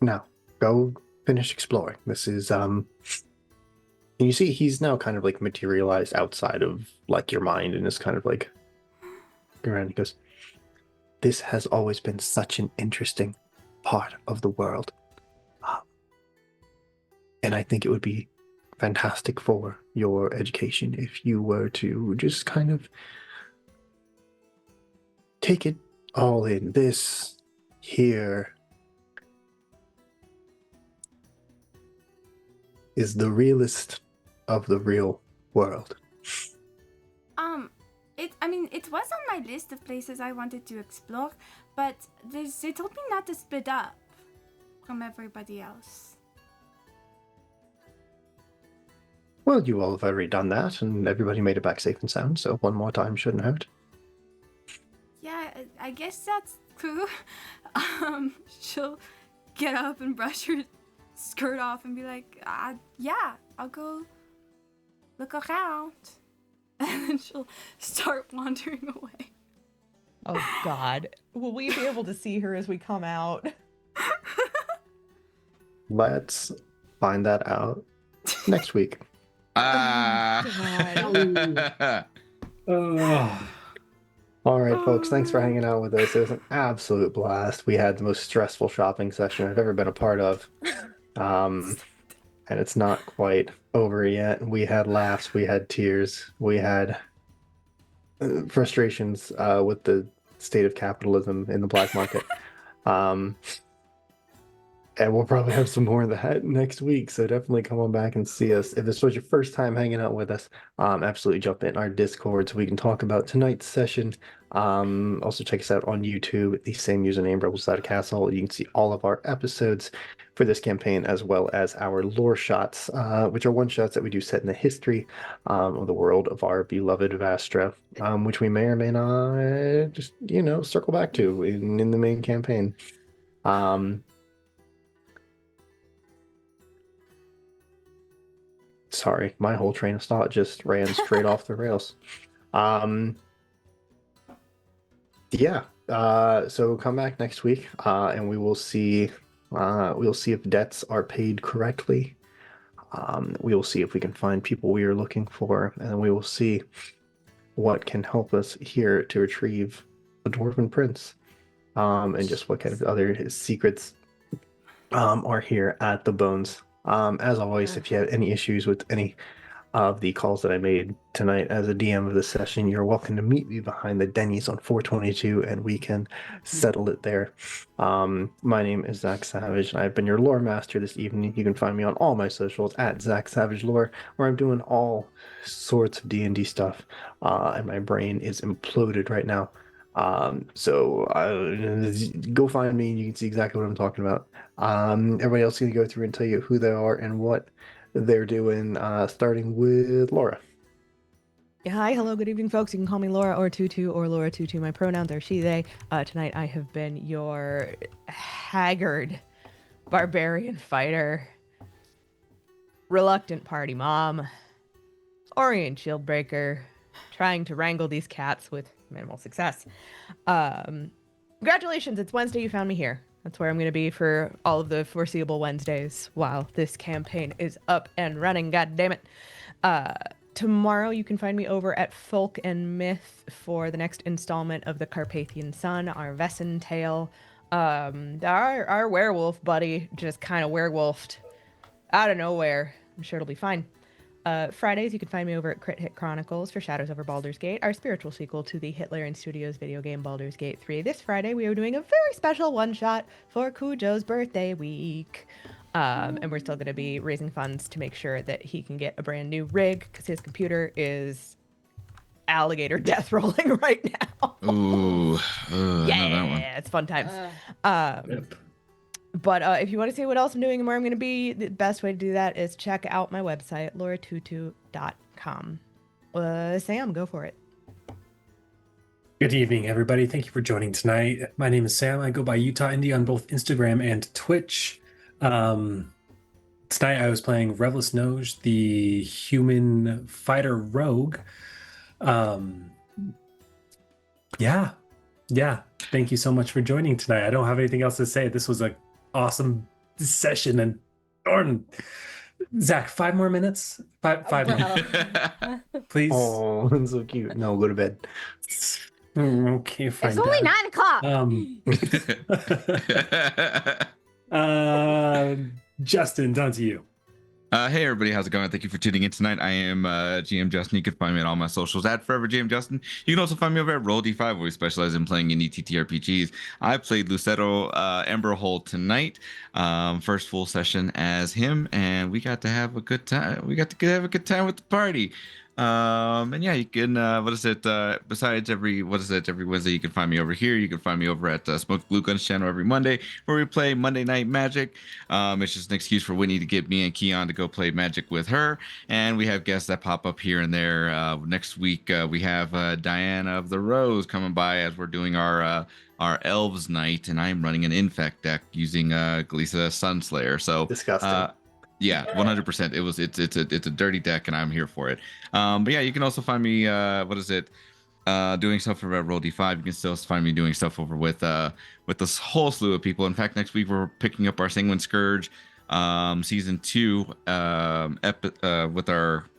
Now, go finish exploring. This is, and you see he's now kind of like materialized outside of like your mind and is kind of like around. He goes, this has always been such an interesting part of the world. And I think it would be fantastic for your education if you were to just kind of take it all in. This here is the realest of the real world. It was on my list of places I wanted to explore, but they told me not to split up from everybody else. Well, you all have already done that, and everybody made it back safe and sound, so one more time shouldn't hurt. Yeah, I guess that's true. She'll get up and brush her skirt off and be like, yeah, I'll go look around. And then she'll start wandering away. Oh God, will we be able to see her as we come out? Let's find that out next week. Oh, All right, folks, thanks for hanging out with us. It was an absolute blast. We had the most stressful shopping session I've ever been a part of. And it's not quite over yet. We had laughs, we had tears, we had frustrations with the state of capitalism in the black market. And we'll probably have some more of that next week. So definitely come on back and see us. If this was your first time hanging out with us, absolutely jump in our Discord so we can talk about tonight's session. Also check us out on YouTube, the same username, Rebels Without a Castle. You can see all of our episodes for this campaign, as well as our lore shots, which are one-shots that we do set in the history of the world of our beloved Vastra, which we may or may not just, circle back to in the main campaign. Sorry, my whole train of thought just ran straight off the rails. Yeah. So come back next week, and we will see. We'll see if debts are paid correctly. We will see if we can find people we are looking for, and we will see what can help us here to retrieve the Dwarven Prince, and just what kind of other secrets are here at the Bones. As always, if you have any issues with any of the calls that I made tonight as a DM of the session, you're welcome to meet me behind the Denny's on 422 and we can settle it there. My name is Zach Savage and I've been your lore master this evening. You can find me on all my socials at Zach Savage Lore, where I'm doing all sorts of D&D stuff, and my brain is imploded right now. So go find me and you can see exactly what I'm talking about. Everybody else is going to go through and tell you who they are and what they're doing, starting with Laura. Yeah, hi, hello, good evening, folks. You can call me Laura or Tutu or Laura Tutu. My pronouns are she, they. Tonight I have been your haggard barbarian fighter, reluctant party mom, Orient Shieldbreaker, trying to wrangle these cats with minimal success. Congratulations, it's Wednesday. You found me here. That's where I'm going to be for all of the foreseeable Wednesdays while this campaign is up and running. God damn it. Tomorrow you can find me over at Folk and Myth for the next installment of the Carpathian Sun, our Vesson tale. Our werewolf buddy just kind of werewolfed out of nowhere. I'm sure it'll be fine. Fridays, you can find me over at Crit Hit Chronicles for Shadows Over Baldur's Gate, our spiritual sequel to the Hitlerian Studios video game Baldur's Gate 3. This Friday, we are doing a very special one-shot for Cujo's birthday week. And we're still going to be raising funds to make sure that he can get a brand new rig because his computer is alligator death rolling right now. Ooh, Yeah, I know that one. it's fun times. Yep. But if you want to see what else I'm doing and where I'm going to be, the best way to do that is check out my website, lauratutu.com. Sam, go for it. Good evening, everybody. Thank you for joining tonight. My name is Sam. I go by Utah Indie on both Instagram and Twitch. Tonight I was playing Revelous Noj, the human fighter rogue. Yeah. Thank you so much for joining tonight. I don't have anything else to say. This was an awesome session. And Gordon, Zach, 5 more minutes. Five minutes, please. Oh, that's so cute. No, go to bed. Okay, fine. It's only Dad. 9 o'clock. Justin, down to you. Hey everybody, how's it going? Thank you for tuning in tonight. I am GM Justin. You can find me on all my socials at Forever GM Justin. You can also find me over at Roll D5, where we specialize in playing indie TTRPGs. I played Lucero Emberhold tonight, first full session as him, and we got to have a good time. We got to have a good time with the party. And yeah, you can besides every Wednesday you can find me over here. You can find me over at Smoke Blue Guns channel every Monday, where we play Monday Night Magic. It's just an excuse for Whitney to get me and Keon to go play Magic with her, and we have guests that pop up here and there. Next week we have Diana of the Rose coming by as we're doing our Elves Night, and I'm running an Infect deck using Galisa Sunslayer. So Disgusting. yeah, 100%. It's a dirty deck, and I'm here for it. But yeah, you can also find me doing stuff over at Roll D5. You can still find me doing stuff over with this whole slew of people. In fact, next week we're picking up our Sanguine Scourge season 2 with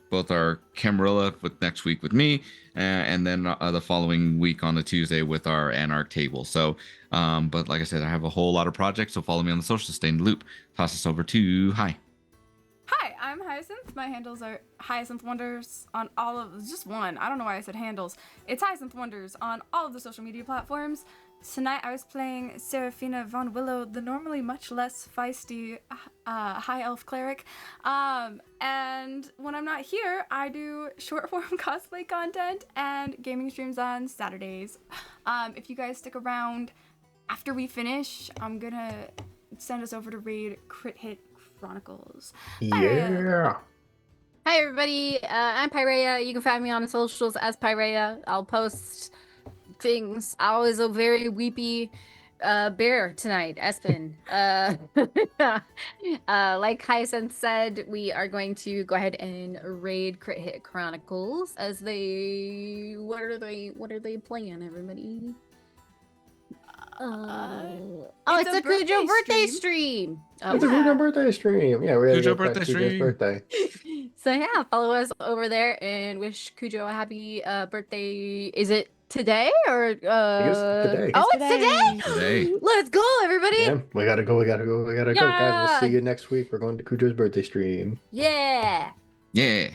both our Camarilla with next week with me, and then the following week on the Tuesday with our Anarch table. So, but like I said, I have a whole lot of projects, so follow me on the socials, stay in the loop. Toss us over to Hi. Hi, I'm Hyacinth. My handles are Hyacinth Wonders on all of just one. I don't know why I said handles. It's Hyacinth Wonders on all of the social media platforms. Tonight I was playing Seraphina von Willow, the normally much less feisty high elf cleric. And when I'm not here, I do short form cosplay content and gaming streams on Saturdays. If you guys stick around after we finish, I'm gonna send us over to raid Crit Hit Chronicles. Yeah. Hi, everybody. I'm Pyrea. You can find me on the socials as Pyrea. I'll post things. I was a very weepy bear tonight, Espen. Like Hyacinth said, we are going to go ahead and raid Crit Hit Chronicles as they... What are they playing, everybody? It's a Cujo birthday stream. Oh, It's a Cujo birthday stream. Yeah, we're Cujo gonna birthday Cujo's stream. birthday. So yeah, follow us over there and wish Cujo a happy birthday. Is it today or guess today. Oh, It's it's today. Today. Let's go, everybody. Yeah, we gotta go, guys. We'll Yeah. see you next week. We're going to Cujo's birthday stream. Yeah. Yeah.